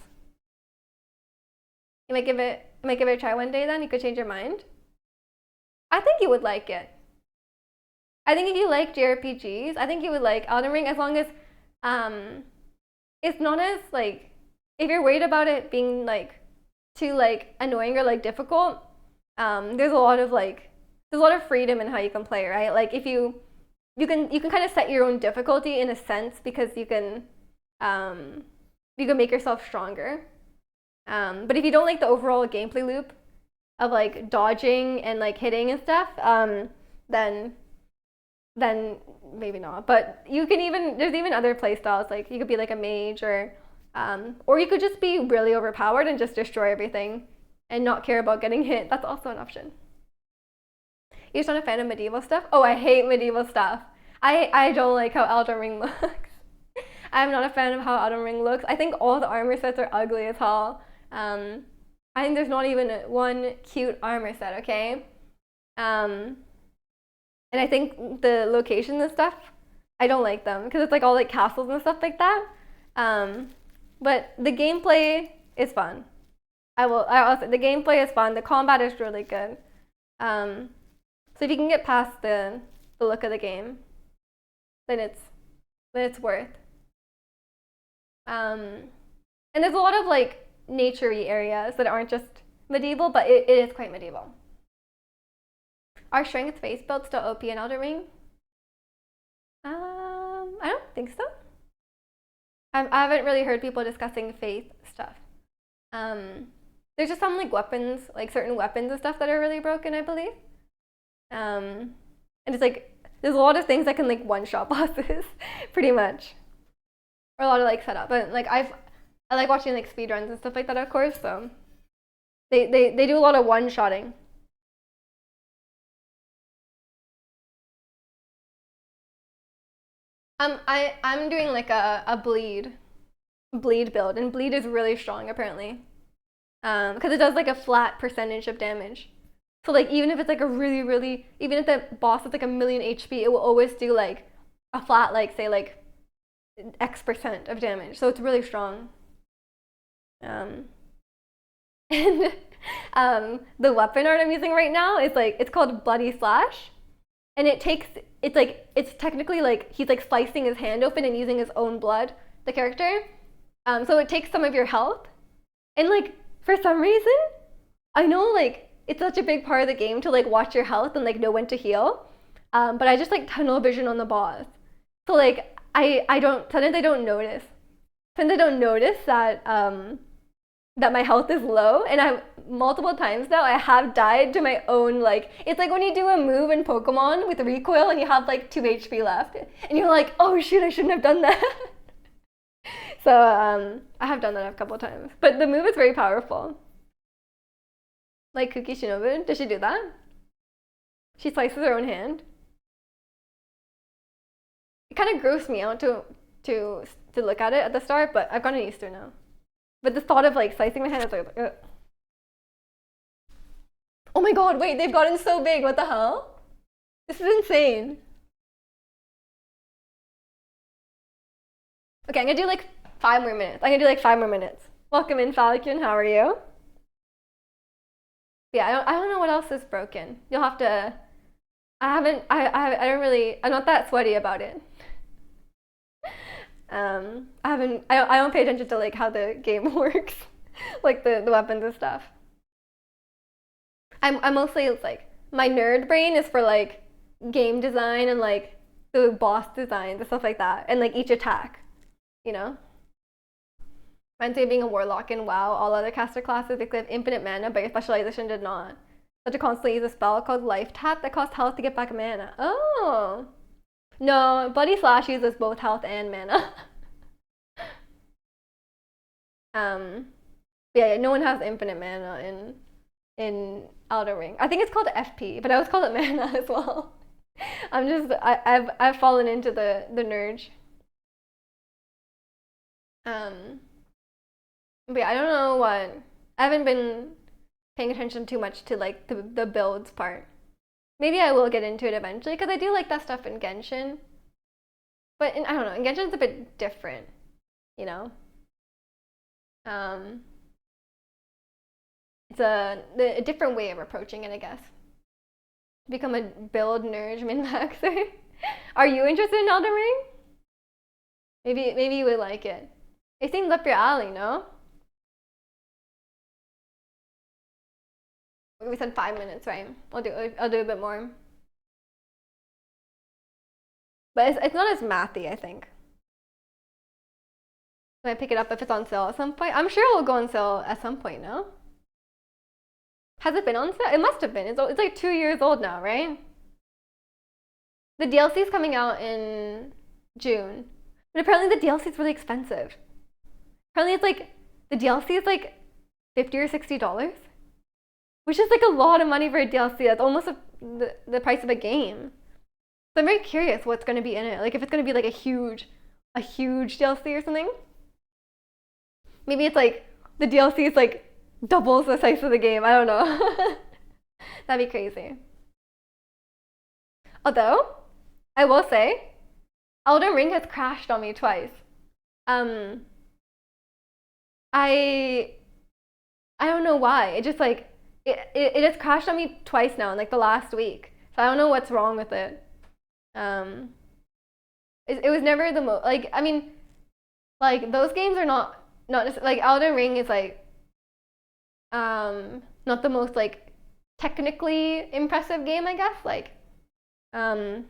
Speaker 1: You might give it a try one day. Then you could change your mind. I think you would like it. I think if you like JRPGs, I think you would like Elden Ring as long as um, it's not as like if you're worried about it being like too like annoying or like difficult, there's a lot of like there's a lot of freedom in how you can play, right? Like if you can kind of set your own difficulty in a sense because you can make yourself stronger. But if you don't like the overall gameplay loop of like dodging and like hitting and stuff, then then maybe not. But you can even there's even other play styles, like you could be like a mage or you could just be really overpowered and just destroy everything and not care about getting hit. That's also an option. You're just not a fan of medieval stuff? Oh, I hate medieval stuff. I don't like how Elden Ring looks. I'm not a fan of how Elden Ring looks. I think all the armor sets are ugly as hell. I think there's not even one cute armor set, okay? And I think the locations and stuff, I don't like them because it's like all like castles and stuff like that. But the gameplay is fun. I also the gameplay is fun. The combat is really good. So if you can get past the look of the game, then it's worth. And there's a lot of like nature-y areas that aren't just medieval, but it is quite medieval. Are strength face builds still OP in Elden Ring? I don't think so. I haven't really heard people discussing faith stuff. There's just some like weapons, like certain weapons and stuff that are really broken, I believe. And it's like there's a lot of things that can like one-shot bosses, pretty much, or a lot of like setup. But like I like watching like speed runs and stuff like that, of course. So they do a lot of one-shotting. I'm doing like a bleed build, and bleed is really strong apparently, because it does like a flat percentage of damage. So like even if it's like a really even if the boss is like a million HP, it will always do like a flat like say like X% of damage. So it's really strong. Um, and the weapon art I'm using right now is like it's called Bloody Slash, and it's technically like he's like slicing his hand open and using his own blood, the character. So it takes some of your health, and like for some reason, I know like it's such a big part of the game to like watch your health and like know when to heal. But I just like tunnel vision on the boss. So like I don't sometimes I don't notice. Sometimes I don't notice that my health is low, and I multiple times now I have died to my own like it's like when you do a move in Pokemon with recoil and you have like 2 HP left and you're like, oh shoot, I shouldn't have done that. So I have done that a couple times. But the move is very powerful. Like Kuki Shinobu, does she do that? She slices her own hand. It kind of grossed me out to look at it at the start, but I've gotten used to it now. But the thought of like slicing my hand is like, ugh. Oh my god, wait, they've gotten so big, what the hell? This is insane. Okay, I'm gonna do like 5 more minutes. I'm gonna do like 5 more minutes. Welcome in, Falcon, how are you? Yeah, I don't know what else is broken. You'll have to, I don't really, I'm not that sweaty about it. I don't pay attention to like how the game works, like the weapons and stuff. I'm mostly it's like my nerd brain is for like game design and like the boss designs and stuff like that, and like each attack, you know. Reminds me of being a warlock in WoW. All other caster classes they have infinite mana, but your specialization did not. So I had to constantly use a spell called Life Tap that costs health to get back mana. Oh. No, Bloody Slash uses both health and mana. Yeah, no one has infinite mana in Elden Ring. I think it's called FP, but I always call it mana as well. I've fallen into the nerd. But yeah, I don't know what. I haven't been paying attention too much to like the builds part. Maybe I will get into it eventually because I do like that stuff in Genshin. But I don't know, in Genshin it's a bit different, you know. It's a different way of approaching it, I guess. Become a build nerd min-maxer. Are you interested in Elden Ring? Maybe you would like it. It seems up your alley, no? We said 5 minutes, right? I'll do a bit more. But it's not as mathy, I think. When I pick it up if it's on sale at some point. I'm sure it will go on sale at some point, no? Has it been on sale? It must have been. It's like 2 years old now, right? The DLC is coming out in June. But apparently the DLC is really expensive. Apparently it's like, the DLC is like $50 or $60. Which is like a lot of money for a DLC. That's almost the price of a game. So I'm very curious what's going to be in it. Like if it's going to be like a huge DLC or something. Maybe it's like the DLC is like doubles the size of the game. I don't know. That'd be crazy. Although, I will say, Elden Ring has crashed on me twice. I don't know why. It just like it has crashed on me twice now in like the last week. So I don't know what's wrong with it. It was never the most like I mean, like those games are not just like Elden Ring is like not the most like technically impressive game, I guess. Like I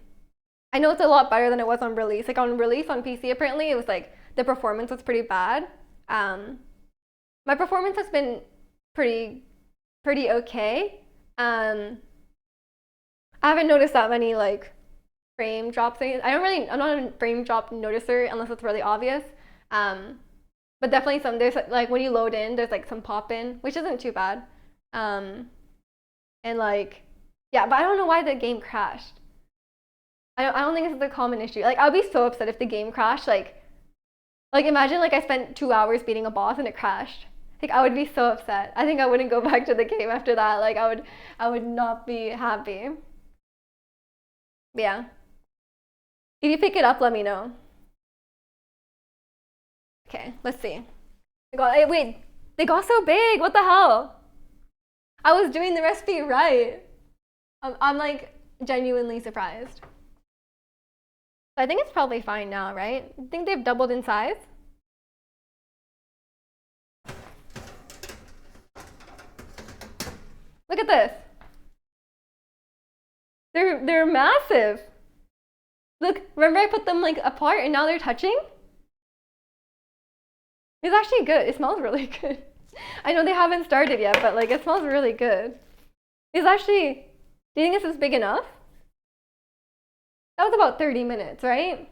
Speaker 1: know it's a lot better than it was on release. Like on release on PC, apparently it was like the performance was pretty bad. My performance has been pretty okay. I haven't noticed that many like frame drops. I'm not a frame drop noticer unless it's really obvious. But definitely there's like when you load in, there's like some pop in, which isn't too bad. And like, yeah, but I don't know why the game crashed. I don't think this is a common issue. Like I'd be so upset if the game crashed. Like imagine like I spent 2 hours beating a boss and it crashed. Like I would be so upset. I think I wouldn't go back to the game after that. Like I would not be happy. But yeah. If you pick it up, let me know. Okay, let's see. Wait, they got so big. What the hell? I was doing the recipe right. I'm like genuinely surprised. I think it's probably fine now, right? I think they've doubled in size. Look at this. They're massive. Look, remember I put them like apart and now they're touching? It's actually good. It smells really good. I know they haven't started yet, but like it smells really good. It's actually, do you think this is big enough? That was about 30 minutes, right?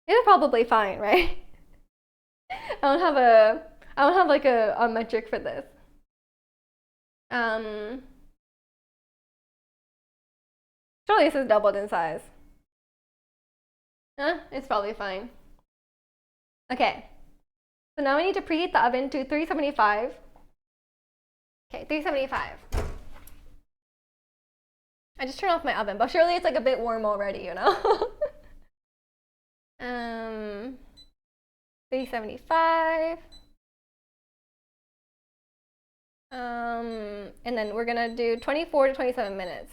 Speaker 1: It's probably fine, right? I don't have like a metric for this. Surely this is doubled in size. It's probably fine. Okay. So now we need to preheat the oven to 375. Okay, 375. I just turned off my oven, but surely it's like a bit warm already, you know? 375. And then we're gonna do 24 to 27 minutes.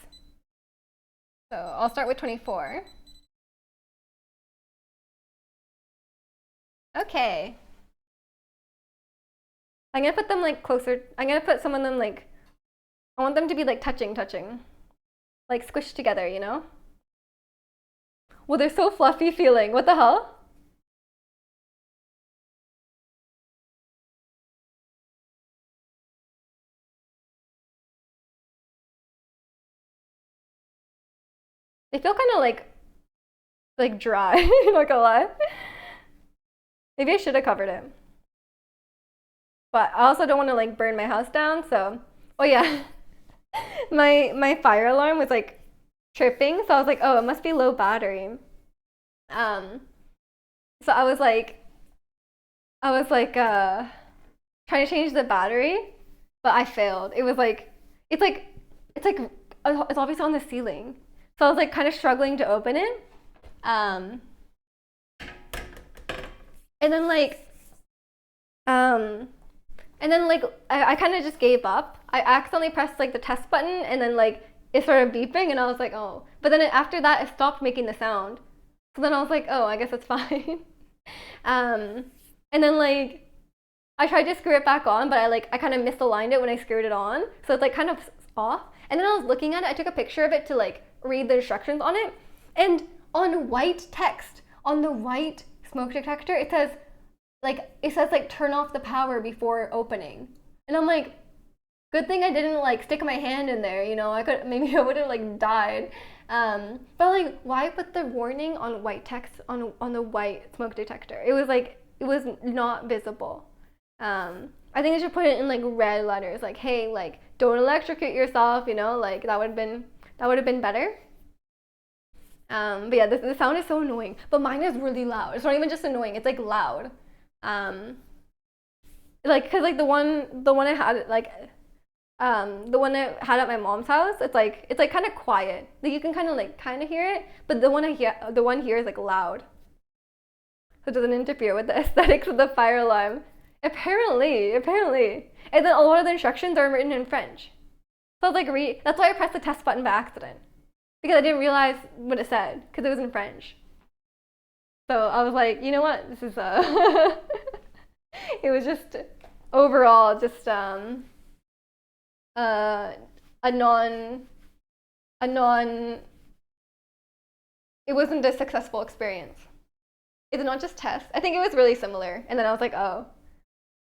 Speaker 1: So I'll start with 24. Okay. I'm gonna put them like closer. I'm gonna put some of them like, I want them to be like touching. Like squished together, you know? Well, they're so fluffy feeling. What the hell? They feel kind of like dry, not gonna lie. Maybe I should have covered it. But I also don't want to like burn my house down, so oh yeah. My fire alarm was like tripping, so I was like, oh, it must be low battery. So I was like trying to change the battery, but I failed. It was like it's obviously on the ceiling. So I was like kind of struggling to open it. And then I kind of just gave up. I accidentally pressed like the test button and then like it started beeping and I was like, oh. But then after that, it stopped making the sound. So then I was like, oh, I guess it's fine. And then like I tried to screw it back on, but I kind of misaligned it when I screwed it on, so it's like kind of off. And then I was looking at it. I took a picture of it to like read the instructions on it, and on white text on the white smoke detector, it says like turn off the power before opening. And I'm like, good thing I didn't like stick my hand in there, you know. I could maybe I would have like died. But like, why put the warning on white text on the white smoke detector? It was like it was not visible. I think I should put it in like red letters, like, hey, like don't electrocute yourself, you know, like that would have been better. But yeah, the sound is so annoying. But mine is really loud. It's not even just annoying. It's like loud. Like, cause like the one I had the one I had at my mom's house, it's like kind of quiet. Like you can kind of hear it, but the one here is like loud. So it doesn't interfere with the aesthetics of the fire alarm. Apparently. And then a lot of the instructions are written in French. So I was like, that's why I pressed the test button by accident. Because I didn't realize what it said, because it was in French. So I was like, you know what, this is, it was just, overall, just, a non, it wasn't a successful experience. It's not just tests. I think it was really similar. And then I was like, oh.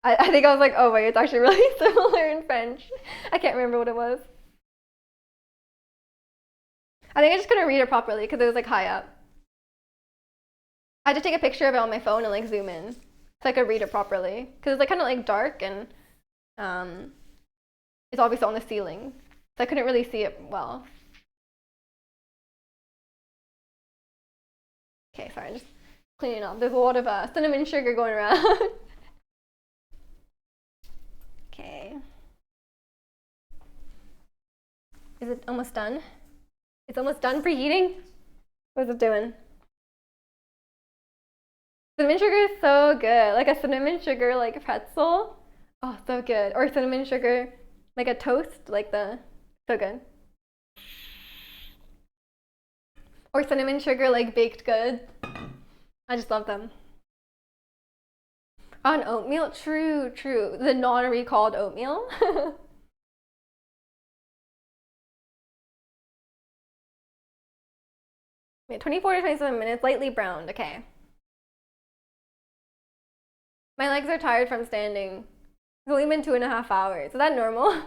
Speaker 1: I think I was like, oh wait, it's actually really similar in French. I can't remember what it was. I think I just couldn't read it properly because it was like high up. I had to take a picture of it on my phone and like zoom in so I could read it properly because it's like kind of like dark and it's obviously on the ceiling, so I couldn't really see it well. Okay, sorry, I'm just cleaning up. There's a lot of cinnamon sugar going around. Okay. Is it almost done? It's almost done preheating? What's it doing? Cinnamon sugar is so good. Like a cinnamon sugar like pretzel. Oh, so good. Or cinnamon sugar like a toast, like so good. Or cinnamon sugar like baked goods. I just love them. On oatmeal, true. The non-recalled oatmeal. 24 to 27 minutes, lightly browned. Okay. My legs are tired from standing. It's only been 2.5 hours. Is that normal?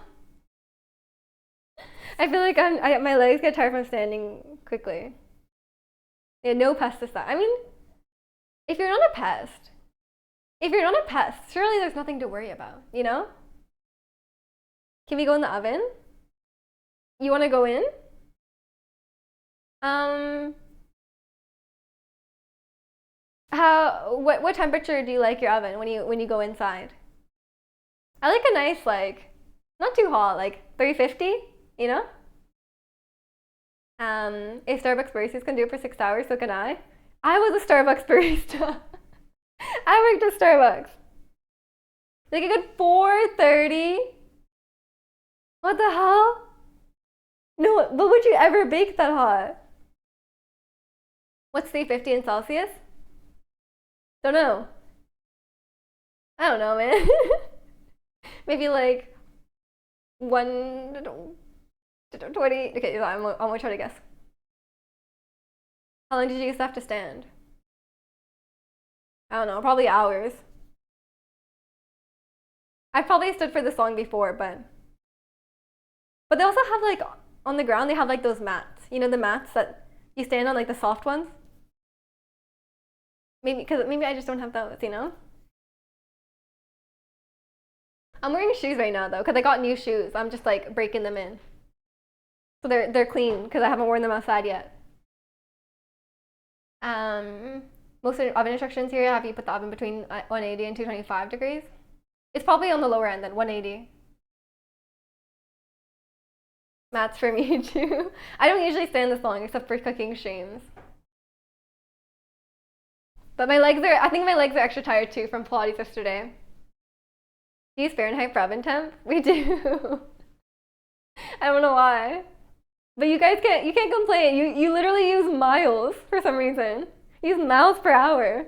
Speaker 1: I feel like my legs get tired from standing quickly. Yeah, no pesticide. I mean, if you're not a pest, surely there's nothing to worry about, you know? Can we go in the oven? You want to go in? What temperature do you like your oven when you go inside? I like a nice like not too hot, like 350, you know? If Starbucks baristas can do it for 6 hours, so can I. I was a Starbucks barista. I worked at Starbucks. Like a good 4:30. What the hell? No, but would you ever bake that hot? What's 350 in Celsius? Don't know. I don't know, man. Maybe like 120. Okay, I'm gonna try to guess. How long did you used to have to stand? I don't know, probably hours. I've probably stood for this long before, but they also have like on the ground they have like those mats. You know the mats that you stand on, like the soft ones? Maybe I just don't have those, you know? I'm wearing shoes right now though, because I got new shoes. I'm just like breaking them in. So they're clean because I haven't worn them outside yet. Most oven instructions here have you put the oven between 180 and 225 degrees. It's probably on the lower end then, 180. Mats for me too. I don't usually stand this long except for cooking streams. But I think my legs are extra tired too from Pilates yesterday. Do you use Fahrenheit for oven temp? We do. I don't know why. But you can't complain. You literally use miles for some reason. You use miles per hour.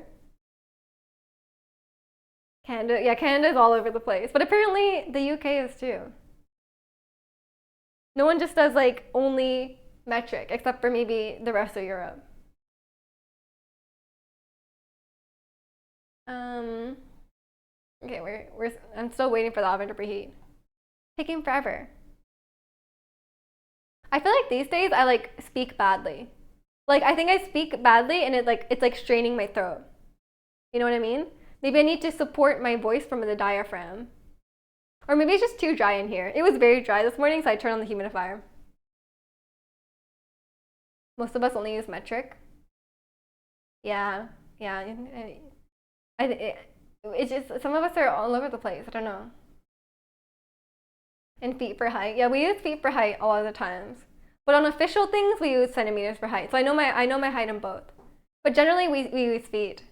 Speaker 1: Canada, yeah, Canada's all over the place. But apparently the UK is too. No one just does like only metric, except for maybe the rest of Europe. Um, okay, I'm still waiting for the oven to preheat. Taking forever. I feel like these days I like speak badly. Like I think I speak badly and it's like straining my throat. You know what I mean? Maybe I need to support my voice from the diaphragm. Or maybe it's just too dry in here. It was very dry this morning, so I turned on the humidifier. Most of us only use metric. Yeah, yeah. It's just some of us are all over the place. I don't know. And feet for height. Yeah, we use feet for height all of the times. But on official things, we use centimeters for height. So I know my height in both. But generally, we use feet.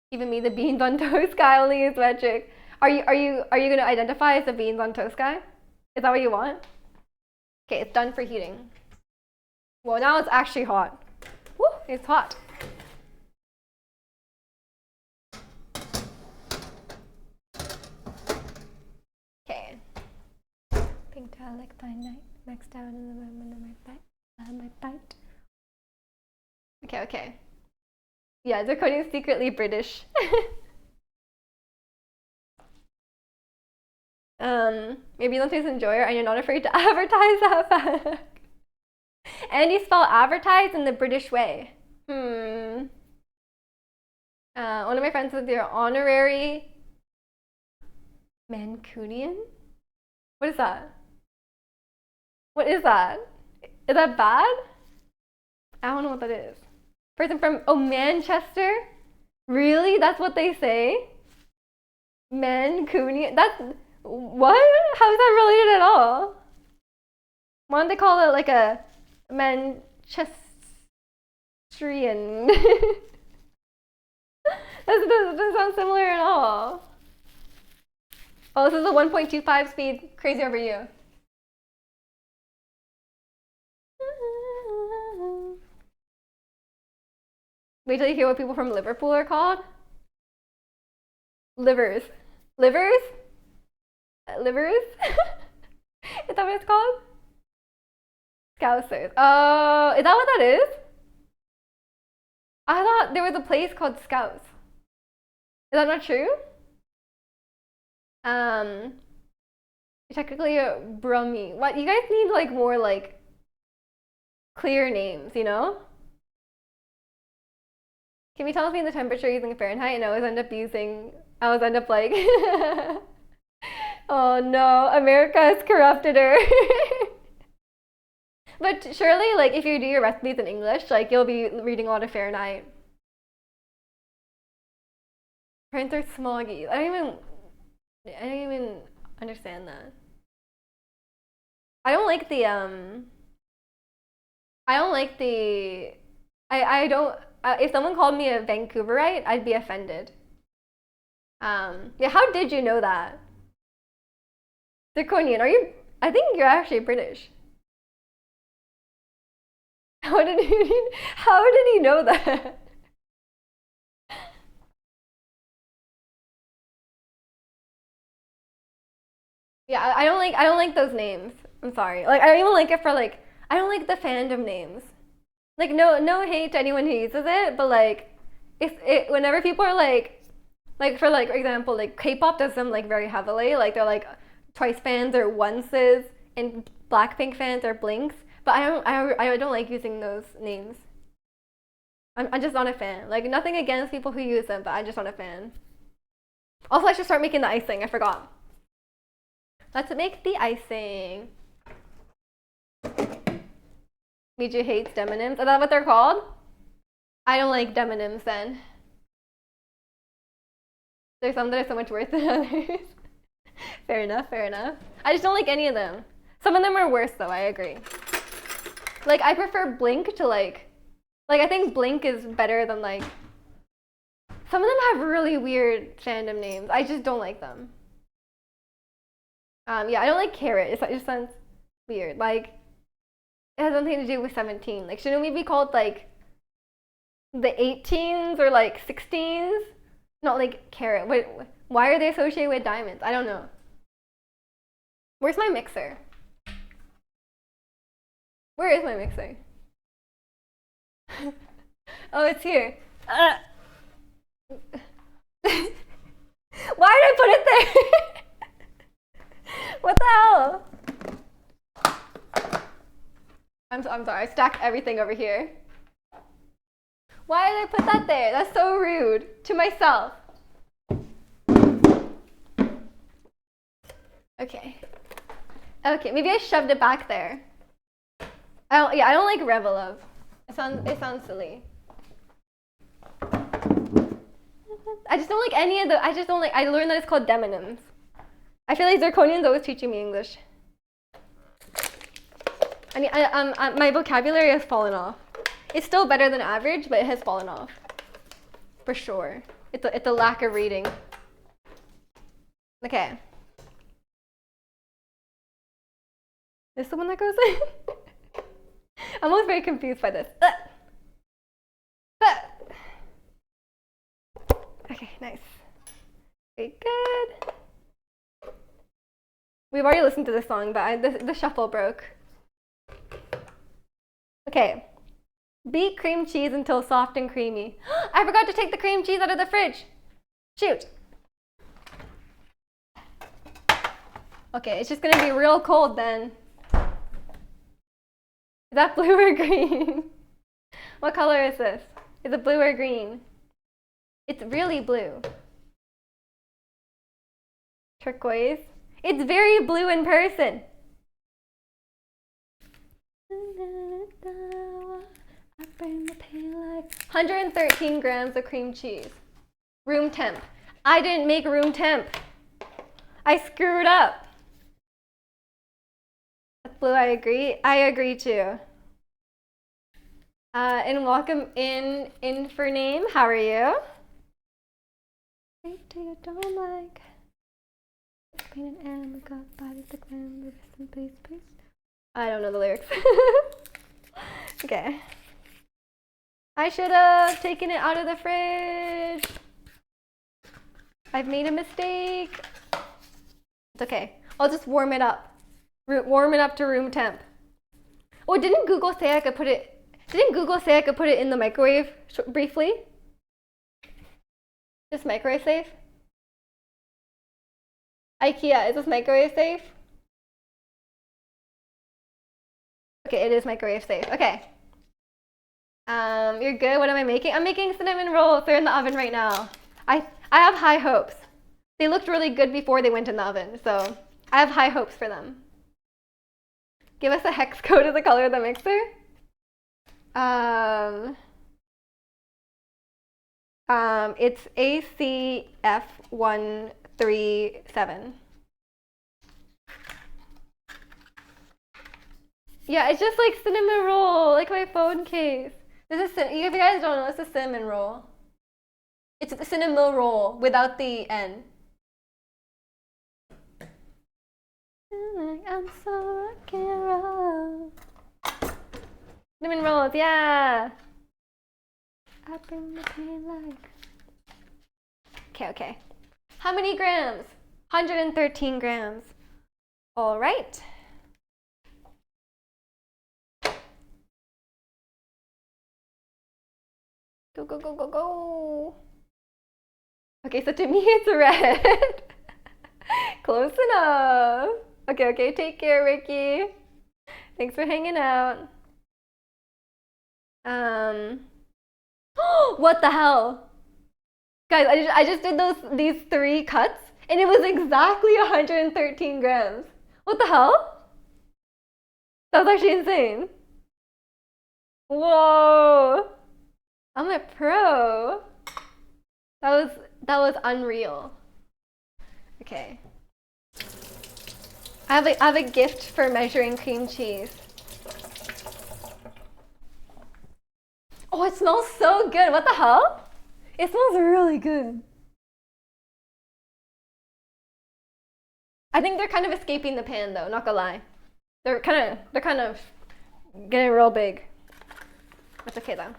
Speaker 1: Even me, the beans on toast guy, only use metric. Are you gonna identify as the beans on toast guy? Is that what you want? Okay, it's done for heating. Well, now it's actually hot. Woo, it's hot. Okay. Pink talic fine night. Maxed out in the moment of my bite. Okay, okay. Yeah, Zirconia's secretly British. Maybe you don't taste enjoyer and you're not afraid to advertise that fact. And you spell advertise in the British way. One of my friends said they're honorary Mancunian? What is that? What is that? Is that bad? I don't know what that is. Person from, oh, Manchester? Really? That's what they say? Mancunian? That's, what? How is that related at all? Why don't they call it like a Manchestrian? That doesn't sound similar at all. Oh, this is a 1.25 speed. Crazy Over You. Wait till you hear what people from Liverpool are called. Livers. Livers? Livers? Is that what it's called? Scousers. Oh, is that what that is? I thought there was a place called Scouse. Is that not true? Technically a Brummy. What, you guys need like more like clear names, you know? Can you tell me the temperature using Fahrenheit? And I always end up like, oh no, America has corrupted her. But surely, like, if you do your recipes in English, like, you'll be reading a lot of Fahrenheit. Parents are smoggy. I don't even understand that. I don't like the if someone called me a Vancouverite, I'd be offended. Yeah, how did you know that? Zirconian, I think you're actually British. How did he know that? Yeah, I don't like those names. I'm sorry. Like I don't even like it for like I don't like the fandom names. Like no hate to anyone who uses it, but like if it whenever people are like for example, like K-pop does them like very heavily. Like they're like Twice fans or Onces and Blackpink fans or Blinks. But I don't like using those names. I'm just not a fan. Like nothing against people who use them, but I'm just not a fan. Also, I should start making the icing. I forgot. Let's make the icing. Miju hates Demonims. Is that what they're called? I don't like Demonims then. There's some that are so much worse than others. Fair enough, fair enough. I just don't like any of them. Some of them are worse though, I agree. Like I prefer Blink to like I think Blink is better than like some of them have really weird fandom names. I just don't like them. Yeah, I don't like Carrot. It just sounds weird. Like it has nothing to do with 17. Like shouldn't we be called like the 18s or like 16s? Not like carat. Wait, why are they associated with diamonds? I don't know. Where's my mixer? Where is my mixer? Oh, it's here. Why did I put it there? What the hell? I'm sorry. I stacked everything over here. Why did I put that there? That's so rude to myself. Okay. Okay, maybe I shoved it back there. I don't like Revolove. It sounds silly. I just don't like any of the. I learned that it's called demonyms. I feel like Zirconian's always teaching me English. I mean, my vocabulary has fallen off. It's still better than average, but it has fallen off. For sure. It's a lack of reading. Okay. This is the one that goes in? I'm always very confused by this. Okay, nice. Very good. We've already listened to this song, but the shuffle broke. Okay. Beat cream cheese until soft and creamy. I forgot to take the cream cheese out of the fridge. Shoot. Okay, it's just gonna be real cold then. Is that blue or green? What color is this? Is it blue or green? It's really blue. Turquoise. It's very blue in person. 113 grams of cream cheese. Room temp. I didn't make room temp. I screwed up. That's blue, I agree. I agree too. And welcome in for name. How are you? Wait till you don't like. I don't know the lyrics. Okay. I should have taken it out of the fridge. I've made a mistake. It's okay. I'll just warm it up. Warm it up to room temp. Oh, didn't Google say I could put it in the microwave briefly? Is microwave safe? IKEA, is this microwave safe? Okay, it is microwave safe. Okay. You're good. What am I making? I'm making cinnamon rolls. They're in the oven right now. I have high hopes. They looked really good before they went in the oven, so I have high hopes for them. Give us a hex code of the color of the mixer. It's ACF137. Yeah, it's just like cinnamon roll, like my phone case. This is, if you guys don't know, it's a cinnamon roll. It's the cinnamon roll without the N. I'm so rock and roll. Cinnamon rolls, yeah. I bring the pain like. Okay. How many grams? 113 grams. All right. Go, go, go, go, go. Okay, so to me it's red. Close enough. Okay, take care, Ricky. Thanks for hanging out. What the hell? Guys, I just did these 3 cuts and it was exactly 113 grams. What the hell? That was actually insane. Whoa. I'm a pro. That was unreal. Okay. I have a gift for measuring cream cheese. Oh, it smells so good. What the hell? It smells really good. I think they're kind of escaping the pan though, not gonna lie. They're kind of getting real big. That's okay though.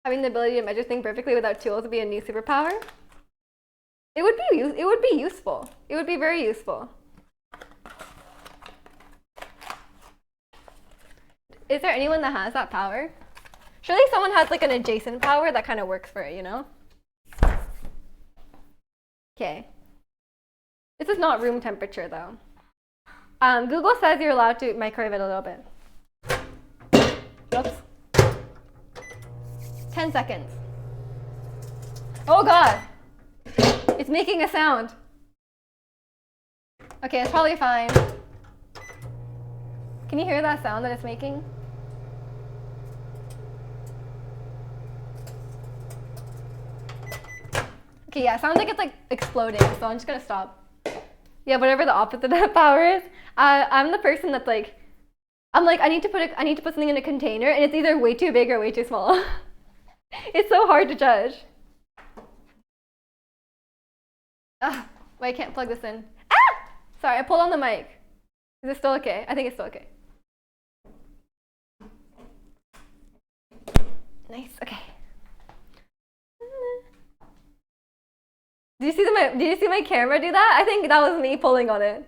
Speaker 1: Having the ability to measure things perfectly without tools would be a new superpower. It would be useful. It would be very useful. Is there anyone that has that power? Surely someone has like an adjacent power that kind of works for it, you know? Okay. This is not room temperature though. Google says you're allowed to microwave it a little bit. Oops. 10 seconds. Oh God. It's making a sound. Okay, it's probably fine. Can you hear that sound that it's making? Okay, yeah, it sounds like it's like exploding, so I'm just gonna stop. Yeah, whatever the opposite of that power is. I'm the person that's like, I'm like, I need to put something in a container, and it's either way too big or way too small. It's so hard to judge. Ah, wait, I can't plug this in. Ah! Sorry, I pulled on the mic. Is it still okay? I think it's still okay. Nice, okay. Did you see my camera do that? I think that was me pulling on it.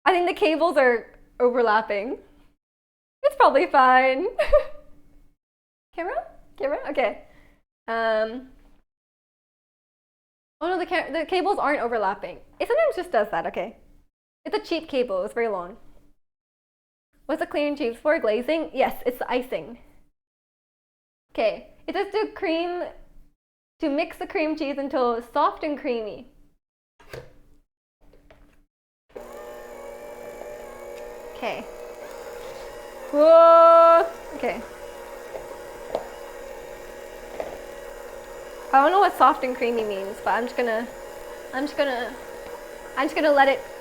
Speaker 1: I think the cables are overlapping. It's probably fine. Camera? Okay. Oh no, the cables aren't overlapping. It sometimes just does that, okay. It's a cheap cable, it's very long. What's the cleaning cheese for? Glazing? Yes, it's the icing. Okay, it says to mix the cream cheese until it's soft and creamy. Okay. Whoa! Okay. I don't know what soft and creamy means, but I'm just gonna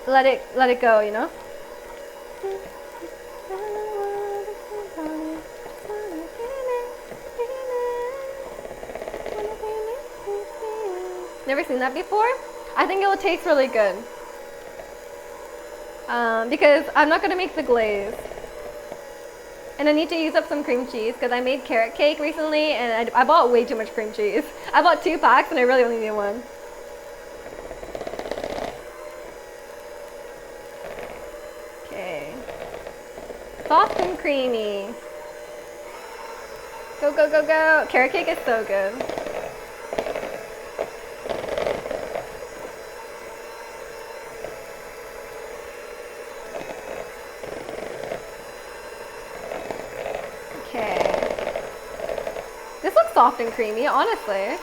Speaker 1: let it go, you know? Never seen that before? I think it will taste really good. Because I'm not gonna make the glaze. And I need to use up some cream cheese because I made carrot cake recently and I bought way too much cream cheese. I bought 2 packs and I really only need 1. Okay. Soft and creamy. Go, go, go, go. Carrot cake is so good. Soft and creamy, honestly.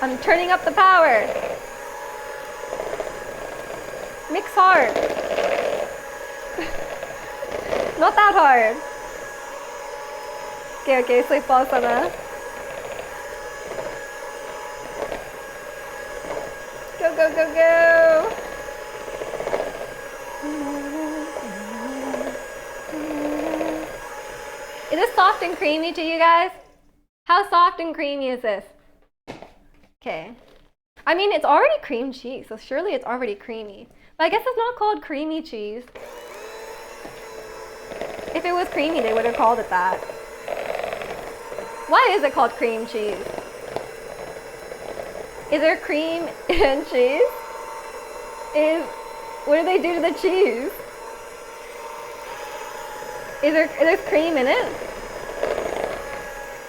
Speaker 1: I'm turning up the power. Mix hard. Not that hard. Okay, sleep sana. Go, go, go, go. Is this soft and creamy to you guys? How soft and creamy is this? Okay. I mean, it's already cream cheese, so surely it's already creamy. But I guess it's not called creamy cheese. If it was creamy, they would have called it that. Why is it called cream cheese? Is there cream in cheese? What do they do to the cheese? Is there cream in it?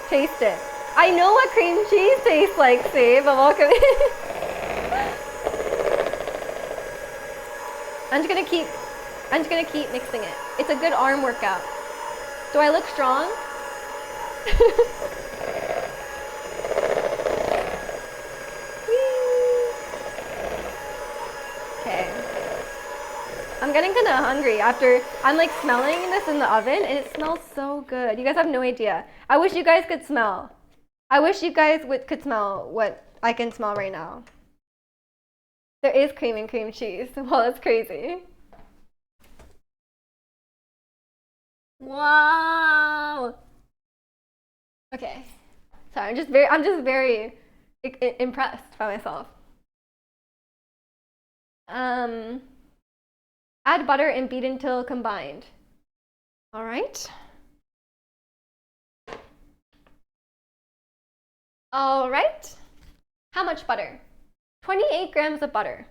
Speaker 1: Taste it. I know what cream cheese tastes like, see, but welcome. I'm just gonna keep mixing it. It's a good arm workout. Do I look strong? Okay. I'm getting kind of hungry after I'm like smelling this in the oven and it smells so good. You guys have no idea. I wish you guys could smell. I wish you guys could smell what I can smell right now. There is cream in cream cheese. Well, that's crazy. Wow. Okay. Sorry, I'm just very impressed by myself. Add butter and beat until combined. All right. All right. How much butter? 28 grams of butter.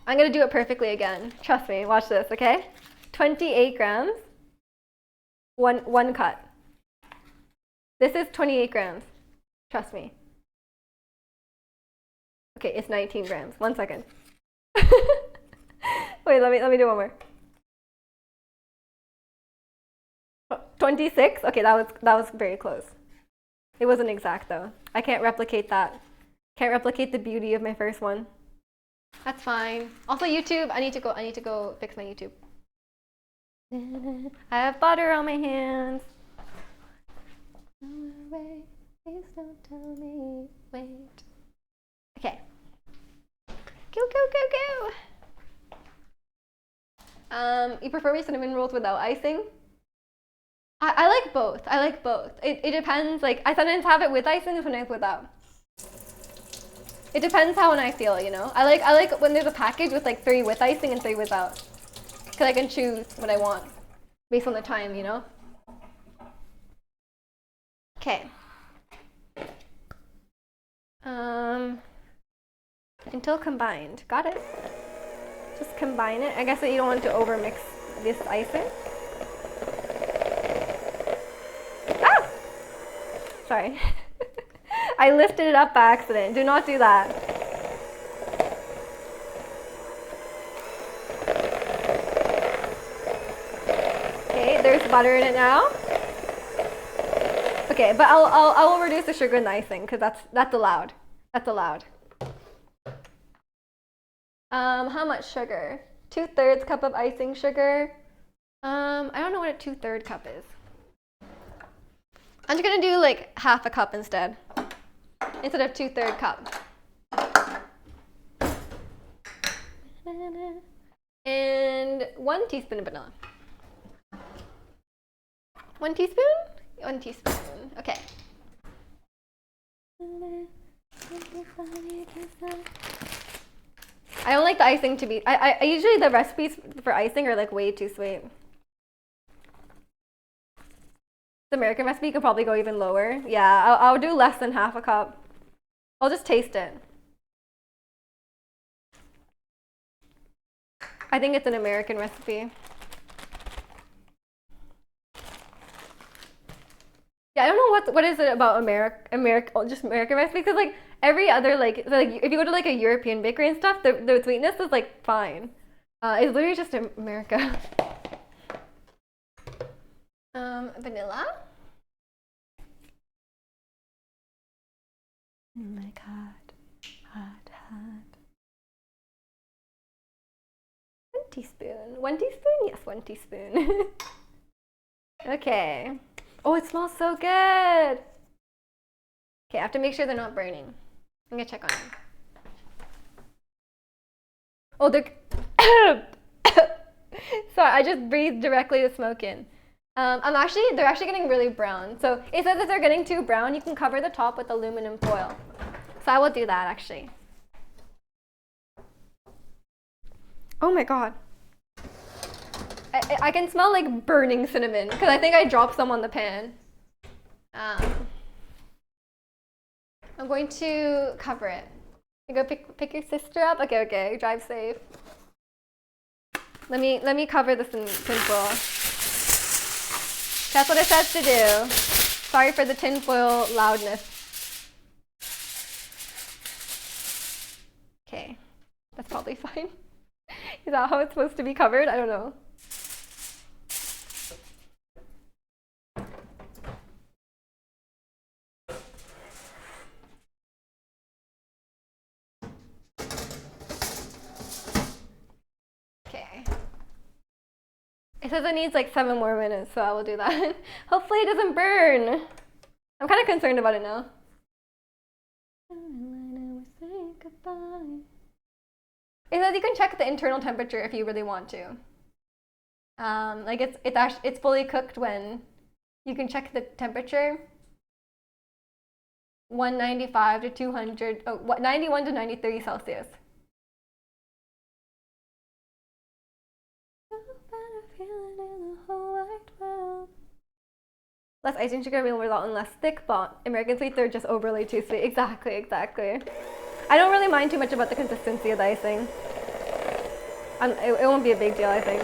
Speaker 1: I'm gonna do it perfectly again. Trust me, watch this, okay? 28 grams, one cut. This is 28 grams. Trust me. Okay, it's 19 grams. 1 second. Wait, let me do one more. 26? Okay, that was very close. It wasn't exact though. I can't replicate that. Can't replicate the beauty of my first one. That's fine. Also YouTube, I need to go fix my YouTube. I have butter on my hands. Please don't tell me. Wait. Okay. Go. You prefer cinnamon rolls without icing? I like both. I like both. It depends. Like I sometimes have it with icing and sometimes without. It depends how when I feel, you know. I like when there's a package with like 3 with icing and 3 without, because I can choose what I want based on the time, you know. Okay. Until combined. Got it. Just combine it. I guess that you don't want to overmix this icing. Ah! Sorry. I lifted it up by accident. Do not do that. Okay, there's butter in it now. Okay, but I will reduce the sugar in the icing because that's allowed. That's allowed. How much sugar? 2/3 cup of icing sugar. I don't know what a 2/3 cup is. I'm just gonna do like half a cup instead of 2/3 cup. And 1 teaspoon of vanilla. 1 teaspoon? 1 teaspoon. Okay. I don't like the icing to be. I usually the recipes for icing are like way too sweet. The American recipe could probably go even lower. Yeah, I'll do less than half a cup. I'll just taste it. I think it's an American recipe. Yeah, I don't know what is it about just American recipe, because like every other like if you go to like a European bakery and stuff, the sweetness is like fine. It's literally just America. Vanilla. Oh my god, hot. 1 teaspoon. 1 teaspoon? Yes, 1 teaspoon. Okay. Oh, it smells so good. Okay, I have to make sure they're not burning. I'm gonna check on them. Oh, they're. Sorry, I just breathed directly the smoke in. They're actually getting really brown. So it says if they're getting too brown, you can cover the top with aluminum foil. So I will do that actually. Oh my god. I can smell like burning cinnamon because I think I dropped some on the pan. I'm going to cover it. You go pick your sister up. Okay. Drive safe. Let me cover this in tinfoil. That's what it says to do. Sorry for the tinfoil loudness. Okay, that's probably fine. Is that how it's supposed to be covered? I don't know. Okay. It says it needs like 7 more minutes, so I will do that. Hopefully it doesn't burn. I'm kind of concerned about it now. It says you can check the internal temperature if you really want to. Like it's fully cooked when you can check the temperature. 195 to 200, 91 to 93 Celsius. Less icing sugar will result in less thick, but American sweets are just overly too sweet. Exactly, exactly. I don't really mind too much about the consistency of the icing. It won't be a big deal, I think.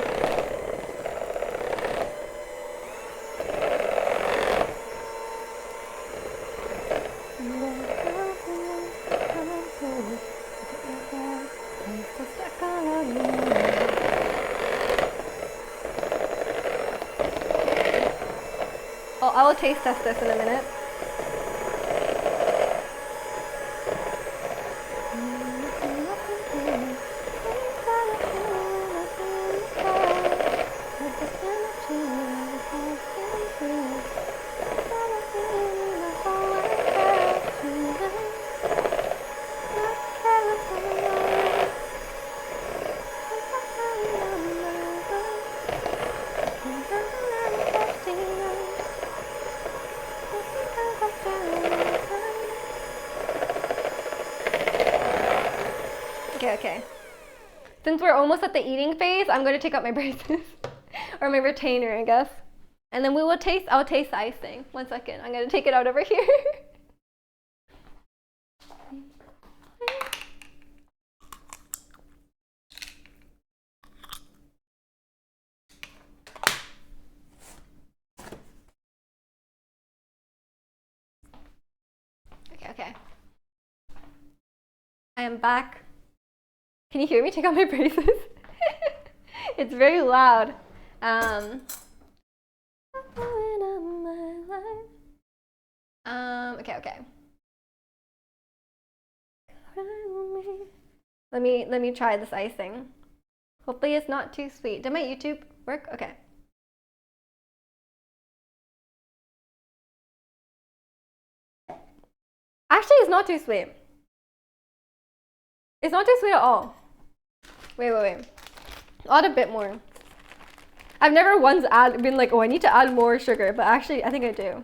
Speaker 1: I will taste test this in a minute. Okay. Since we're almost at the eating phase, I'm going to take out my braces. Or my retainer, I guess. And then I'll taste the icing. 1 second. I'm going to take it out over here. Okay. I am back. Can you hear me take out my braces? It's very loud. Okay. Let me try this icing. Hopefully it's not too sweet. Did my YouTube work? Okay. Actually, it's not too sweet. It's not too sweet at all. Wait. I'll add a bit more. I've never once been like, oh, I need to add more sugar, but actually, I think I do.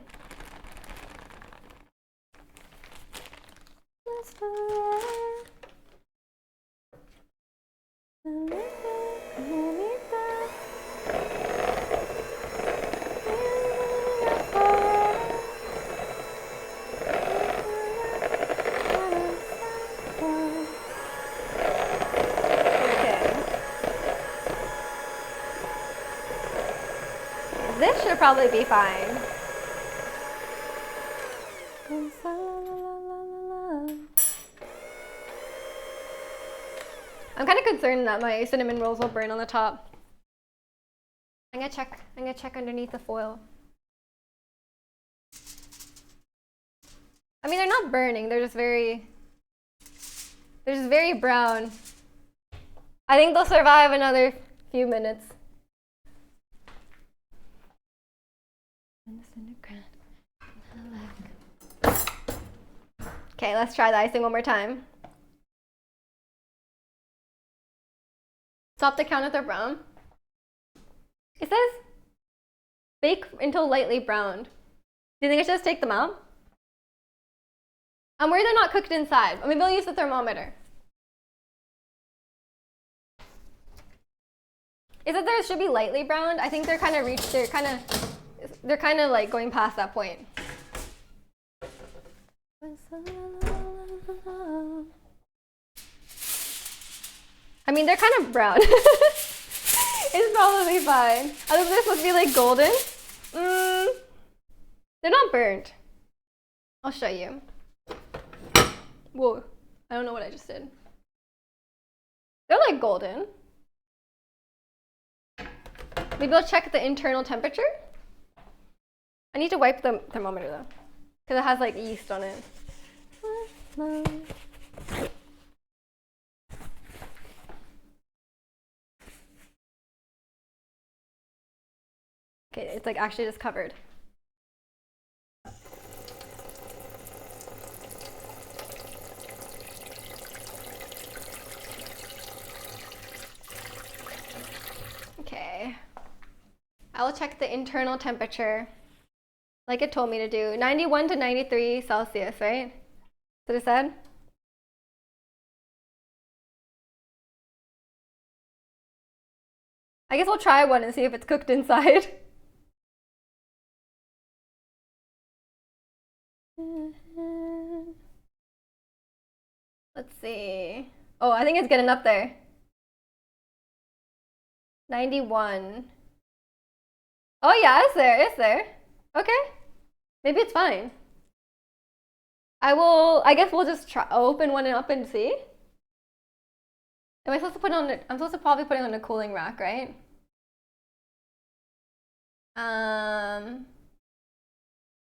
Speaker 1: This should probably be fine. I'm kind of concerned that my cinnamon rolls will burn on the top. I'm gonna check underneath the foil. I mean, they're not burning. They're just very brown. I think they'll survive another few minutes. Okay, let's try the icing one more time. Stop the count if they're brown. It says bake until lightly browned. Do you think I should just take them out? I'm worried they're not cooked inside. Maybe I'll use the thermometer. Is it there should be lightly browned? I think they're kind of like going past that point. I mean, they're kind of brown. It's probably fine. Are they supposed to be like golden? They're not burnt. I'll show you. Whoa, I don't know what I just did. They're like golden. Maybe I'll check the internal temperature. I need to wipe the thermometer though, because it has like yeast on it. Okay, it's like actually just covered. Okay. I will check the internal temperature, like it told me to do. 91 to 93 Celsius, right? That's what it said? I guess I'll try one and see if it's cooked inside. Let's see. Oh, I think it's getting up there. 91. Oh yeah, it's there, it's there. Okay. Maybe it's fine. I guess we'll just try open one up and see. Am I supposed to put it on I'm supposed to probably put it on a cooling rack, right?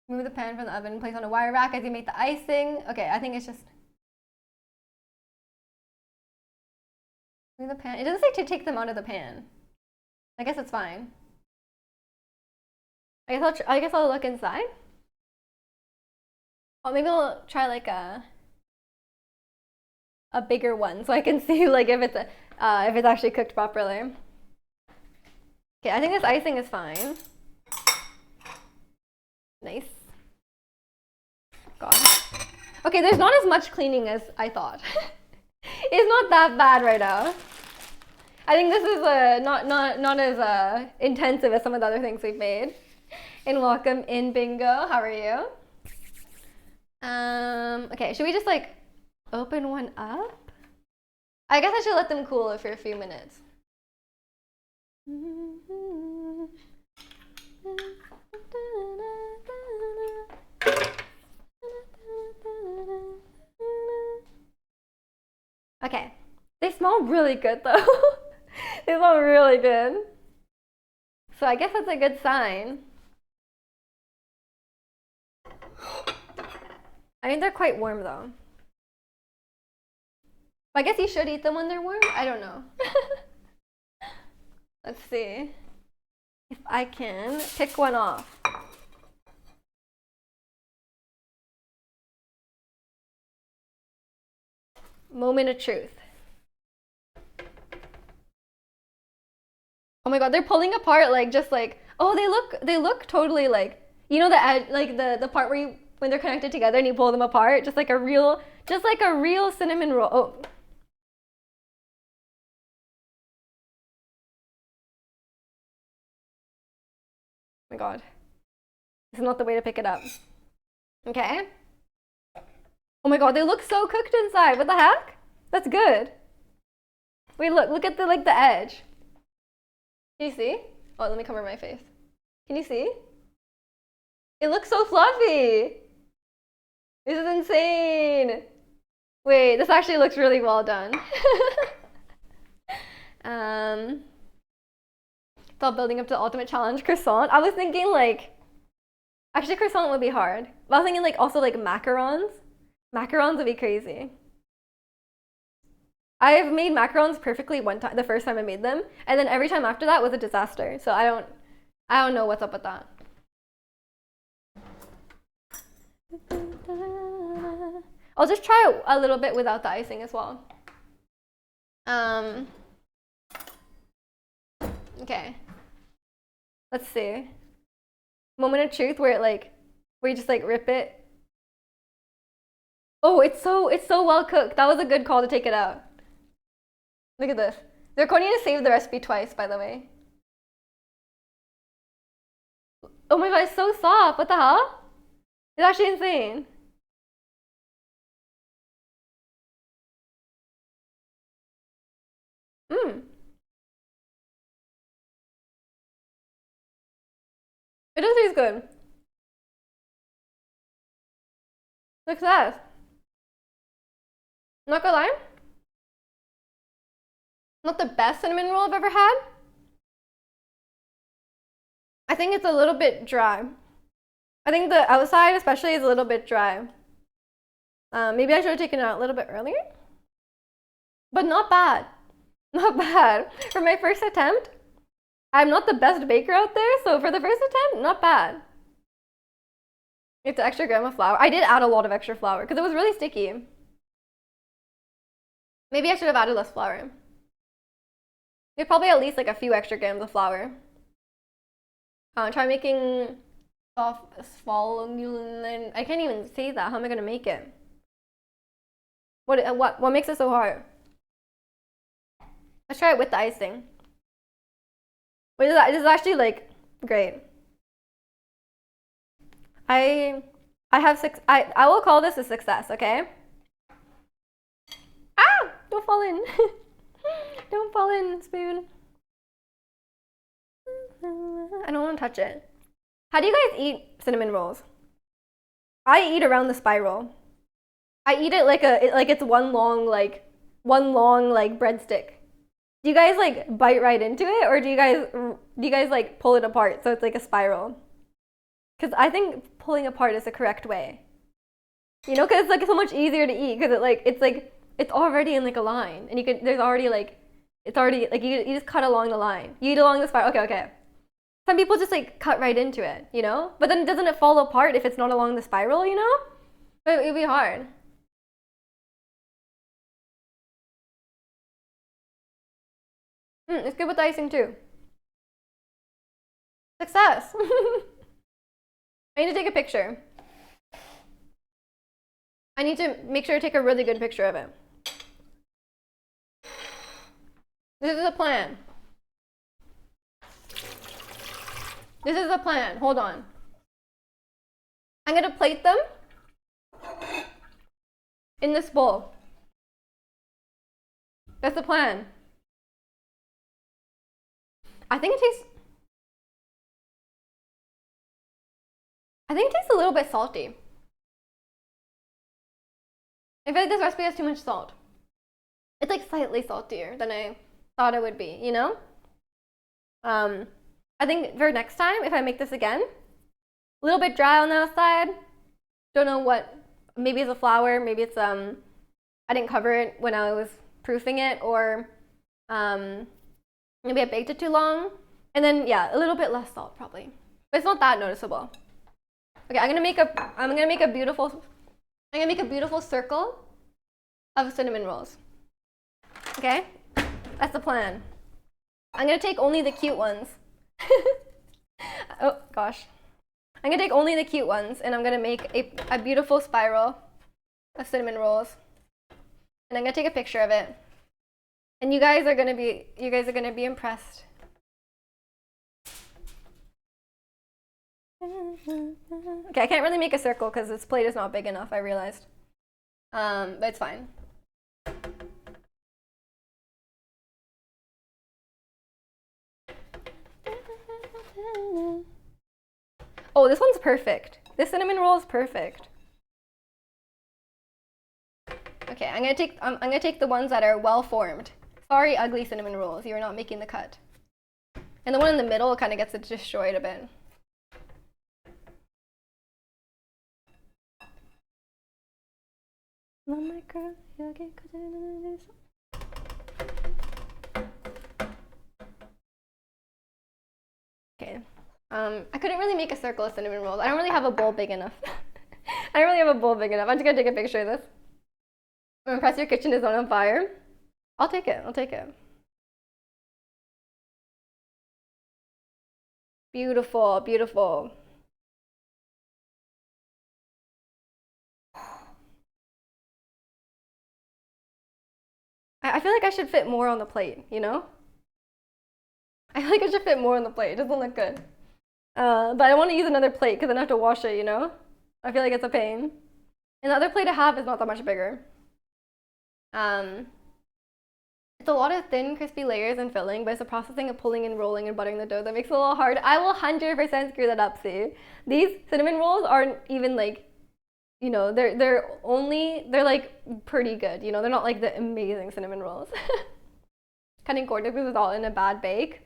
Speaker 1: Move the pan from the oven, place on a wire rack as you make the icing. Okay, I think it's just move the pan. It doesn't say to take them out of the pan. I guess it's fine. I guess I'll look inside. Oh, maybe I'll try like a bigger one so I can see like if it's actually cooked properly. Okay, I think this icing is fine. Nice. God. Okay, there's not as much cleaning as I thought. It's not that bad right now. I think this is not as intensive as some of the other things we've made. And welcome in, Bingo. How are you? Okay, should we just like open one up? I guess I should let them cool for a few minutes. Okay, they smell really good though. They smell really good. So I guess that's a good sign. I mean, they're quite warm though. I guess you should eat them when they're warm. I don't know. Let's see if I can pick one off. Moment of truth. Oh my god, they're pulling apart like just like, oh, they look totally like, you know, the edge, like the part where you, when they're connected together and you pull them apart, just like a real cinnamon roll. Oh. Oh my god. This is not the way to pick it up. Okay. Oh my god, they look so cooked inside. What the heck? That's good. Wait, look at the the edge. Can you see? Oh, let me cover my face. Can you see? It looks so fluffy. This is insane. Wait, this actually looks really well done. It's all building up to the ultimate challenge croissant. I was thinking like, actually croissant would be hard. But I was thinking like also like macarons. Macarons would be crazy. I've made macarons perfectly one time, the first time I made them, and then every time after that was a disaster. So I don't know what's up with that. I'll just try a little bit without the icing as well. Okay. Let's see. Moment of truth where where you just like rip it. Oh, it's so well cooked. That was a good call to take it out. Look at this. They're going to save the recipe twice, by the way. Oh my god, it's so soft. What the hell? It's actually insane. It does taste good. Look at that. Not gonna lie. Not the best cinnamon roll I've ever had. I think it's a little bit dry. I think the outside especially is a little bit dry. Maybe I should have taken it out a little bit earlier. But not bad. Not bad. For my first attempt, I'm not the best baker out there, so for the first attempt, not bad. It's an extra gram of flour. I did add a lot of extra flour because it was really sticky. Maybe I should have added less flour. There's probably at least like a few extra grams of flour. Try making soft svalgulen. I can't even say that. How am I gonna make it? What makes it so hard? Let's try it with the icing. Wait, this is actually like great. I I will call this a success, okay? Ah! Don't fall in. Don't fall in, spoon. I don't want to touch it. How do you guys eat cinnamon rolls? I eat around the spiral. I eat it like it's one long breadstick. Do you guys like bite right into it, or do you guys like pull it apart so it's like a spiral? Because I think pulling apart is the correct way. You know, because it's like so much easier to eat because it's already in like a line, and there's already like it's already like you just cut along the line. You eat along the spiral. Okay. Some people just like cut right into it, you know? But then doesn't it fall apart if it's not along the spiral, you know? But it'd be hard. It's good with icing too. Success! I need to take a picture. I need to make sure to take a really good picture of it. This is a plan. This is a plan. Hold on. I'm gonna plate them in this bowl. That's the plan. I think it tastes a little bit salty. I feel like this recipe has too much salt. It's like slightly saltier than I thought it would be, you know? I think for next time, if I make this again, a little bit dry on the outside. Don't know what, maybe it's a flour, maybe it's, I didn't cover it when I was proofing it, or maybe I baked it too long. And then, yeah, a little bit less salt probably. But it's not that noticeable. Okay, I'm gonna make a beautiful circle of cinnamon rolls. Okay? That's the plan. I'm gonna take only the cute ones. Oh gosh. I'm gonna take only the cute ones, and I'm gonna make a beautiful spiral of cinnamon rolls. And I'm gonna take a picture of it. And you guys are gonna be impressed. Okay, I can't really make a circle because this plate is not big enough, I realized. But it's fine. Oh, this one's perfect. This cinnamon roll is perfect. Okay, I'm gonna take the ones that are well formed. Sorry, ugly cinnamon rolls, you are not making the cut. And the one in the middle kind of gets it destroyed a bit. Okay. I couldn't really make a circle of cinnamon rolls. I don't really have a bowl big enough. I don't really have a bowl big enough. I'm just gonna take a picture of this. I'm impressed your kitchen is not on fire. I'll take it. I'll take it. Beautiful, beautiful. I feel like I should fit more on the plate, you know? I feel like I should fit more on the plate. It doesn't look good. But I want to use another plate because then I have to wash it, you know? I feel like it's a pain. And the other plate I have is not that much bigger. It's a lot of thin, crispy layers and filling, but it's the processing of pulling and rolling and buttering the dough that makes it a little hard. I will 100% screw that up, see? These cinnamon rolls aren't even like, you know, they're like pretty good, you know? They're not like the amazing cinnamon rolls. Cutting corners is all in a bad bake.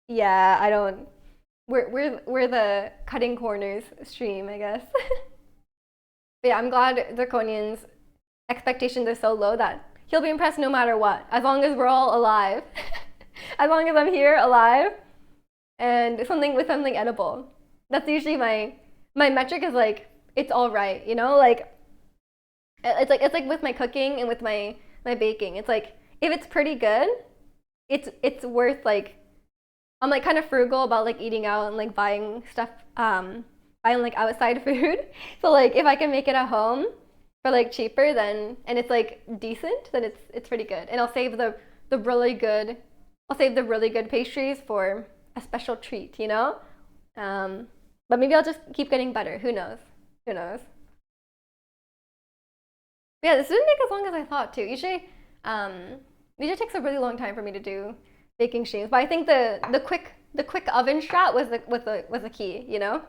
Speaker 1: Yeah, I don't. We're the cutting corners stream, I guess. But yeah, I'm glad Zirconian's expectations are so low that he'll be impressed no matter what, as long as we're all alive. As long as I'm here alive and with something edible. That's usually my metric is like, it's all right, you know? Like it's like with my cooking and with my baking. It's like if it's pretty good, it's worth like, I'm like kind of frugal about like eating out and like buying stuff, buying like outside food. So like if I can make it at home for like cheaper, then, and it's like decent, then it's pretty good. And I'll save the really good pastries for a special treat, you know? But maybe I'll just keep getting better. Who knows? Who knows? But yeah, this didn't take as long as I thought too. Usually takes a really long time for me to do baking streams. But I think the quick oven strat was the key, you know?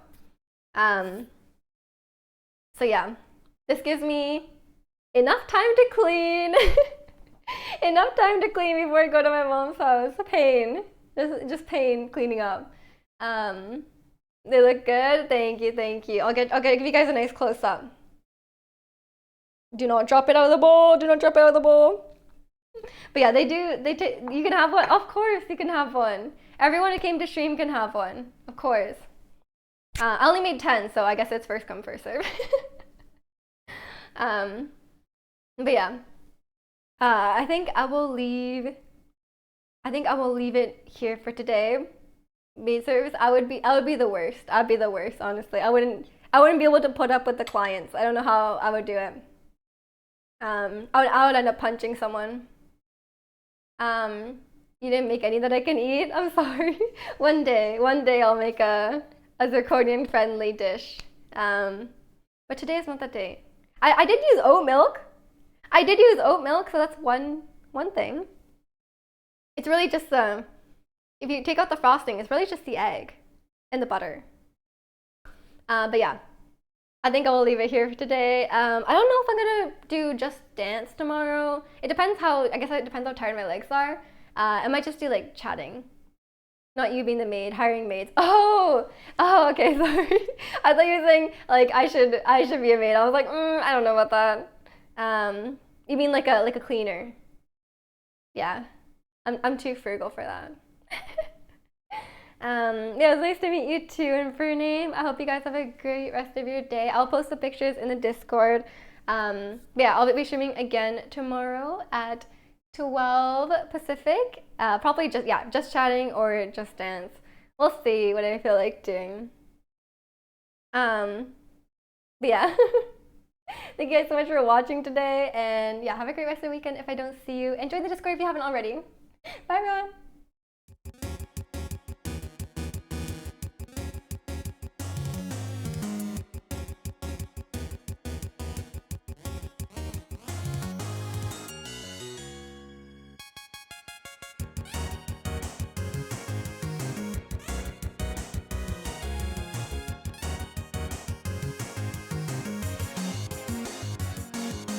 Speaker 1: Um, so yeah, this gives me enough time to clean. Enough time to clean before I go to my mom's house. Pain. Just pain cleaning up. Um, they look good. Thank you, thank you. I'll give you guys a nice close up. Do not drop it out of the bowl. Do not drop it out of the bowl. But yeah, you can have one. Of course, you can have one. Everyone who came to stream can have one. Of course. I only made 10, so I guess it's first come, first serve. um, but yeah. I think I will leave it here for today. Maid service, I would be the worst. I'd be the worst, honestly. I wouldn't be able to put up with the clients. I don't know how I would do it. I would end up punching someone. You didn't make any that I can eat? I'm sorry. One day I'll make a zirconian friendly dish. But today is not that day. I did use oat milk. I did use oat milk, so that's one thing. It's really just if you take out the frosting, it's really just the egg and the butter. But yeah, I think I will leave it here for today. I don't know if I'm gonna do Just Dance tomorrow. I guess it depends how tired my legs are. I might just do like chatting. Not you being the maid, hiring maids. Oh, okay, sorry. I thought you were saying like I should be a maid. I was like, I don't know about that. You mean like a cleaner? Yeah, I'm too frugal for that. Yeah, it was nice to meet you too, and for your name, I hope you guys have a great rest of your day. I'll post the pictures in the Discord. Yeah, I'll be streaming again tomorrow at 12 Pacific. Probably just chatting or Just Dance. We'll see what I feel like doing. But yeah. Thank you guys so much for watching today, and yeah, have a great rest of the weekend if I don't see you. Enjoy the Discord if you haven't already. Bye everyone!